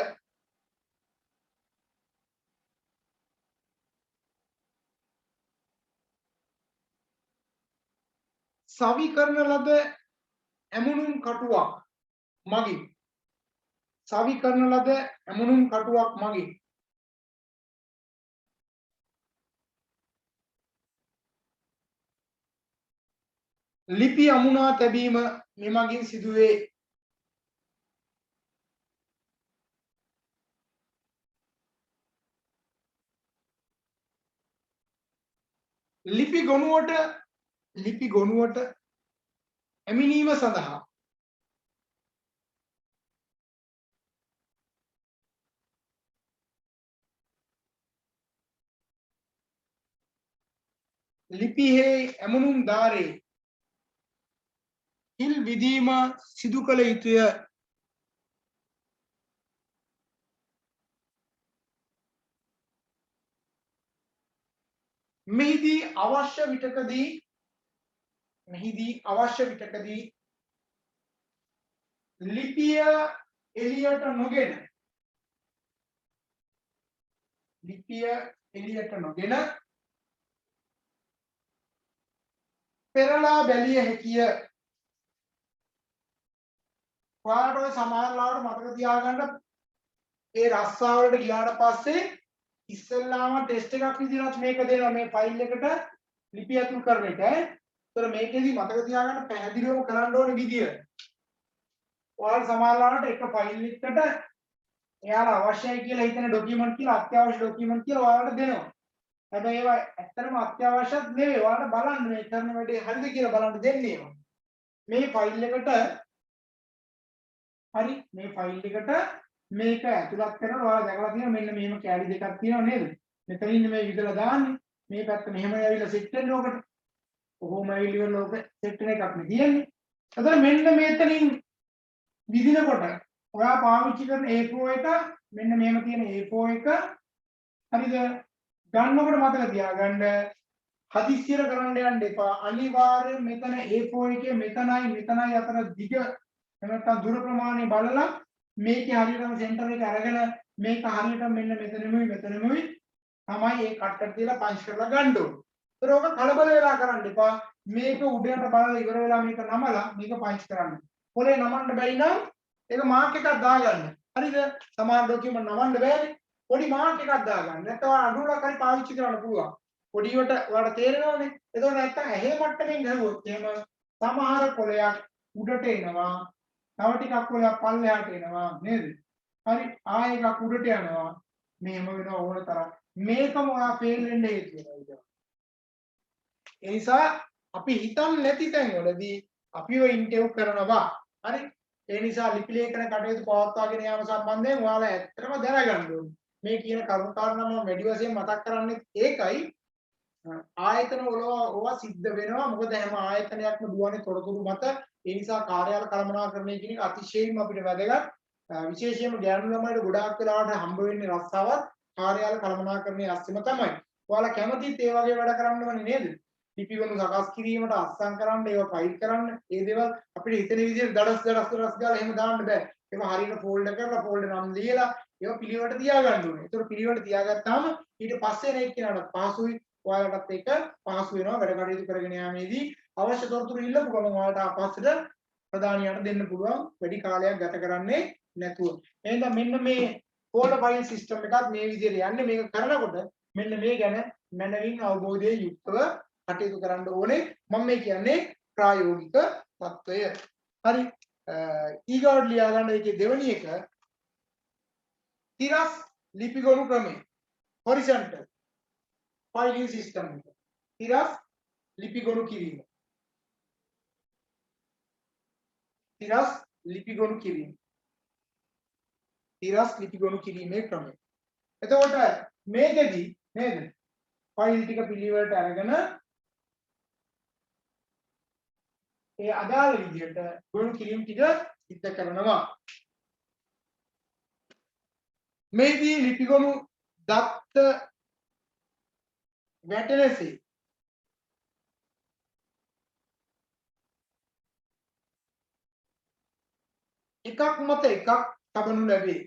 සවි කරන ලද ඇමුණුම් කටුවක් මගින් ලිපි අමුණා තැබීම මෙමගින් සිදුවේ. ලිපි ගොනුවට ඇමිනීම සඳහා ලිපියේ ඇමුණුම් දාරේ හිල් විදීම සිදු කළ යුතුය. මෙහිදී අවශ්‍ය විටකදී ලිපිය එළියට නොගෙන පෙරලා බැලිය හැකිය. ඔයාලට ඔය සමහරවල්ලාට මතක තියාගන්න ඒ රස්සාවලට ගියාට පස්සේ ඉස්සෙල්ලාම ටෙස්ට් එකක් විදිහට මේක දෙනවා මේ ෆයිල් එකට ලිපි ඇතුල් කරන එක. ඒතර මේකෙදි මතක තියාගන්න පැහැදිලිවම කරන්න ඕනේ විදිය. ඔයාලා සමහරවල්ලාට එක ෆයිල් එකකට එයාලා අවශ්‍යයි කියලා හිතන ડોකියුමන්ට් කියලා අත්‍යවශ්‍ය ડોකියුමන්ට් කියලා ඔයාලට දෙනවා. හැබැයි ඒවා ඇත්තටම අත්‍යවශ්‍යත් නෙවෙයි. ඔයාලට බලන්න මේ කරන වැඩේ හරිද කියලා බලන්න දෙන්නේ ඒවා. මේ ෆයිල් එකට මේක ඇතුළත් කරලා ඔයාලා දැකලා තියෙනවා මෙන්න මෙහෙම කැලි දෙකක් තියෙනවා නේද? මෙතන ඉන්න මේ විදලා දාන්නේ. මේ පැත්ත මෙහෙම ඇවිල්ලා සෙට් වෙන්න ඕකට. කොහොම ඇවිල්ලා ලෝක සෙට් වෙන එකක් නේ තියෙන්නේ. එතකොට මෙන්න මෙතනින් විදිනකොට ඔයා පාවිච්චි කරන A4 එක මෙන්න මෙහෙම තියෙන A4 එක හරිද? ගන්නකොට මතක තියාගන්න හදිස්සියට කරන්න යන්න එපා. අනිවාර්යයෙන් මෙතන A4 එකේ මෙතනයි අතර දිග නැත්නම් දුර ප්‍රමාණය බලලා මේකේ හරියටම සෙන්ටර් එක අරගෙන මේක හරියටම මෙන්න මෙතනමුයි තමයි ඒ කට්ටට තියලා පංච් කරලා ගන්න ඕනේ. ඒතර ඔක කලබල වෙලා කරන්න එපා. මේක උඩට බලලා ඉවර වෙලා මේක නමලා මේක පංච් කරන්න. පොලේ නමන්න බැරි නම් ඒක මාක් එකක් දාගන්න. හරිද? සමාන ડોකියුමන්ට් නමන්න බෑනේ. පොඩි මාක් එකක් දාගන්න. නැත්නම් අඩුවක් හරි පාවිච්චි කරන්න පුළුවන්. පොඩිවට ඔයාලට තේරෙනවනේ. ඒතකොට නැත්තම් ඇහි මට්ටමින් ගහුවොත් එහෙම සමහර පොලයක් උඩට එනවා. තව ටිකක් පොලයක් පල්ලෙහාට එනවා නේද? හරි ආයෙ එකක් උඩට යනවා. මෙහෙම වෙනවා ඕන තරම්. මේකම ඔයා ෆේල් වෙන්න හේතු වෙනවා. ඒ නිසා අපි හිතන්නේ නැති තැන්වලදී අපිව ඉන්ටර්විව් කරනවා. හරි? ඒ නිසා ලිපි ලේඛන කටයුතු පවත්වාගෙන යාම සම්බන්ධයෙන් ඔයාලා ඇත්තටම දැනගන්න ඕනේ. මේ කියන කරුණු කාරණා මම වැඩි වශයෙන් මතක් කරන්නේ ඒකයි. ආයතන වල ඕවා සිද්ධ වෙනවා. මොකද හැම ආයතනයක්ම දුවන්නේ තොරතුරු මත. ඒ නිසා කාර්යාල කළමනාකරණය කියන එක අතිශයින්ම අපිට වැදගත්. විශේෂයෙන්ම ගෑනු ළමයිට ගොඩාක් වෙලාවට හම්බ වෙන්නේ රස්සාවත් කාර්යාල කළමනාකරණයේ අස්සෙම තමයි. ඔයාලා කැමතිත් ඒ වගේ වැඩ කරන්න ඕනේ නේද? ලිපිවල සකස් කිරීමට අස්සම් කරන්න ඒවා ෆයිල් කරන්න ඒ දේවල් අපිට හිතෙන විදිහට දඩස් ගාලා එහෙම දාන්න බෑ. ඒවා හරියට ෆෝල්ඩර් කරලා ෆෝල්ඩර් නම් ලියලා ඒවා පිළිවෙලට තියාගන්න ඕනේ. ඒතර පිළිවෙලට තියාගත්තාම ඊට පස්සේ නේ කියනවාට පහසුයි. ඔයාලටත් ඒක පහසු වෙනවා වැඩ කටයුතු කරගෙන යාමේදී අවශ්‍ය තොරතුරු ඉල්ලපු ගමන් ඔයාලට අපහසුට ප්‍රධානියට දෙන්න පුළුවන් වැඩි කාලයක් ගත කරන්නේ නැතුව. එහෙනම් මෙන්න මේ ෆෝල්ඩර් ෆයිල් සිස්ටම් එකත් මේ විදිහට යන්නේ. මේක කරනකොට මෙන්න මේ ගැන මනවින් අවබෝධයෙන් යුක්තව කටයුතු කරන්න ඕනේ. මම මේ කියන්නේ ප්‍රායෝගික තත්ත්වය. හරි. ඊගොඩ් ලියා ගන්න එකේ දෙවෙනි එක තිරස් ලිපිගොනු ක්‍රමය. horizontal filing system එක. තිරස් ලිපිගොනු කිරීම. තිරස් ලිපිගොනු කිරීම. තිරස් ලිපිගොනු කිරීමේ ක්‍රමය. එතකොට මේකෙදි නේද? ෆයිල් ටික පිළිවෙලට අරගෙන ඒ අදාළ විදිහට ගොනු කිරීම ටික සිද්ධ කරනවා. මේදී ලිපිගොනු දත්ත වැටෙනසේ එකක් මත එකක් තබනු ලැබේ.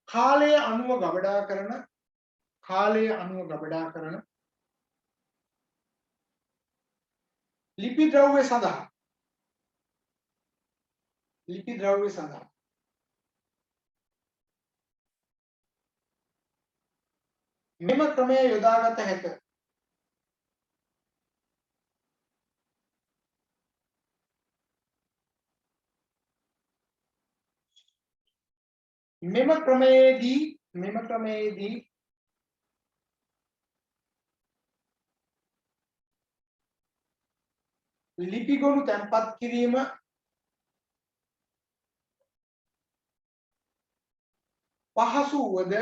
කාලය අනුව ගබඩා කරන ලිපි ද්‍රව්‍ය සඳහා මෙම ක්‍රමය යොදාගත හැක. මෙම ක්‍රමයේදී ලිපිගොනු තැන්පත් කිරීම පහසු වුවද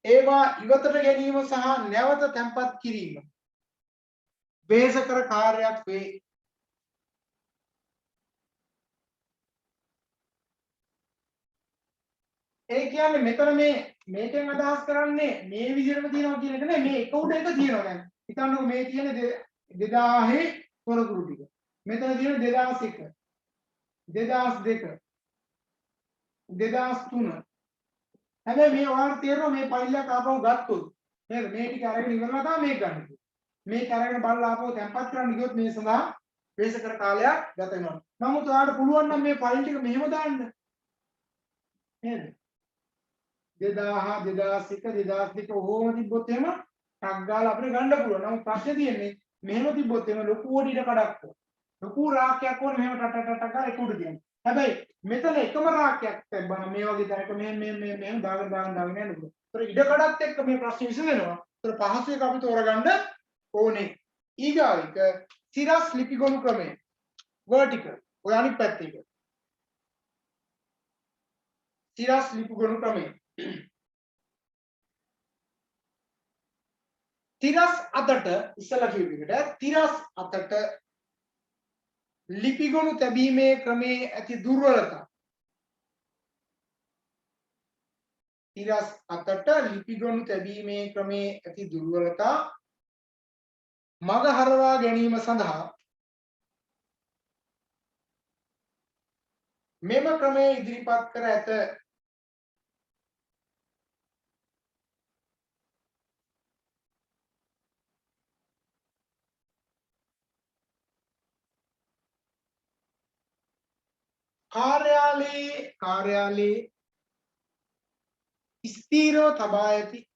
ඒවා ඉවතට ගැනීම සහ නැවත තැන්පත් කිරීම වෙහෙසකර කාර්යයක් වේ. ඒ කියන්නේ මෙතන මේකෙන් අදහස් කරන්නේ මේ විදිහටම තියනවා කියන එක නෙමෙයි, මේ එක උඩ එක තියනවා. දැන් හිතන්නකො මේ තියෙන 2000 තොරතුරු ටික. මෙතන තියෙන 2001, 2002, 2003. හැබැයි මේ ඔයාලට තේරෙනවා මේ ෆයිල් එක ආපහු ගත්තොත් නේද? මේ ටික අරගෙන ඉවරලා තමයි මේක ගන්න. මේක අරගෙන බලලා ආපහු තැම්පත් කරන්න ගියොත් මේ සඳහා වෙහෙසකර කාලයක් ගත වෙනවා. නමුත් ඔයාලට පුළුවන් නම් මේ ෆයිල් ටික මෙහෙම දාන්න. නේද? 2000 2001 2002 ඔහොම තිබ්බොත් එහෙම ටක් ගාලා අපිට ගන්න පුළුවන්. නමුත් ප්‍රශ්නේ තියෙන්නේ මෙහෙම තිබ්බොත් එහෙම ලොකු ඔඩිට කඩක් ඕන. ලොකු රාක්කයක් ඕන මෙහෙම ටට ටට ගාලා ඒක උඩ තියන්න. හැබැයි මෙතන එකම රාක්කයක් තිබ්බනම් මේ වගේ තැනක මෙහෙම දාගෙන යන්න පුළුවන්. ඒතර ඉඩ කඩත් එක්ක මේ ප්‍රශ්නේ විසඳෙනවා. ඒතර පහසු එක අපි තෝරගන්න ඕනේ. ඊගාවික සිරස් ලිපිගොනු ක්‍රමය. vertical. ඔය අනිත් පැත්තේ එක. සිරස් ලිපිගොනු ක්‍රමය. තිරස් අතට ඉස්සලා කියපු එකට තිරස් අතට ලිපිගොනු තැබීමේ ක්‍රමේ ඇති දුර්වලතා. තිරස් අතට ලිපිගොනු තැබීමේ ක්‍රමේ ඇති දුර්වලතා මග හරවා ගැනීම සඳහා මෙම ක්‍රමය ඉදිරිපත් කර ඇත. කාර්යාලයේ ස්ථීරව තබා ඇති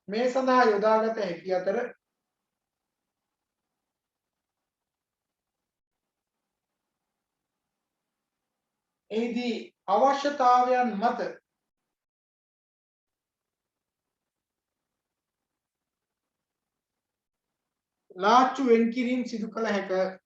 මේ සඳහා යොදාගත හැකි අතර එහිදී අවශ්‍යතාවයන් මත ලාච්චු වෙන්කිරීම සිදු කළ හැක.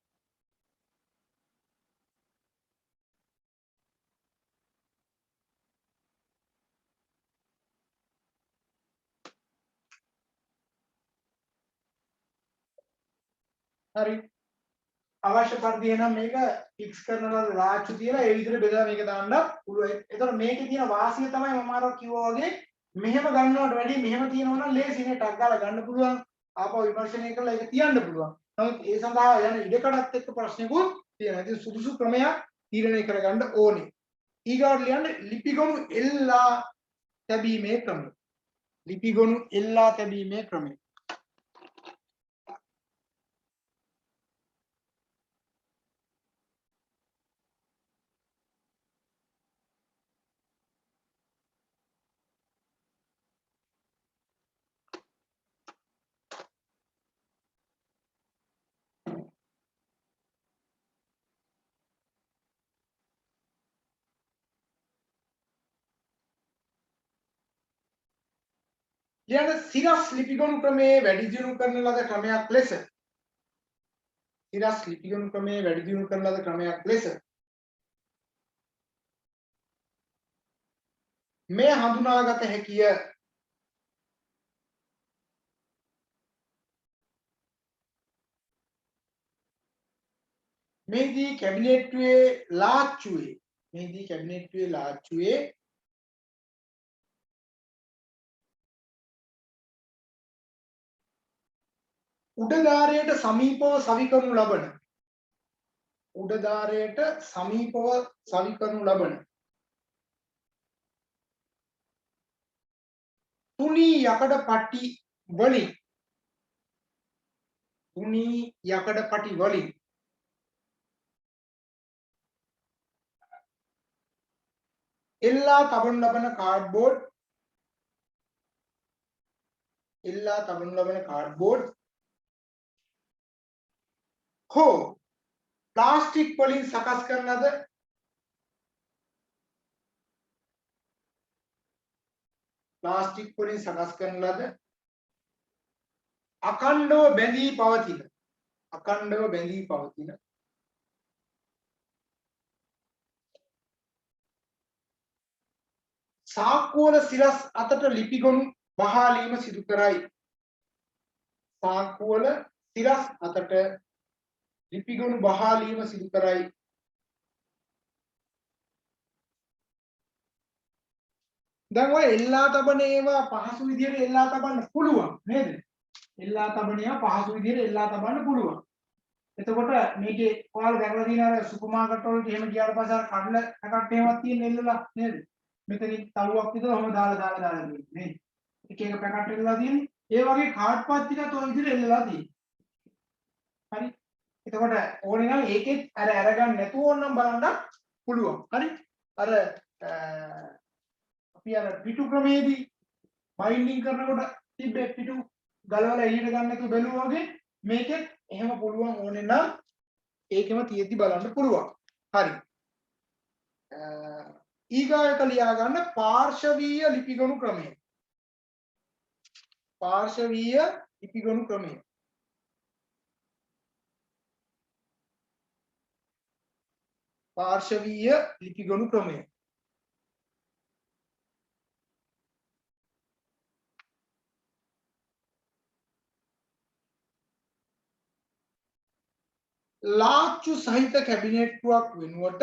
හරි අවශ්‍ය පරිදි එනම් මේක ෆික්ස් කරනවා ලාච්චු තියලා ඒ විදිහට බෙදලා මේක දාන්න පුළුවන්. එතකොට මේකේ තියෙන වාසිය තමයි මම අර කිව්වා වගේ මෙහෙම ගන්නවට වැඩිය මෙහෙම තියෙනවා නම් ලේසියෙන් ටක් ගාලා ගන්න පුළුවන්. ආපහු විමර්ශනය කරලා ඒක තියන්න පුළුවන්. නමුත් ඒ සඳහා යන ඉඩකඩත් එක්ක ප්‍රශ්නකුත් තියෙනවා. ඉතින් සුදුසු ක්‍රමයක් තීරණය කරගන්න ඕනේ. ඊගාට ලියන්න ලිපිගොනු එල්ලා තැබීමේ ක්‍රමය. ලිපිගොනු එල්ලා තැබීමේ ක්‍රමය. ලියන්න සිරස් ලිපිගොනු ක්‍රමයේ වැඩි දියුණු කරන ලද ක්‍රමයක් ලෙස සිරස් ලිපිගොනු ක්‍රමයේ වැඩි දියුණු කරන ලද ක්‍රමයක් ලෙස මේ හඳුනාගත හැකිය. මේදී කැබිනට්ුවේ ලාච්චුවේ උඩදාරයට සමීපව සවි කරනු ලබන තුනී යකඩ පටි වලින් එල්ලා තබනු ලබන කාඩ්බෝඩ් හෝ ප්ලාස්ටික් වලින් සකස් කරන ලද අඛණ්ඩව බැඳී පවතින සාක්කුවල සිරස් අතට ලිපිගොනු බහාලීම සිදු කරයි. සාක්කුවල සිරස් අතට ලිපිගොනු බහාලීම සිදු කරයි. දැන් ඔය එල්ලා තබන ඒවා පහසු විදිහට එල්ලා තබන්න පුළුවන් නේද? එල්ලා තබන ඒවා පහසු විදිහට එල්ලා තබන්න පුළුවන්. එතකොට මේකේ ඔයාලා දැකලා තියෙන අර සුපර් මාකට් වලට එහෙම ගියාට පස්සේ අර කඩල එකක් එහෙමත් තියෙන එල්ලලා නේද? මෙතනින් තවුවක් විතර ඔහම දාලා තියෙන්නේ නේද? එක එක පැකට් එල්ලලා තියෙන්නේ. ඒ වගේ කාඩ් පාත් ටිකත් ඔය විදිහට එල්ලලා තියෙන්නේ. හරි? එතකොට ඕනේ නම් ඒකෙත් අර අරගන්න නැතුව ඕනනම් බලන්න පුළුවන්. හරි? අර අපි අර පිටු ක්‍රමයේදී බයින්ඩින් කරනකොට තිබ්බේ පිටු ගලවලා එළියට ගන්න නැතුව බැලුවා වගේ මේකෙත් එහෙම පුළුවන් ඕනේ නම් ඒකෙම තියෙද්දි බලන්න පුළුවන්. හරි. ඊගායක ලියා ගන්න පාර්ශවීය ලිපිගොනු ක්‍රමය. පාර්ශවීය ලිපිගොනු ක්‍රමය. පාර්ශවීය ලිපිගොනු ක්‍රමය. ලාච්චු සහිත කැබිනට්ටුවක් වෙනුවට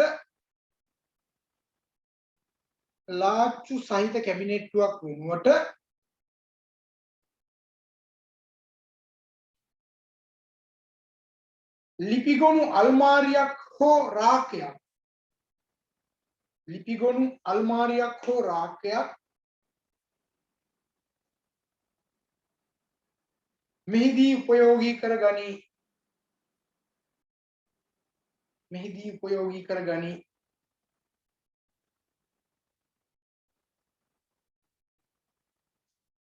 ලිපිගොනු අල්මාරියක් හෝ රාක්කයක් මෙහිදී උපයෝගී කර ගනී.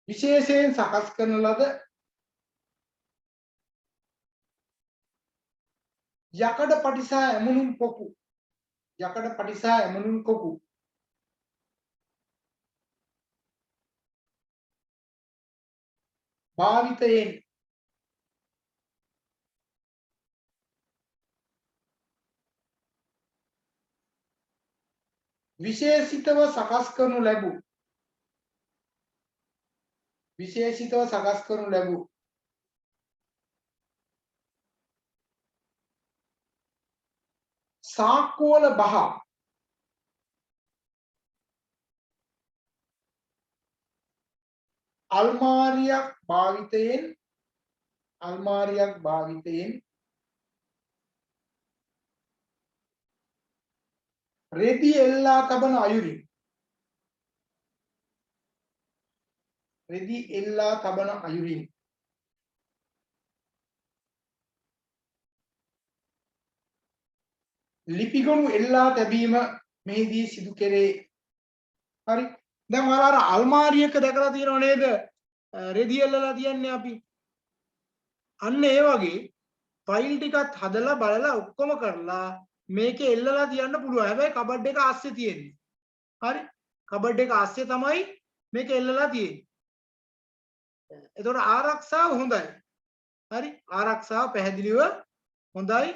විශේෂයෙන් සකස් කරන ලද යකඩ පටිසා ඇමුණුම් කොකු භාවිතයෙන් විශේෂිතව සකස් කරනු ලැබූ සාක්කුවල බහ අල්මාරියක් භාවිතයෙන් රෙදි එල්ලා තබන අයුරින් ලිපිගොනු එල්ලා තැබීම මෙහිදී සිදු කෙරේ. හරි. දැන් ඔයාලා අර අල්මාරියක දැකලා තියෙනව නේද? රෙදි එල්ලලා තියන්නේ අපි. අන්න ඒ වගේ ෆයිල් ටිකත් හදලා බලලා ඔක්කොම කරලා මේකේ එල්ලලා තියන්න පුළුවන්. හැබැයි කබඩ් එක ASCII තියෙන්නේ. හරි? කබඩ් එක ASCII තමයි මේක එල්ලලා තියෙන්නේ. ඒතකොට ආරක්ෂාව හොඳයි. හරි? ආරක්ෂාව පැහැදිලිව හොඳයි.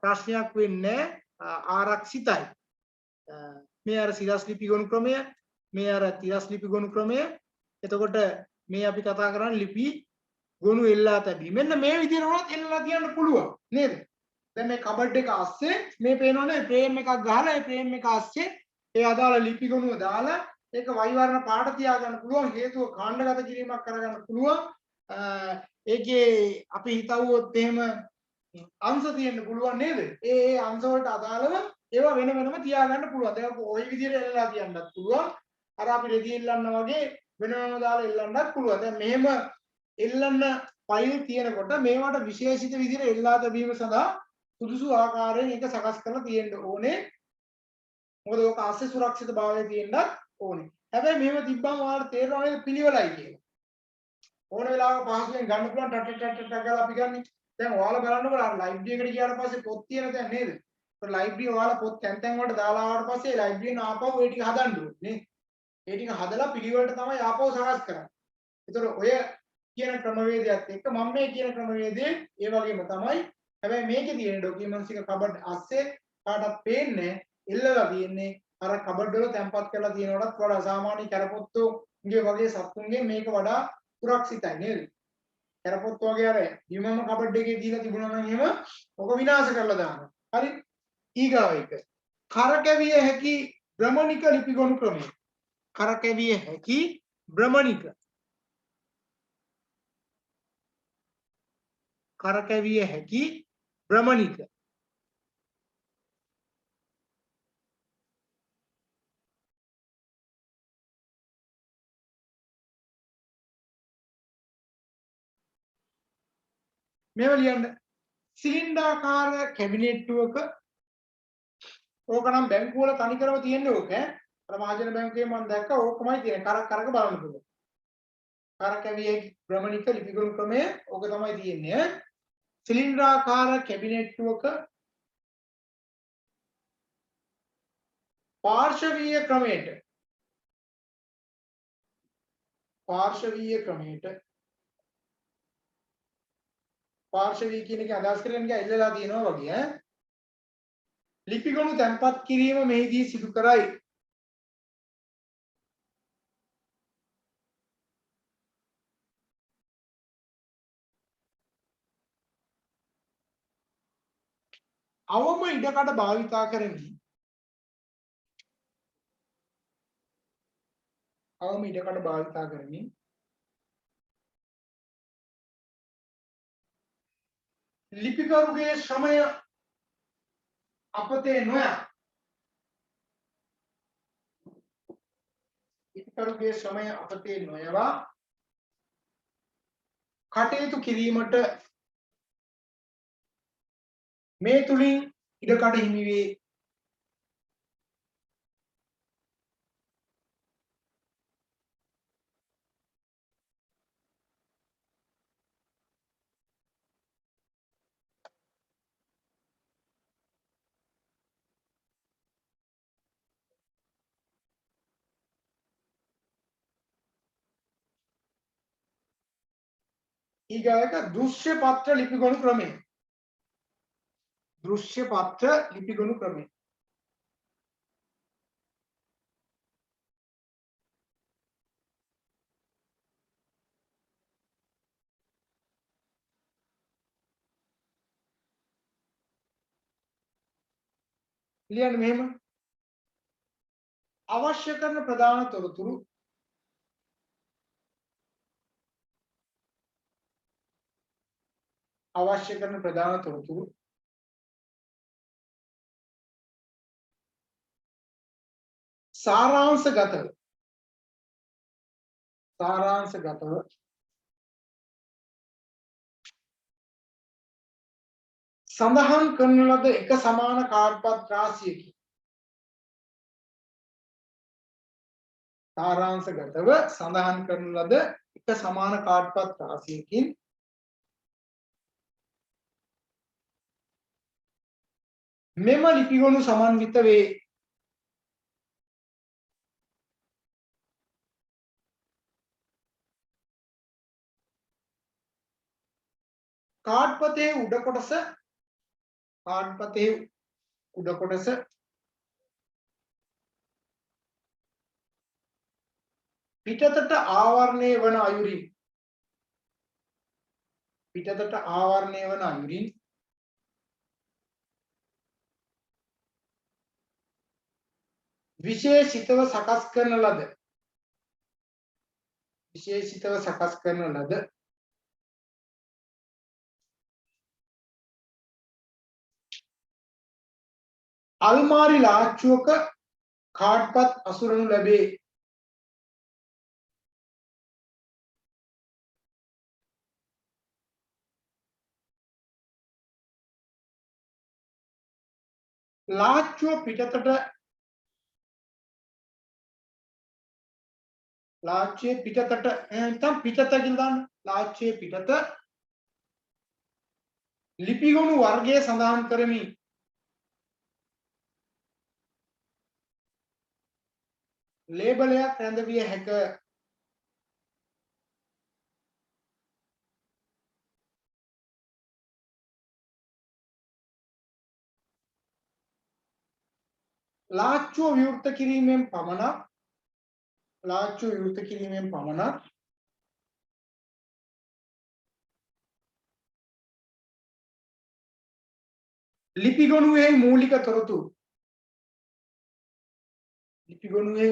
ප්‍රශ්නයක් වෙන්නේ ආරක්ෂිතයි. මේ අර සිරස් ලිපිගොනු ක්‍රමය, මේ අර තිරස් ලිපිගොනු ක්‍රමය. එතකොට මේ අපි කතා කරන්නේ ලිපි ගොනු එල්ලා තැබීම. මෙන්න මේ විදිහට උනත් එල්ලලා තියන්න පුළුවන් නේද? දැන් මේ කබඩ් එක ASCII මේ පේනවනේ ෆ්‍රේම් එකක් ගහලා ඒ ෆ්‍රේම් එක ASCII ඒ අදාළ ලිපිගොනුව දාලා ඒක වයි වර්ණ පාට තියාගන්න පුළුවන්. හේතුව කාණ්ඩගත කිරීමක් කරගන්න පුළුවන්. ඒකේ අපි හිතුවොත් එහෙම අංශ තියෙන්න පුළුවන් නේද? ඒ අංශ වලට අදාළව ඒවා වෙන වෙනම තියාගන්න පුළුවන්. ඒක ওই විදිහට එල්ලලා තියන්නත් පුළුවන්. අර අපි රෙදි එල්ලන්න වගේ වෙන වෙනම දාලා එල්ලන්නත් පුළුවන්. දැන් මෙහෙම එල්ලන්න ෆයිල් තියෙනකොට මේවට විශේෂිත විදිහට එල්ලා තැබීම සඳහා සුදුසු ආකාරයෙන් ඒක සකස් කරලා තියෙන්න ඕනේ. මොකද ඔක ASCII සුරක්ෂිත භාවය තියෙන්නත් ඕනේ. හැබැයි මෙහෙම තිබ්බම ඔයාලට තේරෙනවා නේද පිළිවෙලයි කියලා. ඕන වෙලාවක පහසුවෙන් ගන්න පුළුවන් ටට් ගාලා අපි ගන්න. දැන් ඔයාලා බලන්නකො ලයිබ්‍රරි එකට ගියාට පස්සේ පොත් තියෙන තැන නේද? ඒත් ලයිබ්‍රරි ඔයාලා පොත් තැන් තැන් වලට දාලා ආවට පස්සේ ලයිබ්‍රරියෙන් ආපහු ඒ ටික හදන්න ඕනේ නේ. ඒ ටික හදලා පිළිවෙලට තමයි ආපහු සකස් කරන්නේ. ඒතර ඔය කියන ක්‍රමවේදයත් එක්ක මම මේ කියන ක්‍රමවේදයේ ඒ වගේම තමයි. හැබැයි මේකේ තියෙන ડોකියුමන්ට්ස් එක කබඩ් ASCII කාටවත් පේන්නේ එල්ලලා තියෙන්නේ අර කබඩ් වල තැම්පත් කරලා තියෙනවටත් වඩා සාමාන්‍ය කැරපොත්තෝගේ වගේ සත්තුන්ගේ මේක වඩා සුරක්ෂිතයි නේද? කැරපොත්තෝ වගේ අර විමම කබඩ් එකේ දීලා තිබුණා නම් එහෙම ඔක විනාශ කරලා දානවා. හරි? ඊගාව එක. කරකැවිය හැකි භ්‍රමණික ලිපිගොනු ක්‍රමය. කරකැවිය හැකි භ්‍රමණික. කරකැවිය හැකි භ්‍රමණික. මේව ලියන්න. සිලින්ඩාකාර කැබිනට්ටුවක ඕක නම් බැංකුව වල තනිකරම තියෙන්නේ ඕක ඈ. අර මහජන බැංකුවේ මම දැක්කා ඕකමයි තියෙන්නේ. කරක බලන්න පුළුවන්. කරකැවිය හැකි භ්‍රමණික ලිපිගොනු ක්‍රමය ඕක තමයි තියෙන්නේ ඈ. සිලින්ඩාකාර කැබිනට්ටුවක පාර්ශවීය ක්‍රමයට පාර්ශවීය කියන එක අදහස් කරන්නේ ඉල්ලලා තියෙනවා වගේ ඈ. ලිපිගොනු තැන්පත් කිරීම මෙහිදී සිදු කරයි. අවම ඉඩකඩ භාවිතා කරමින් ලිපිකරුගේ ශ්‍රමය අපතේ නොයවා කටයුතු කිරීමට මේ තුලින් ඉඩකඩ හිමි වේ. ඊගායක දෘශ්‍ය පත්‍ර ලිපිගොනු ක්‍රමය. ලියන්න මෙහෙම. අවශ්‍ය කරන ප්‍රධාන තොරතුරු සාරාංශගතව සඳහන් කරන ලද එක සමාන කාඩ්පත් රාශියකි. මෙම ලිපිගොනු සමන්විත වේ. කාඩ්පතේ උඩ කොටස පිටතට ආවරණය වන අයුරින් විශේෂිතව සකස් කරන ලද අල්මාරි ලාච්චුවක කාඩ්පත් අසුරනු ලැබේ. ලාච්චුව පිටත ලිපිගොනු වර්ගය සඳහන් කරමින් ලේබලයක් රැඳවිය හැක. ලාච්චුව විවෘත කිරීමෙන් පමණක් ලිපිගොනුවේ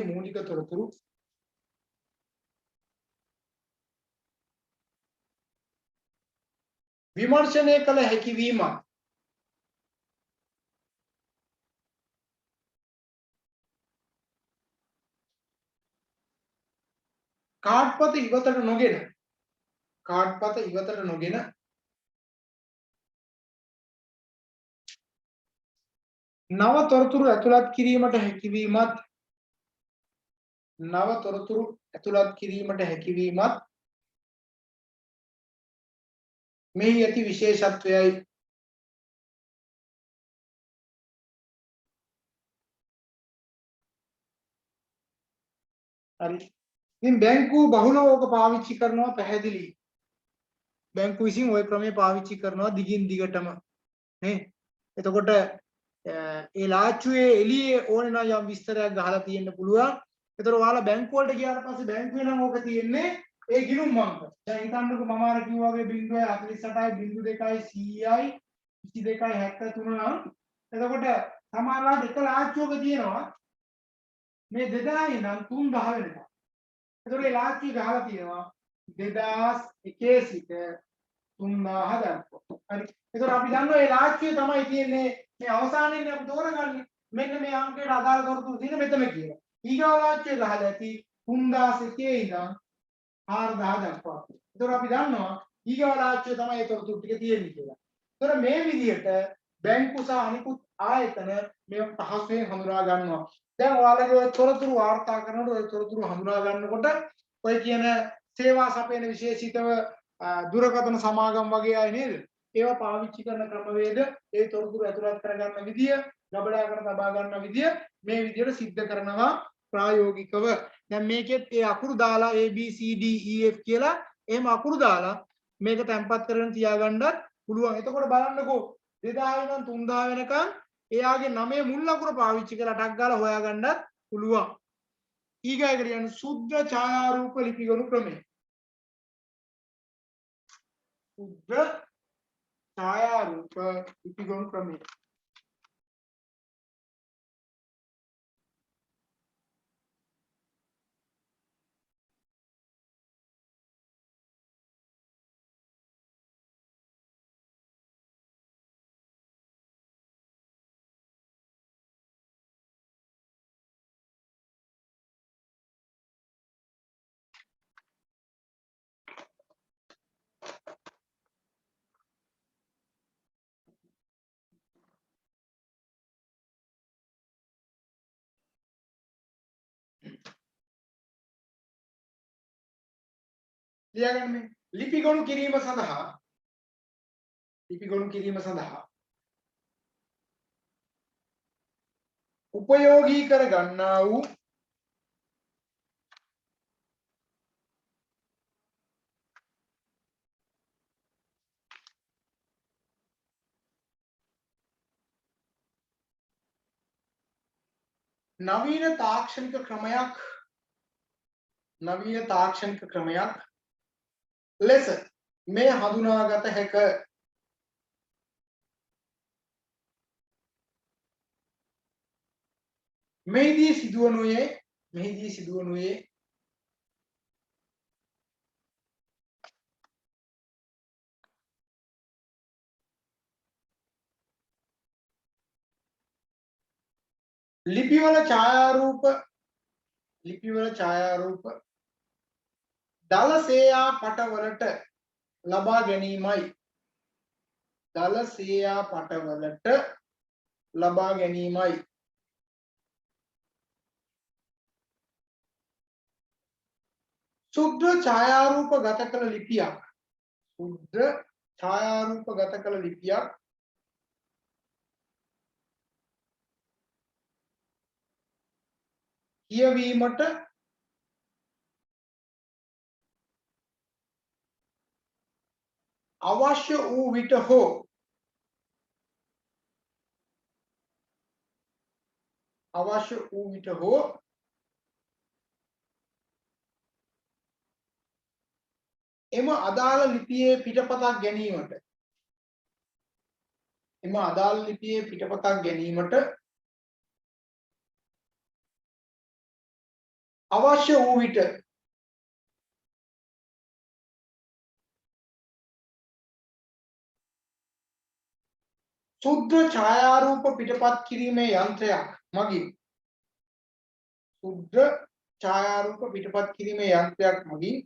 මූලික තොරතුරු විමර්ශනය කළ හැකි වීමත් කාඩ්පත ඉවතට නොගෙන නව තොරතුරු ඇතුළත් කිරීමට හැකිවීමත් මෙහි ඇති විශේෂත්වයයි. හරි. ඉතින් බැංකුව බහුලව ඕක පාවිච්චි කරනවා පැහැදිලි. බැංකුව විසින් ওই ක්‍රමය පාවිච්චි කරනවා දිගින් දිගටම නේ. එතකොට ඒ ලාච්චුවේ එළියේ ඕන නම් යම් විස්තරයක් ගහලා තියෙන්න පුළුවන්. ඒතර ඔයාලා බැංකුව වලට ගියාට පස්සේ බැංකුවේ නම් ඕක තියෙන්නේ ඒ ගිණුම් අංක. දැන් හිතන්නකෝ මම අර කිව්වා වගේ 0.48යි 0.2යි 100යි 22යි 73 නම් එතකොට සමහරවිට එක ලාච්චුවක තියෙනවා මේ 2000 ඉඳන් 3000 වෙනකම්. එතකොට ඒ ලාච්චුවේ ගහලා තියෙනවා 2001 සිට 3000 දක්වා. හරි. එතකොට අපි දන්නවා මේ ලාච්චුවේ තමයි තියෙන්නේ මේ අවසානයේදී අපි තෝරගන්නේ මෙන්න මේ අංකයට අදාළ තොරතුරු තියෙන මෙතන කියලා. ඊගාව ලාච්චුවේ ගහලා ඇති 3001 ඉඳන් 4000 දක්වා. එතකොට අපි දන්නවා ඊගාව ලාච්චුවේ තමයි මේ තොරතුරු ටික තියෙන්නේ කියලා. එතකොට මේ විදිහට බැංකු සහ අනිකුත් ආයතන මේ පහසුවෙන් හඳුනා ගන්නවා. දැන් ඔයාලගේ තොරතුරු වාර්තා කරනකොට ඔය තොරතුරු හඳුනා ගන්නකොට ඔය කියන සේවා සපයන විශේෂිතව දුරකථන සමාගම් වගේ අය නේද? ඒවා පාවිච්චි කරන ක්‍රමවේද, ඒ තොරතුරු ඇතුළත් කරගන්න විදිය, ගබඩා කර තබා ගන්න විදිය මේ විදියට सिद्ध කරනවා ප්‍රායෝගිකව. දැන් මේකෙත් ඒ අකුරු දාලා A B C D E F කියලා එහෙම අකුරු දාලා මේක තැම්පත් කරගෙන තියාගන්නත් පුළුවන්. එතකොට බලන්නකෝ 2000 ඉඳන් 3000 වෙනකන් එයාගේ නමේ මුල් අකුර පාවිච්චි කරලා ටක් ගාලා හොයාගන්නත් පුළුවන්. ඊගායකට කියන්නේ සුද්ධ ඡායාරූප ලිපිගොනු ක්‍රමය. සුද්ධ ඡායාරූප ලිපිගොනු ක්‍රමය. ලියාගන්න මේ ලිපිගොනු කිරීම සඳහා උපයෝගී කර ගන්නා වූ නවීන තාක්ෂණික ක්‍රමයක් ලෙස මේ හඳුනාගත හැක. මෙහිදී සිදුවනුයේ ලිපිවල ඡායාරූප දල සේයා පටවලට ලබා ගැනීමයි. සුද්ධ ඡායාරූප ගත කළ ලිපියක් කියවීමට අවශ්‍ය වූ විට හෝ අවශ්‍ය වූ විට හෝ එම අදාළ ලිපියේ පිටපතක් ගැනීමට අවශ්‍ය වූ විට සුද්ධ ඡායාරූප පිටපත් කිරීමේ යන්ත්‍රයක් මගින්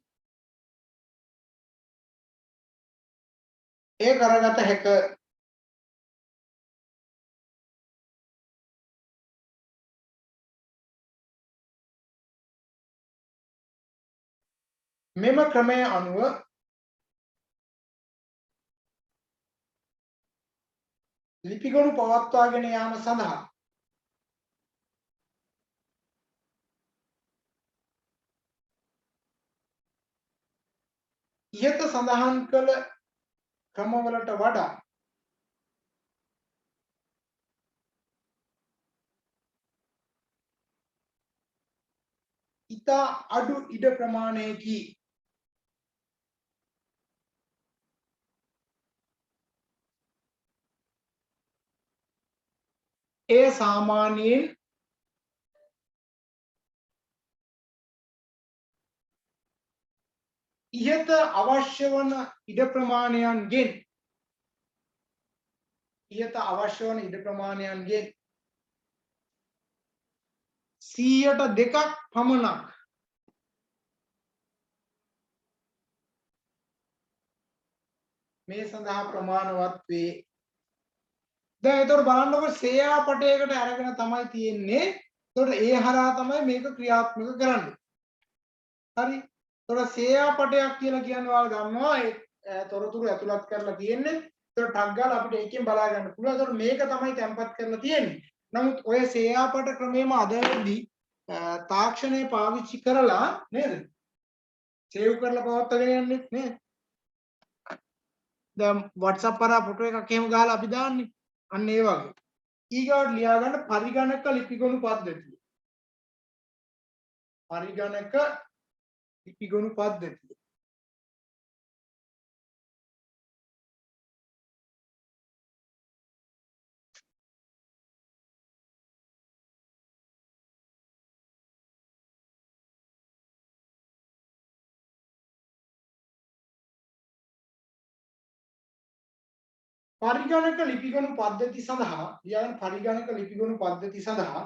එය කරගත හැක. මෙම ක්‍රමය අනුව ලිපිගොනු පවත්වාගෙන යාම සඳහා ඉහත සඳහන් කළ ක්‍රමවලට වඩා ඉතා අඩු ඉඩ ප්‍රමාණයකි. එය සාමාන්‍යයෙන් ඉහත අවශ්‍ය වන ඉඩ ප්‍රමාණයන්ගෙන් 100% පමණක් මේ සඳහා ප්‍රමාණවත් වේ. දැන් ඒතකොට බලන්නකො සේයා පටයකට අරගෙන තමයි තියෙන්නේ. ඒතකොට ඒ හරහා තමයි මේක ක්‍රියාත්මක කරන්නේ. හරි. ඒතකොට සේයා පටයක් කියලා කියන්නේ ඔයාලා ගන්නවා ඒ තොරතුරු ඇතුළත් කරලා තියෙන්නේ. ඒතකොට ටග් ගාලා අපිට ඒකෙන් බලා ගන්න පුළුවන්. ඒතකොට මේක තමයි තැම්පත් කරලා තියෙන්නේ. නමුත් ඔය සේයා පට ක්‍රමයේම අදදී තාක්ෂණය පාවිච්චි කරලා නේද? සේව් කරලා පවත්වාගෙන යන්නේ නේද? දැන් WhatsApp කරා ෆොටෝ එකක් එහෙම ගහලා අපි දාන්නේ. අන්න ඒ වගේ. ඊගාට ලියා ගන්න පරිගණක ලිපිගොනු පද්ධතිය. පරිගණක ලිපිගොනු පද්ධති සඳහා ලියා ගන්න පරිගණක ලිපිගොනු පද්ධති සඳහා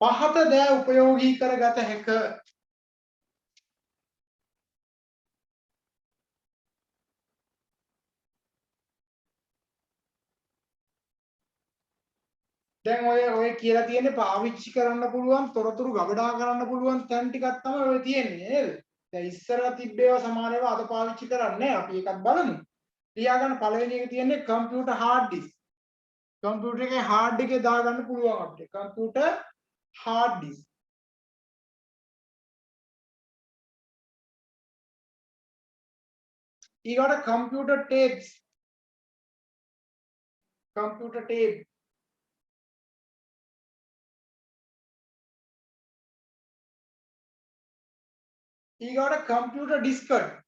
පහත දෑ උපයෝගී කරගත හැක. දැන් ඔය කියලා තියෙන්නේ පාවිච්චි කරන්න පුළුවන් තොරතුරු ගබඩා කරන්න පුළුවන් තැන් ටිකක් තමයි ඔය තියෙන්නේ නේද? දැන් ඉස්සරලා තිබ්බේවා සමාන ඒවා අද පාවිච්චි කරන්නේ නැහැ. අපි ඒකත් බලමු. ලියා ගන්න පළවෙනි එක තියෙන්නේ කම්පියුටර් හાર્ඩ් ඩිස්ක්. කම්පියුටර් එකේ හાર્ඩ් එකේ දාගන්න පුළුවන් අපිට. Computer hard disk. ඊගොඩ computer tapes. Computer tape. ඊගොඩ computer diskette.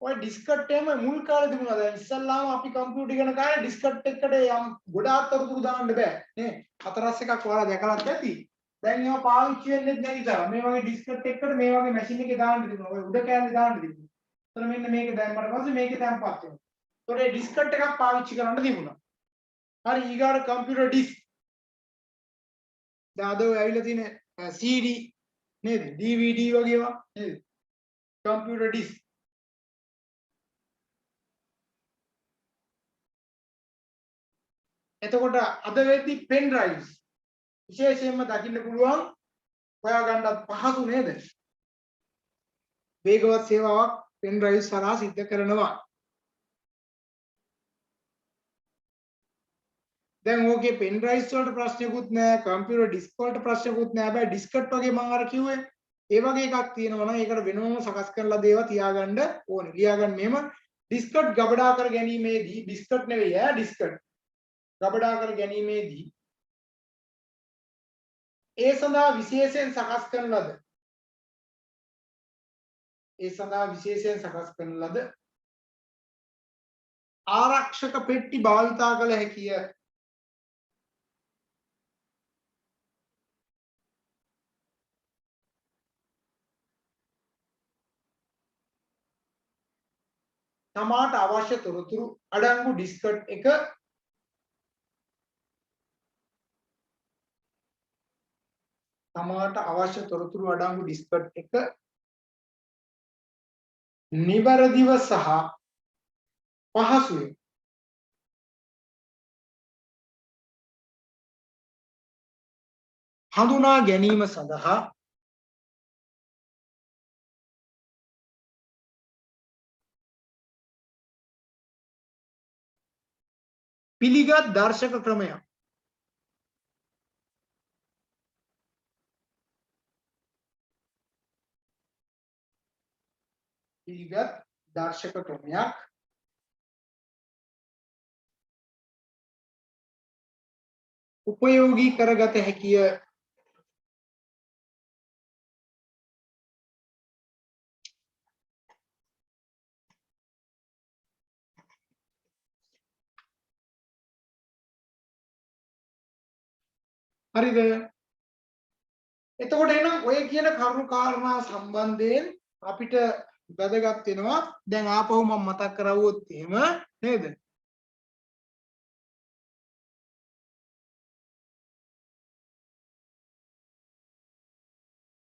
ඔය diskette එහෙම මුල් කාලේ තිබුණා. දැන් ඉස්සල්ලාම අපි computer ඉගෙන ගානේ diskette එකට යම් ගොඩාක් තොරතුරු දාන්න බෑ නේ. හතරස් එකක් ඔයාලා දැකලාත් ඇති. දැන් ඒවා පාවිච්චි වෙන්නේ නැහැ ඉතින්. මේ වගේ diskette එකකට මේ වගේ මැෂින් එකේ දාන්න තිබුණා. ඔය උඩ කෑල්ලේ දාන්න තිබුණා. එතන මෙන්න මේක දැම්මට පස්සේ මේකේ තැම්පත් වෙනවා. ඒතකොට ඒ diskette එකක් පාවිච්චි කරන්න තිබුණා. හරි ඊගාට computer disk. දැන් අද ඔය ඇවිල්ලා තියෙන CD නේද? DVD වගේ ඒවා නේද? computer disk. එතකොට අද වෙද්දි pen drives විශේෂයෙන්ම දකින්න පුළුවන් හොයා ගන්නත් පහසු නේද? වේගවත් සේවාවක් pen drives හරහා සිද්ධ කරනවා. දැන් ඕකේ pen drives වලට ප්‍රශ්නයක්වත් නැහැ, computer disk වලට ප්‍රශ්නයක්වත් නැහැ. හැබැයි diskette වගේ මම අර කිව්වේ ඒ වගේ එකක් තියෙනවා නම් ඒකට වෙනම සකස් කරලා දේවා තියාගන්න ඕනේ. ලියාගන්න මෙහෙම ඩිස්කට් ගබඩා කර ගැනීමේදී ඩිස්කට් නෙවෙයි ඩිස්කට් ගබඩා කර ගැනීමේදී ඒ සඳහා විශේෂයෙන් සකස් කරන ලද ආරක්ෂක පෙට්ටි භාවිතා කළ හැකිය. තමාට අවශ්‍ය තොරතුරු අඩංගු ඩිස්කට් එක නිවැරදිව සහ පහසුවෙන් හඳුනා ගැනීම සඳහා පිළිගත් දර්ශක ක්‍රමයක්. උපයෝගී කරගත හැකිය. හරිද? එතකොට එහෙනම් ඔය කියන කරුණු කාරණා සම්බන්ධයෙන් අපිට වැදගත් වෙනවා. දැන් ආපහු මම මතක් කරවුවොත් එහෙම නේද?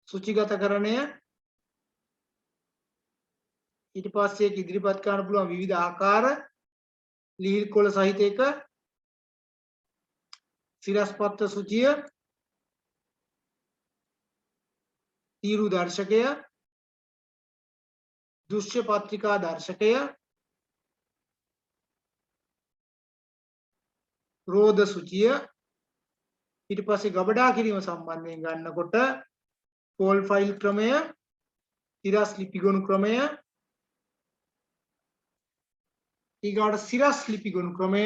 සුචිගතකරණය ඊට පස්සේ ඉදිරිපත් කරන්න පුළුවන් විවිධ ආකාර ලිහිල් කොළ සහිත එක සිරස්පත්‍ර සුචිය තීරු දර්ශකය දෘශ්‍ය පත්‍රිකා දර්ශකය රෝද සුචිය ඊට පස්සේ ගබඩා කිරීම සම්බන්ධයෙන් ගන්නකොට කෝල් ෆයිල් ක්‍රමය සිරස් ලිපිගොනු ක්‍රමය ඊගාට සිරස් ලිපිගොනු ක්‍රමය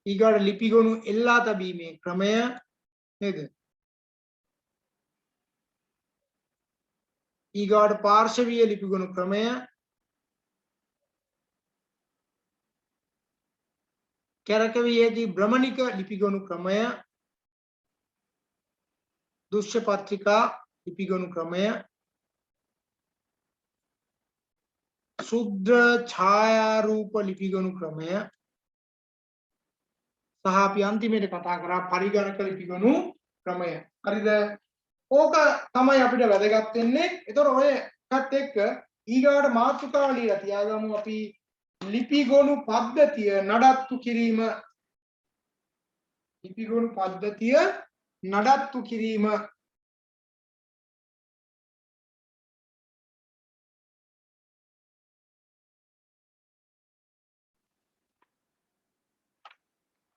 ඊගාට ලිපිගොනු එල්ලා තැබීමේ ක්‍රමය නේද? ඊගාට පාර්ශවීය ලිපිගොනු ක්‍රමය කැරකවියේදී භ්‍රමණික ලිපිගොනු ක්‍රමය දෘශ්‍ය පත්‍රිකා ලිපිගොනු ක්‍රමය සුද්ධ ඡායාරූප ලිපිගොනු ක්‍රමය සහ අපි අන්තිමේට කතා කරා පරිගණක ලිපිගොනු ක්‍රමය. හරිද? ඕක තමයි අපිට වැදගත් වෙන්නේ. ඒතර ඔය එකත් එක්ක ඊගාට මාතෘකාව ලියලා තියාගමු අපි ලිපිගොනු පද්ධතිය නඩත්තු කිරීම. ලිපිගොනු පද්ධතිය නඩත්තු කිරීම.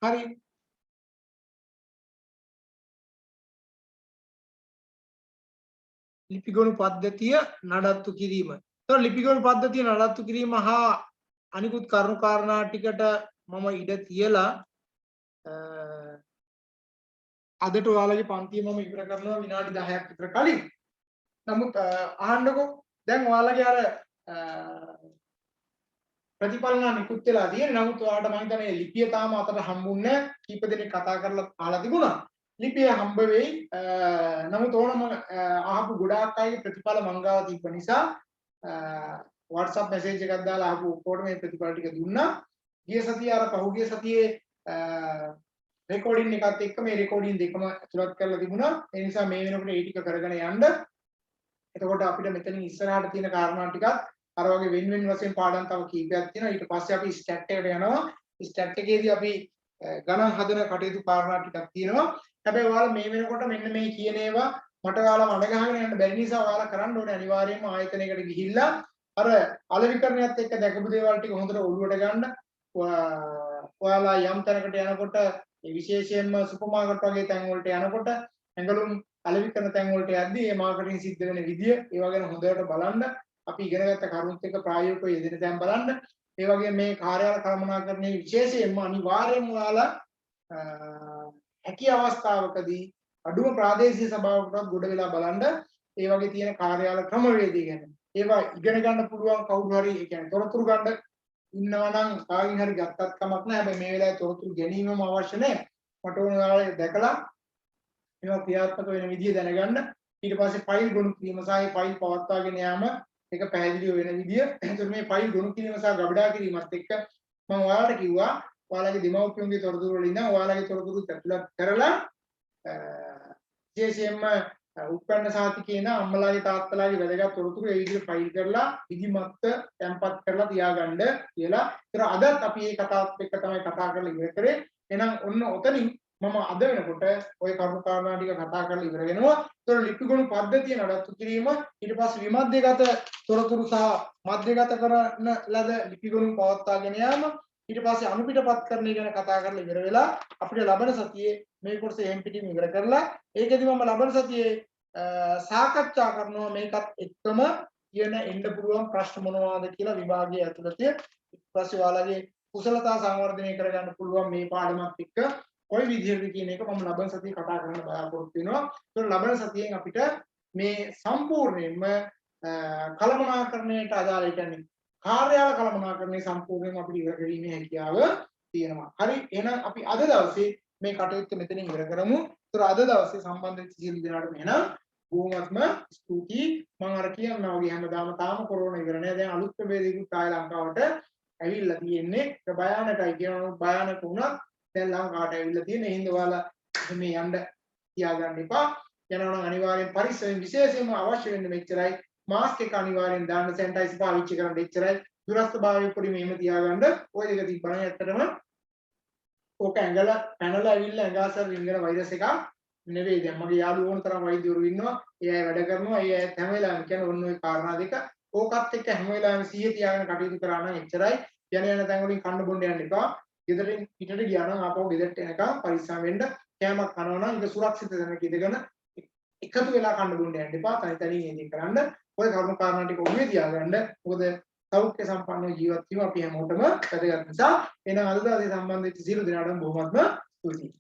හරි. ලිපිගොනු පද්ධතිය නඩත්තු කිරීම. ඒතර ලිපිගොනු පද්ධතිය නඩත්තු කිරීම හා අනිකුත් කරුණු කාරණා ටිකට මම ඉඩ තියලා අදට ඔයාලගේ පන්තිය මම ඉවර කරනවා විනාඩි 10ක් විතර කලින්. නමුත් අහන්නකෝ දැන් ඔයාලගේ අර ප්‍රතිඵල නම් නිකුත් වෙලා තියෙන. නමුත් ඔයාලට මම හිතන්නේ ලිපිය තාම අතට හම්බුන්නේ නැහැ. කීප දෙනෙක් කතා කරලා අහලා තිබුණා. ලිපිය හම්බ වෙයි. නමුත් ඕනම අහපු ගොඩාක් අයගේ ප්‍රතිඵල මංගාව තිබ්බ නිසා WhatsApp message එකක් දාලා අහපු ඔක්කොටම මේ ප්‍රතිඵල ටික දුන්නා. ගිය සතියේ අර පහුගිය සතියේ රෙකෝඩින් එකත් එක්ක මේ රෙකෝඩින් දෙකම ඇතුළත් කරලා තිබුණා. ඒ නිසා මේ වෙනකොට ඒ ටික කරගෙන යන්න. එතකොට අපිට මෙතනින් ඉස්සරහට තියෙන කාරණා ටිකත් අර වගේ වෙන වෙන වශයෙන් පාඩම් තව කීපයක් තියෙනවා. ඊට පස්සේ අපි ස්ටැට් එකට යනවා. ස්ටැට් එකේදී අපි ගණන් හදන කටයුතු කාරණා ටිකක් තියෙනවා. හැබැයි ඔයාලා මේ වෙනකොට මෙන්න මේ කියන ඒවා මට ඔයාලා මඩ ගහගෙන යන්න බැරි නිසා ඔයාලා කරන්න ඕනේ අනිවාර්යයෙන්ම ආයතනයකට ගිහිල්ලා අර අලෙවිකරණයත් එක්ක දැකපු දේවල් ටික හොඳට ඔළුවට ගන්න. ඔයාලා යම් තැනකට යනකොට විශේෂයෙන්ම සුපර් මාකට් වගේ තැන් වලට යනකොට ඇඟලුම් අලෙවි කරන තැන් වලට යද්දී මේ මාකටිං සිද්ධ වෙන විදිය ඒවා ගැන හොඳට බලන්න. අපි ඉගෙනගත්ත කරුණුත් එක්ක ප්‍රායෝගිකව යෙදෙන තැන් බලන්න. ඒ වගේම මේ කාර්යාල කළමනාකරණයේ විශේෂයෙන්ම අනිවාර්යයෙන්ම ඔයාලා හැකි අවස්ථාවකදී අඩුම ප්‍රාදේශීය සභාවකටත් ගොඩ වෙලා බලන්න ඒ වගේ තියෙන කාර්යාල ක්‍රමවේදය ගැන. ඒවා ඉගෙන ගන්න පුළුවන් කවුරු හරි ඒ කියන්නේ තොරතුරු ගන්න ඉන්නවා නම් කාගෙන් හරි ගත්තත් කමක් නැහැ. හැබැයි මේ වෙලාවේ තොරතුරු ගැනීමම අවශ්‍ය නැහැ. මට ඕන ඔයාලා දැකලා ඒවා ක්‍රියාත්මක වෙන විදිය දැනගන්න. ඊට පස්සේ ෆයිල් ගොනු කිරීම සහ ඒ ෆයිල් පවත්වාගෙන යාම ඒක පැහැදිලිව වෙන විදිය. එතකොට මේ ෆයිල් ගොනු කිරීම සහ ගබඩා කිරීමත් එක්ක මම ඔයාලට කිව්වා ඔයාලගේ දෙමව්පියන්ගේ තොරතුරු වල ඉඳන් ඔයාලගේ තොරතුරු ඇතුළත් කරලා විශේෂයෙන්ම උත්පන්න සාතිකේ න අම්මලාගේ තාත්තලාගේ වැදගත් තොරතුරු ඒ විදිහට ෆයිල් කරලා විධිමත්ව තැන්පත් කරලා තියාගන්න කියලා. ඒතර අදත් අපි මේ කතාවත් එක්ක තමයි කතා කරලා ඉවර කරේ. එහෙනම් ඔන්න ඔතනින් මම අද වෙනකොට ওই කරුණු කාරණා ටික කතා කරලා ඉවර වෙනවා. ඒතර ලිපිගොනු පද්ධතිය නඩත්තු කිරීම ඊට පස්සේ විමධ්‍යගත තොරතුරු සහ මධ්‍යගත කරන ලද ලිපිගොනු පවත්වාගෙන යාම ඊට පස්සේ අනුපිටපත් කරන ගැන කතා කරලා ඉවර වෙලා අපිට ලබන සතියේ මේ කොටස එහෙම් පිටින් ඉවර කරලා ඒකෙදි මම ලබන සතියේ සාකච්ඡා කරනවා මේකත් එක්කම කියන එන්න පුළුවන් ප්‍රශ්න මොනවාද කියලා විභාගයේ ඇතුළත ඊට පස්සේ ඔයාලගේ කුසලතා සංවර්ධනය කරගන්න පුළුවන් මේ පාඩමත් එක්ක කොයි විදිහටද කියන එක මම ලබන සතියේ කතා කරන්න බලාපොරොත්තු වෙනවා. ඒතකොට ලබන සතියෙන් අපිට මේ සම්පූර්ණයෙන්ම කළමනාකරණයට අදාළ කියන්නේ කාර්යාල කළමනාකරණය සම්පූර්ණයෙන්ම අපිට ඉවර කිරීමේ හැකියාව තියෙනවා. හරි එහෙනම් අපි අද දවසේ මේ කටයුත්ත මෙතනින් ඉවර කරමු. ඒතර අද දවසේ සම්බන්ධ වෙච්ච සියලු දෙනාටම එහෙනම් බොහොමත්ම ස්තුතියි. මම අර කියනවා වගේ හැමදාම තාම කොරෝනා ඉවර නෑ. දැන් අලුත් ප්‍රභේදයකට ආය ලංකාවට ඇවිල්ලා තියෙන්නේ. ඒක භයානකයි කියනවා. භයානක වුණත් දැන් ලංකාවට ඇවිල්ලා තියෙන. ඒ හින්දා ඔයාලා මේ යන්න තියාගන්න එපා. යනවා නම් අනිවාර්යෙන් පරිස්සමෙන් විශේෂයෙන්ම අවශ්‍ය වෙන්නේ මෙච්චරයි. මාස්ක් එක අනිවාර්යෙන් දාන්න, සැනිටයිසර් පාවිච්චි කරන්න එච්චරයි. දුරස්ථභාවය පොඩි මෙහෙම තියාගන්න. ওই දෙක තිබ්බනම් ඇත්තටම ඕක ඇඟල පැනලා ඇවිල්ලා ඇඟාසර රින්ගන වෛරස් එකක් නෙවෙයි. දැන් මගේ යාළුවෝ ඕන තරම් වෛද්‍යවරු ඉන්නවා. ඒ අය වැඩ කරනවා. ඒ අය හැම වෙලාවෙම කියන්නේ ඔන්න ඔය කාරණා දෙක. ඕකත් එක්ක හැම වෙලාවෙම 100 තියාගෙන කටයුතු කරා නම් එච්චරයි. යන තැන් වලින් කන්න බොන්න යන්න එපා. ගෙදරින් පිටට ගියා නම් ආපහු ගෙදරට එනකම් පරිස්සම් වෙන්න. කෑමක් කනවා නම් ඒක සුරක්ෂිත තැනක ඉඳගෙන එකතු වෙලා කන්න බොන්න යන්න එපා. තනි තනියෙන් ඉඳන් කරන්න. ඔය කරුණු කාරණා ටික ඔළුවේ තියාගන්න. මොකද සෞඛ්‍ය සම්පන්නව ජීවත් වීම අපි හැමෝටම වැදගත් නිසා. එහෙනම් අද දවසේ සම්බන්ධ වෙච්ච සියලු දෙනාටම බොහොමත්ම ස්තුතියි.